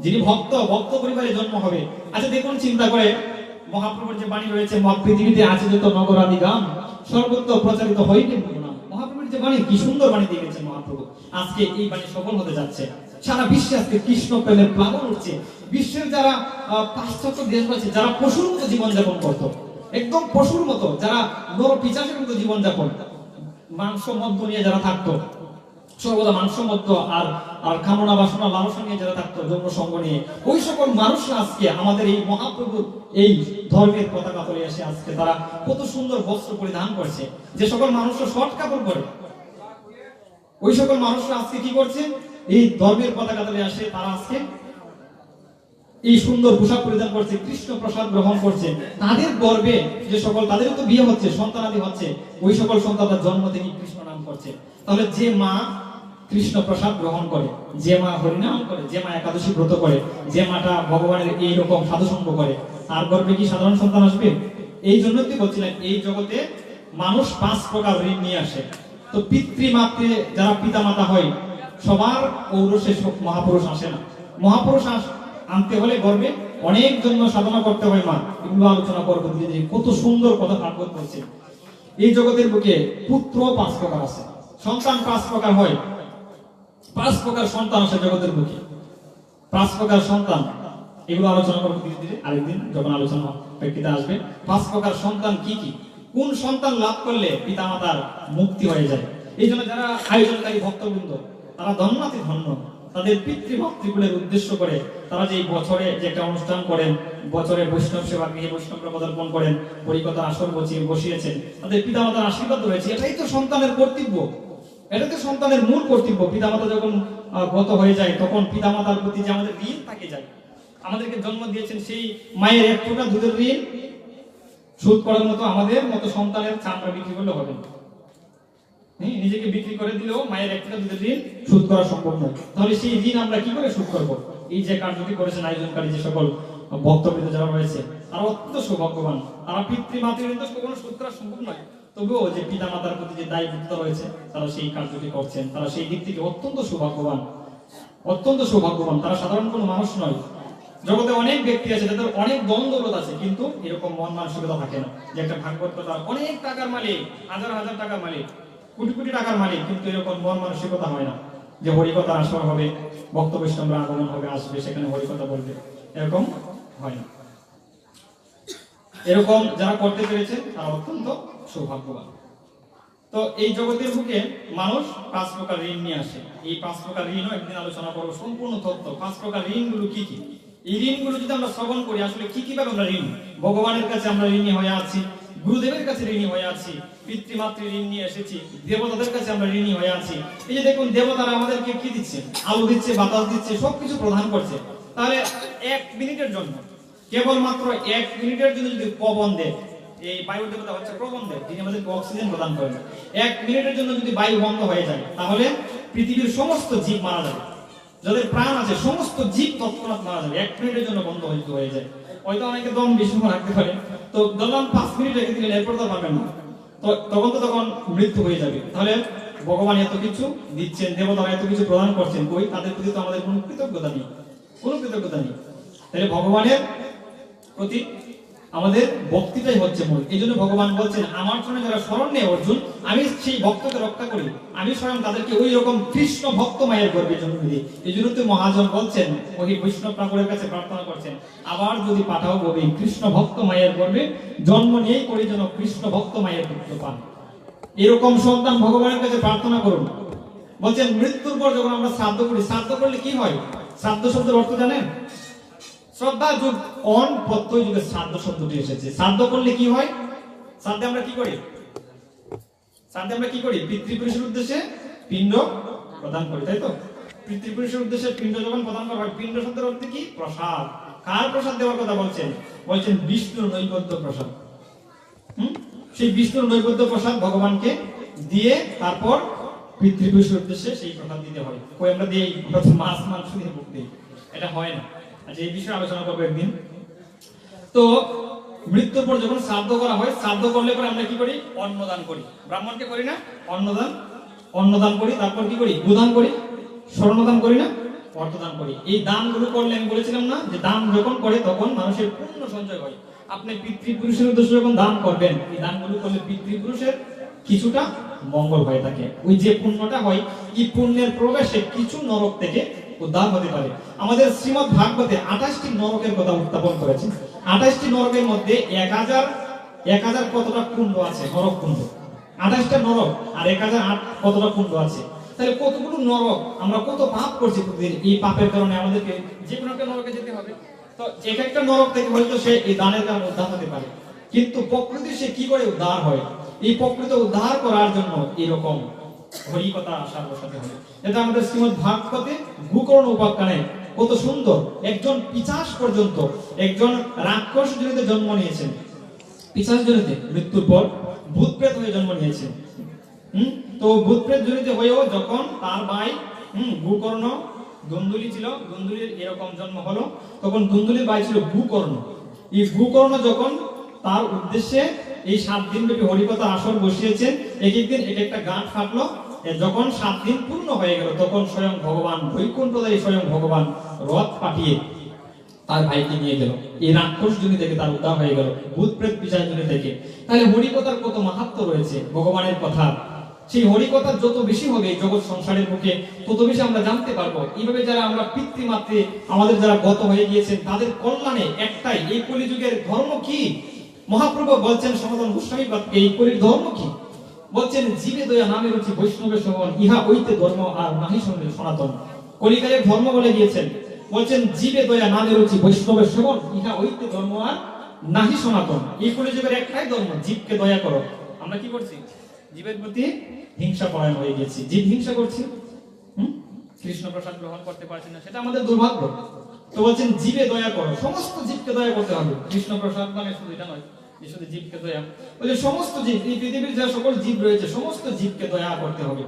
Speaker 2: যিনি ভক্ত পরিবারে জন্ম হবে। আচ্ছা দেখুন, চিন্তা করে মহাপ্রভুর যে বাণী রয়েছে, পৃথিবীতে আছে যত নগর আদি গ্রাম সর্বত্র প্রচারিত হইতে নাম। মহাপ্রভুর যে বাণী, কি সুন্দর বাণী দিয়ে গেছেন মহাপ্রভু। আজকে এই বাণী সফল হতে যাচ্ছে, সারা বিশ্বে আজকে কৃষ্ণ প্রেমের প্লাবন উঠছে। বিশ্বের যারা পাশ্চাত্য দেশ রয়েছে, যারা পশুর মতো জীবনযাপন করতো, একদম পশুর মতো, যারা নর পিচাচের মতো জীবনযাপন, মাংস মদ্য নিয়ে যারা থাকতো, সর্বদা মাংস মদ্য আর কামনা বাসনা লালসা নিয়ে যারা থাকতো, যৌন সঙ্গ নিয়ে, ওই সকল মানুষরা আজকে আমাদের এই মহাপ্রভুর এই ধর্মের পতাকা তলে এসে আজকে তারা কত সুন্দর বস্ত্র পরিধান করছে। যে সকল মানুষরা শর্ট কাপড় পরে, ওই সকল মানুষরা আজকে কি করছে? এই ধর্মের পতাকা তলে আসে, তারা আজকে এই সুন্দর পোশাক পরিধান করছে, কৃষ্ণ প্রসাদ গ্রহণ করছে। তাদের গর্বে যে সকল, তাদের তো বিয়ে হচ্ছে, সন্তানাদি হচ্ছে, ওই সকল সন্তানদের জন্ম থেকে কৃষ্ণ নাম করছে। তাহলে যে মা কৃষ্ণ প্রসাদ গ্রহণ করে, যে মা হরিনাম করে, যে মা একাদশী ব্রত করে, যে মাটা ভগবানের এইরকম সাধুসঙ্গ করে, তার গর্বে কি সাধারণ সন্তান আসবে? এই জন্য কি বলছিলেন, এই জগতে মানুষ 5 প্রকার ঋণ নিয়ে আসে। তো পিতৃমাতৃ যারা পিতা মাতা হয়, সবার ঔরসে মহাপুরুষ আসে না। মহাপুরুষ আনতে হলে গর্বে অনেক জন্য সাধনা করতে হয়। মা এগুলো আলোচনা করবো ধীরে ধীরে। কত সুন্দর কথা ভাগবত বলছে। এই জগতের বুকে পুত্র 5 প্রকার আছে, সন্তান 5 প্রকার হয়। 5 প্রকার সন্তান আছে জগতের বুকে, 5 প্রকার সন্তান। এগুলো আলোচনা করবো ধীরে ধীরে, আরেকদিন যখন আলোচনা প্রেক্ষিতে আসবে। 5 প্রকার সন্তান কি কি, কোন সন্তান লাভ করলে পিতা মাতার মুক্তি হয়ে যায়। এই জন্য যারা আয়োজনকারী ভক্তবৃন্দ, তারা ধন্যাতি ধন্য। তাদের পিতৃভক্তিগুলোর উদ্দেশ্য করে তারা যে বছরে যে একটা অনুষ্ঠান করেন, বছরে বৈষ্ণব সেবা গৃহে বৈষ্ণবরা পদার্পণ করেন, হরিকথা আসর বসিয়েছেন, তাদের পিতামাতার আশীর্বাদ রয়েছে। এটাই তো সন্তানের কর্তব্য, এটা তো সন্তানের মূল কর্তব্য। পিতামাতা যখন গত হয়ে যায়, তখন পিতামাতার প্রতি যে আমাদের ঋণ থাকে যায়, আমাদেরকে জন্ম দিয়েছেন, সেই মায়ের 1 ফোঁটা দুধের ঋণ শোধ করার মতো আমাদের মতো সন্তানের চামড়া বিক্রি করলে হবে না। নিজেকে বিক্রি করে দিলেও মায়ের 1 ফোঁটা দুধের ঋণ শোধ করা সম্ভব নয়। তাহলে সেই ঋণ আমরা কি করে শোধ করব? এই যে কার্যটি করেছেন আয়োজনকারী যে সকল ভক্তবৃন্দ যারা রয়েছে, তারা অত্যন্ত সৌভাগ্যবান। তারা পিতৃমাতৃ ঋণ তো কখনো শোধ করা সম্ভব নয়, তবুও যে পিতা মাতার প্রতি যে দায়বদ্ধতা রয়েছে, তারা সেই কার্যটি করছেন। তারা সেই দিক থেকে অত্যন্ত সৌভাগ্যবান, অত্যন্ত সৌভাগ্যবান। তারা সাধারণ কোনো মানুষ নয়। জগতে অনেক ব্যক্তি আছে যাদের অনেক দ্বন্দ্ববোধ আছে, কিন্তু এরকম মন মানসিকতা থাকে না যে একটা ভাগবত কথা অনেক টাকার মালিক, হাজার হাজার টাকার মালিক, কোটি কোটি টাকার মালিক, কিন্তু এরকম মন মানসিকতা হয় না যে হরিকথা আসর হবে, ভক্ত বৈষ্ণবরা আগমন হবে, আসবে, সেখানে হরিকথা বলবে, এরকম হয় না। এরকম যারা করতে পেরেছে তারা অত্যন্ত সৌভাগ্যবান। তো এই জগতের বুকে মানুষ 5 প্রকার ঋণ নিয়ে আসে। এই 5 প্রকার ঋণও একদিন আলোচনা করব, সম্পূর্ণ তথ্য 5 প্রকার ঋণগুলো কি কি। এই ঋণগুলো যদি আমরা শ্রবণ করি, আসলে কি কি ভাবে আমরা ঋণ, ভগবানের কাছে আমরা ঋণী হয়ে আছি, গুরুদেবের কাছে ঋণী হয়ে আছি, পিতৃমাতৃ ঋণ নিয়ে এসেছি, দেবতাদের কাছে আমরা ঋণী হয়ে আছি। এই যে দেখুন, দেবতারা আমাদেরকে কি দিচ্ছে, আলো দিচ্ছে, বাতাস দিচ্ছে, সবকিছু প্রদান করছে। তাহলে 1 মিনিটের জন্য, কেবলমাত্র 1 মিনিটের জন্য যদি পবন দেয়, এই বায়ু দেবতা হচ্ছে প্রবন্ধে, যিনি আমাদেরকে অক্সিজেন প্রদান করেন, 1 মিনিটের জন্য যদি বায়ু বন্ধ হয়ে যায়, তাহলে পৃথিবীর সমস্ত জীব মারা যাবে। যাদের প্রাণ আছে সমস্ত জীব তৎক্ষণাৎ মারা যাবে, 1 মিনিটের জন্য বন্ধ হয়ে যায়। হয়তো অনেকে দম বেশি রাখতে পারে, তো ধরলাম 5 মিনিট রেখে দিলেন, এরপর তো পারবেন না, তো তখন মৃত্যু হয়ে যাবে। তাহলে ভগবান এত কিছু দিচ্ছেন, দেবতারা এত কিছু প্রদান করছেন, কই তাদের প্রতি তো আমাদের কোনো কৃতজ্ঞতা নেই, কোনো কৃতজ্ঞতা নেই। তাহলে ভগবানের প্রতি আমাদের ভক্তিটাই হচ্ছে মূল। এই জন্য ভগবান বলছেন, আমার জন্য যারা শরণ নেয় অর্জুন, আমি সেই ভক্তকে রক্ষা করি, আমি স্বয়ং তাদেরকে ওই রকম কৃষ্ণ ভক্ত মায়ের গর্ভে জন্ম দিই। এই জন্য তো মহাজন বলছেন, ওই বৈষ্ণব ঠাকুরের কাছে প্রার্থনা করছেন, আবার যদি পাঠাও বলি কৃষ্ণ ভক্ত মায়ের গর্ভে জন্ম নিয়েই করি যেন কৃষ্ণ ভক্ত মায়ের পুত্র পান। এরকম সন্তান ভগবানের কাছে প্রার্থনা করুন। বলছেন, মৃত্যুর পর যখন আমরা শ্রাদ্ধ করি, শ্রাদ্ধ করলে কি হয়? শ্রাদ্ধ শব্দের অর্থ জানেন? শ্রদ্ধা যুগ অন প্রত্যয় যুগে শ্রাদ্ধ শব্দটি এসেছে। শ্রাদ্ধ করলে কি হয়? শ্রাদ্ধে আমরা কি করি? শ্রাদ্ধে আমরা কি করি? পিতৃপুরুষের উদ্দেশ্যে পিণ্ড প্রদান করি, তাই তো? পিতৃপুরুষের উদ্দেশ্যে পিণ্ড যখন প্রদান করা হয়, পিণ্ড শব্দের অর্থ কি? প্রসাদ। কার প্রসাদ দেওয়ার কথা বলছেন? বলছেন বিষ্ণুর নৈবেদ্য প্রসাদ। সেই বিষ্ণুর নৈবেদ্য প্রসাদ ভগবানকে দিয়ে তারপর পিতৃপুরুষের উদ্দেশ্যে সেই প্রসাদ দিতে হয়। কই আমরা দিই মাছ মাংস দিয়ে ভোগ দিই, এটা হয় না। আচ্ছা, এই বিষয়ে আলোচনা করবো একদিন। তো মৃত্যুর পর যখন শ্রাদ্ধ করা হয়, শ্রাদ্ধ করলে পরে আমরা কি করি? অন্নদান করি। ব্রাহ্মণকে করি না অন্নদান করি। তারপর কি করি? গোদান করি, স্বর্ণদান করি না, অর্থদান করি। এই দানগুলো করলে আমি বলেছিলাম না যে দান যখন করে তখন মানুষের পুণ্য সঞ্চয় হয়। আপনি পিতৃপুরুষের উদ্দেশ্যে যখন দান করবেন, এই দানগুলো করলে পিতৃপুরুষের কিছুটা মঙ্গল হয়ে থাকে। ওই যে পুণ্যটা হয়, এই পুণ্যের প্রবেশে কিছু নরক থেকে উদ্ধার হতে পারে। আমাদের শ্রীমদ্ ভাগবতে 28টি নরকের কথা উত্থাপন করেছে। 28টি নরকের মধ্যে 1000 কতটা কুণ্ড আছে, নরক কুণ্ড। 28টা নরক আর 1008 কতটা কুণ্ড আছে। তাহলে কতগুলো নরক, আমরা কত পাপ করছি প্রতিদিন। এই পাপের কারণে আমাদেরকে যে কোনো একটা নরকে যেতে হবে। তো এক একটা নরক থেকে হয়তো সে এই দানের কারণে উদ্ধার হতে পারে, কিন্তু প্রকৃতি সে কি করে উদ্ধার হয়? এই প্রকৃতি উদ্ধার করার জন্য এরকম হরিকথা আসার বসাতে হবে। এটা আমাদের শ্রীমদ্ ভাগবতে গোকর্ণ উপাখ্যানে কত সুন্দর। একজন পিশাচ পর্যন্ত, একজন রাক্ষস জনিতে জন্ম নিয়েছেন, পিশাচ জনিতে, মৃত্যুর পর ভূত প্রেত হয়ে জন্ম নিয়েছেন। তো ভূত প্রেত জনিতে হয়েও যখন তার ভাই গোকর্ণ দুন্দুলি ছিল, দুন্দুলির এরকম জন্ম হলো, তখন দুন্দুলির ভাই ছিল গোকর্ণ। এই গোকর্ণ যখন তার উদ্দেশ্যে এই 7 দিন ব্যাপী হরিকথা আসর বসিয়েছেন, এক একদিন এক একটা গাঁট ফাটলো। যখন 7 দিন পূর্ণ হয়ে গেল, তখন স্বয়ং ভগবান বৈকুণ্ঠদায়ী স্বয়ং ভগবান রথ পাঠিয়ে তার ভাইকে নিয়ে গেল। এই রাক্ষস জনি থেকে তার উদ্ধার হয়ে গেল, ভূত প্রেত পিশাচ জনি থেকে। তাহলে হরিকথার কত মাহাত্ম্য রয়েছে, ভগবানের কথা। সেই হরিকথা যত বেশি হবে জগৎ সংসারের মুখে, তত বেশি আমরা জানতে পারবো। এইভাবে যারা আমরা পিতৃমাতৃ আমাদের যারা গত হয়ে গিয়েছেন, তাদের কল্যাণে একটাই, এই কলিযুগের ধর্ম কি? মহাপ্রভু বলছেন সনাতন গোস্বামী বাদকে, এই কলির ধর্ম কি? বলছেন, জীবে দয়া নামে রুচি বৈষ্ণবের শ্রবণ, ইহা ঐতে ধর্ম আর নাহি সনাতন। কলিকালের ধর্ম বলে দিয়েছেন, বলছেন জীবে দয়া নামে রুচি বৈষ্ণবের শ্রবণ, ইহা ঐতে ধর্ম আর নাহি সনাতন। এই কলিযুগের একটাই ধর্ম, জীবকে দয়া করো। আমরা কি করছি? জীবের প্রতি হিংসা পরায়ণ হয়ে গেছি, জীব হিংসা করছি, কৃষ্ণ প্রসাদ গ্রহণ করতে পারছি না, সেটা আমাদের দুর্ভাগ্য। তো বলছেন জীবে দয়া করো, সমস্ত জীবকে দয়া করতে হবে। কৃষ্ণ প্রসাদ মানে শুধু এটা নয় যে শুধু জীবকে দয়া, বলে সমস্ত জীব, এই পৃথিবীর যা সকল জীব রয়েছে সমস্ত জীবকে দয়া করতে হবে।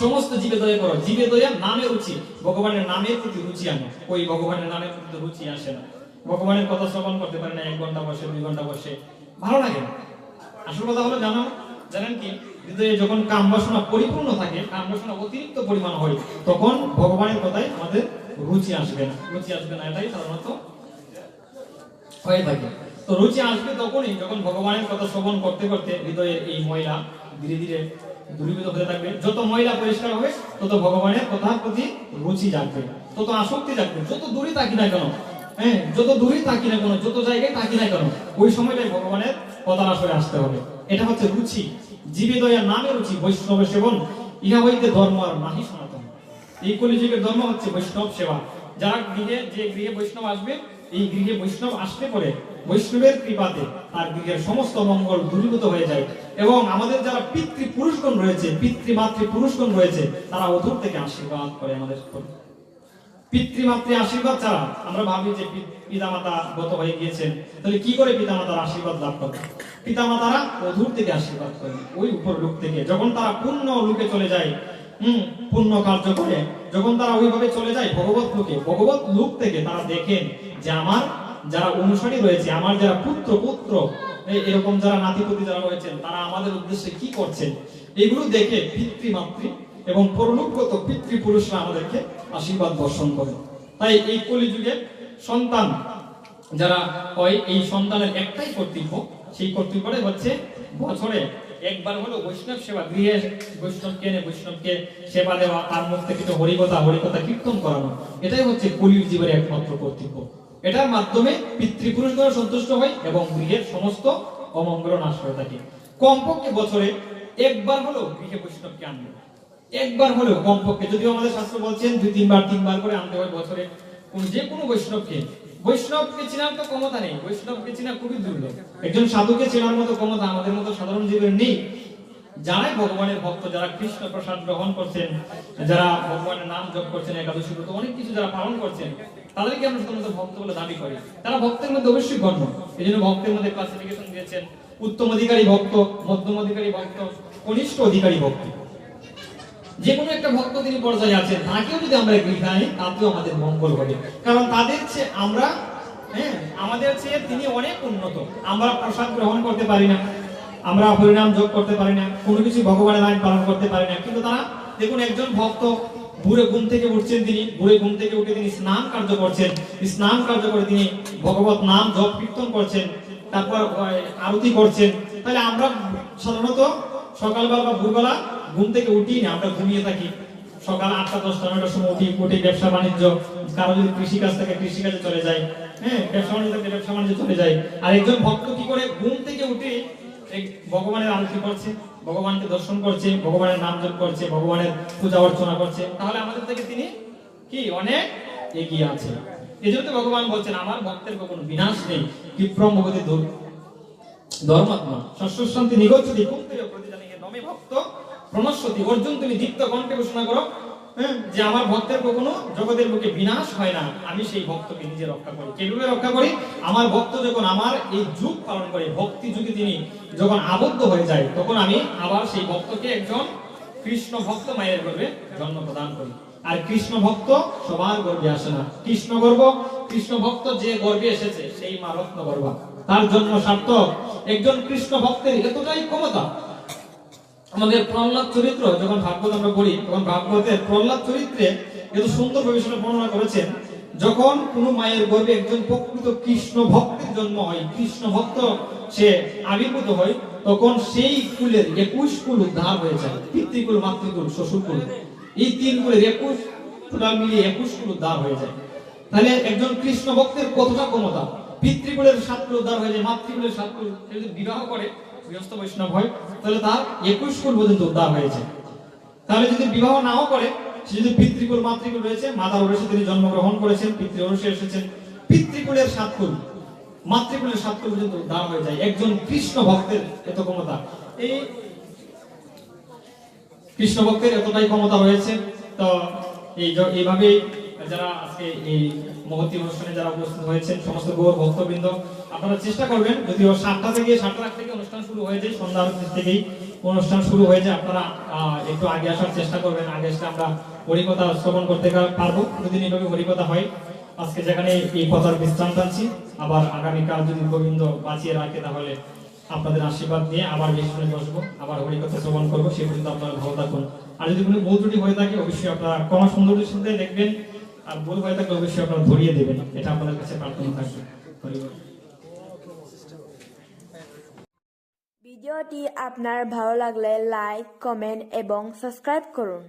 Speaker 2: সমস্ত জীবে দয়া করো। জীবে দয়া নামে রুচি, ভগবানের নামের প্রতি রুচি আনো। ওই ভগবানের নামের প্রতি রুচি আসে না, ভগবানের কথা শ্রবণ করতে পারে না, 1 ঘন্টা বসে 2 ঘন্টা বসে, ভালো লাগে না। আসল কথা হলো জানেন কি, হৃদয়ে যখন কাম বাসনা পরিপূর্ণ থাকে, কাম বাসনা অতিরিক্ত পরিমাণ হয়, তখন ভগবানের কথায় আমাদের রুচি আসবে না, রুচি আসবে না, এটাই সাধারণত হয়ে থাকে। তো রুচি আসবে তখনই যখন ভগবানের কথা শ্রবণ করতে করতে হৃদয়ের এই ময়লা ধীরে ধীরে দূরীভূত হতে থাকবে। যত ময়লা পরিষ্কার হবে তত ভগবানের কথার প্রতি রুচি জাগবে, তত আসক্তি জাগবে। যত দূরে থাকি না কেন, হ্যাঁ, যত দূরে থাকি না কেন, যত জায়গায় থাকি না কেন, ওই সময়টাই ভগবানের কথার আসরে আসতে হবে। এটা হচ্ছে রুচি, জীবে দয়ার নামে রুচি, বৈষ্ণব সেবন ইহা হইতে ধর্ম আর নাহি সনাতন। এই কলিযুগের ধর্ম হচ্ছে বৈষ্ণব সেবা। যারা গৃহে, যে গৃহে বৈষ্ণব আসবে, এই গৃহে বৈষ্ণব আসলে পরে বৈষ্ণবের কৃপাতে তার গৃহের সমস্ত মঙ্গল দূরীভূত হয়ে যায়। এবং আমাদের যারা পিতৃ পুরুষগণ রয়েছে, পিতৃমাতৃ পুরুষগণ রয়েছে, তারা অধূর থেকে আশীর্বাদ করে আমাদের। পিতৃমাতৃ আশীর্বাদ ছাড়া আমরা ভাবি যে পিতামাতা গত হয়ে গিয়েছেন, তাহলে কি করে পিতামাতার আশীর্বাদ লাভ করবে? পিতামাতারা অধূর থেকে আশীর্বাদ করে, ওই উপর লোক থেকে। যখন তারা পূর্ণ লোকে চলে যায়, পূর্ণ কার্য করে, যখন তারা ওইভাবে চলে যায় ভগবত লোকে, ভগবত লোক থেকে তারা দেখেন যে আমার যারা অনুসারী রয়েছে, আমার যারা পুত্র এরকম যারা নাতিপুতি যারা রয়েছেন, তারা আমাদের উদ্দেশ্যে কি করছেন, এগুলো দেখে পিতৃমাতৃ এবং পরলোকগত পিতৃপুরুষরা আমাদেরকে আশীর্বাদ বর্ষণ করে। তাই এই কলিযুগে সন্তান যারা হয়, এই সন্তানের একটাই কর্তব্য, সেই কর্তব্যটাই হচ্ছে বছরে একবার হলো বৈষ্ণব সেবা, গৃহে বৈষ্ণবকে এনে বৈষ্ণবকে সেবা দেওয়া, তার মুখ থেকে হরিকথা কীর্তন করানো। এটাই হচ্ছে কলির জীবনের একমাত্র কর্তব্য। এটার মাধ্যমে পিতৃপুরুষগণ সন্তুষ্ট হয় এবং গৃহের সমস্ত অমঙ্গল নাশ হয়ে থাকে। কমপক্ষে বছরে একবার হলো গৃহে বৈষ্ণবকে আনবে, একবার হলেও কমপক্ষে। যদিও আমাদের শাস্ত্র বলছেন 2-3 বার করে আনতে হয় বছরে। যে কোনো বৈষ্ণবকে চেনার তো ক্ষমতা নেই, বৈষ্ণবকে চেনা খুবই দুর্লভ। একজন সাধুকে চেনার মতো ক্ষমতা আমাদের মতো সাধারণ জীবের নেই। যারাই ভগবানের ভক্ত, যারা কৃষ্ণ প্রসাদ গ্রহণ করছেন, যারা ভগবানের নাম জপ করছেন, একাদশী ব্রত অনেক কিছু যারা পালন করছেন, তাদেরকে আমরা সাধারণত ভক্ত বলে দাবি করি। তারা ভক্তের মধ্যে অবশ্যই গণ্য। এই জন্য ভক্তের মধ্যে ক্লাসিফিকেশন দিয়েছেন উত্তম অধিকারী ভক্ত, মধ্যম অধিকারী ভক্ত, কনিষ্ঠ অধিকারী ভক্ত। যে কোনো একটা ভক্ত তিনি পর্যায়ে আছেন, তাকেও যদি আমরা গৃহে আনি তাতেও আমাদের মঙ্গল হবে। কারণ তাদের চেয়ে আমরা, আমাদের চেয়ে তিনি অনেক উন্নত। আমরা প্রসাদ গ্রহণ করতে পারি না, আমরা হরিনাম যোগ করতে পারি না, কোনো কিছু ভগবানের আইন পালন করতে পারি না, কিন্তু তারা দেখুন, একজন ভক্ত ভোরে ঘুম থেকে উঠছেন, তিনি ভোরে ঘুম থেকে উঠে তিনি স্নান কার্য করছেন, স্নান কার্য করে তিনি ভগবত নাম জপ কীর্তন করছেন, তারপর আরতি করছেন। তাহলে আমরা সাধারণত সকালবেলা বা ভোরবেলা ঘুম থেকে উঠি না, আমরা ঘুমিয়ে থাকি। সকাল 8টা 10টা 9টার সময় উঠি ব্যবসা বাণিজ্য, কারো যদি কৃষিকাজ থাকে কৃষিকাজে চলে যায়, ব্যবসা বাণিজ্য থাকে ব্যবসা বাণিজ্যে চলে যায়। আর একজন ভক্ত কি করে ঘুম থেকে উঠে ভগবানের আরতি করছে, ভগবানকে দর্শন করছে, ভগবানের নাম জপ করছে, ভগবানের পূজা অর্চনা করছে, তাহলে আমাদের থেকে তিনি কি অনেক এগিয়ে আছে। এই জন্য ভগবান বলছেন, আমার ভক্তের কোনো বিনাশ নেই, বিপ্রম ভগবতী ধর্মাত্মা শস্যশান্তি নিগচ্ছতি কুন্তেয় প্রতিজানিকে নমে ভক্ত প্রণশ্যতি। অর্জুন, তুমি দীপ্ত কণ্ঠে ঘোষণা করো যে আমার ভক্তের কখনো জগতের বুকে বিনাশ হয় না, আমি সেই ভক্তকে নিজে রক্ষা করি। কিভাবে রক্ষা করি? আমার ভক্ত যখন আমার এই যুগ পালন করে, ভক্তি যুগে তিনি যখন আবদ্ধ হয়ে যায়, তখন আমি আবার সেই ভক্তকে একজন কৃষ্ণ ভক্ত মায়ের গর্ভে জন্ম প্রদান করি। আর কৃষ্ণ ভক্ত সবার গর্ভে আসে না, কৃষ্ণ ভক্ত যে গর্ভে এসেছে সেই মা রত্ন গর্ভা, তার জন্ম সার্থক। একজন কৃষ্ণ ভক্তের এতটাই ক্ষমতা। আমাদের প্রহ্লাদ চরিত্র যখন ভাগবত আমরা পড়ি, তখন ভাগবতের প্রহ্লাদ চরিত্রে এত সুন্দর ভাবে সেটা বর্ণনা করেছেন। যখন কোন মায়ের গর্ভে একজন প্রকৃত কৃষ্ণ ভক্তের জন্ম হয়, কৃষ্ণ ভক্ত সে আবির্ভূত হয়, তখন সেই কুলের 21 কুল উদ্ধার হয়ে যায়। পিতৃকুল, মাতৃকুল, শ্বশুরকুল, এই 3 কুলের 21 টোটাল মিলিয়ে 21 কুল উদ্ধার হয়ে যায়। তাহলে একজন কৃষ্ণ ভক্তের কতটা ক্ষমতা! পিতৃকুলের 7 কুল উদ্ধার হয়ে যায়, মাতৃকুলের 7 কুল। যদি বিবাহ করে গৃহস্থ বৈষ্ণব হয়, তাহলে তার 21 কুল পর্যন্ত উদ্ধার হয়েছে। তাহলে যদি বিবাহ নাও করে, সে যদি পিতৃকুল মাতৃকুল রয়েছে, মাতার ওরসে তিনি জন্মগ্রহণ করেছেন, পিতৃ ওরসে এসেছেন, পিতৃকুলের 7 কুল, মাতৃকুলের 7 কুল পর্যন্ত উদ্ধার হয়ে যায়। একজন কৃষ্ণ ভক্তের এত ক্ষমতা, এই কৃষ্ণ ভক্তের এতটাই ক্ষমতা রয়েছে। তো এইভাবে যারা আজকে এই মহতী অনুষ্ঠানে যারা উপস্থিত হয়েছেন, সমস্ত গৌর ভক্তবৃন্দ, আপনারা চেষ্টা করবেন, যদিও 7টা থেকে অনুষ্ঠান শুরু হয়ে যায়, সন্ধ্যা আরতি থেকেই অনুষ্ঠান শুরু হয়ে যায়, আপনারা একটু আগে আসার চেষ্টা করবেন। আগে এসে আমরা হরিকথা শ্রবণ করতে পারবো, প্রতিদিন এইভাবে হরিকথা হয়। আজকে যেখানে এই কথার বিশ্রাম টানছি, আবার আগামীকাল যদি গোবিন্দ বাঁচিয়ে রাখে, তাহলে আপনাদের আশীর্বাদ নিয়ে আবার বেশি করে বসবো, আবার হরিকথা শ্রবণ করবো। সে পর্যন্ত আপনারা ভালো থাকুন। আর যদি কোনো ভুল ত্রুটি হয়ে থাকে, অবশ্যই আপনারা ক্ষমা সুন্দরের সাথে দেখবেন। আর ভুল হয়ে থাকলে অবশ্যই আপনারা ধরিয়ে দেবেন, এটা আপনাদের কাছে প্রার্থনা থাকবে। ধন্যবাদ।
Speaker 1: ভিডিওটি আপনার ভালো লাগলে লাইক, কমেন্ট এবং সাবস্ক্রাইব করুন।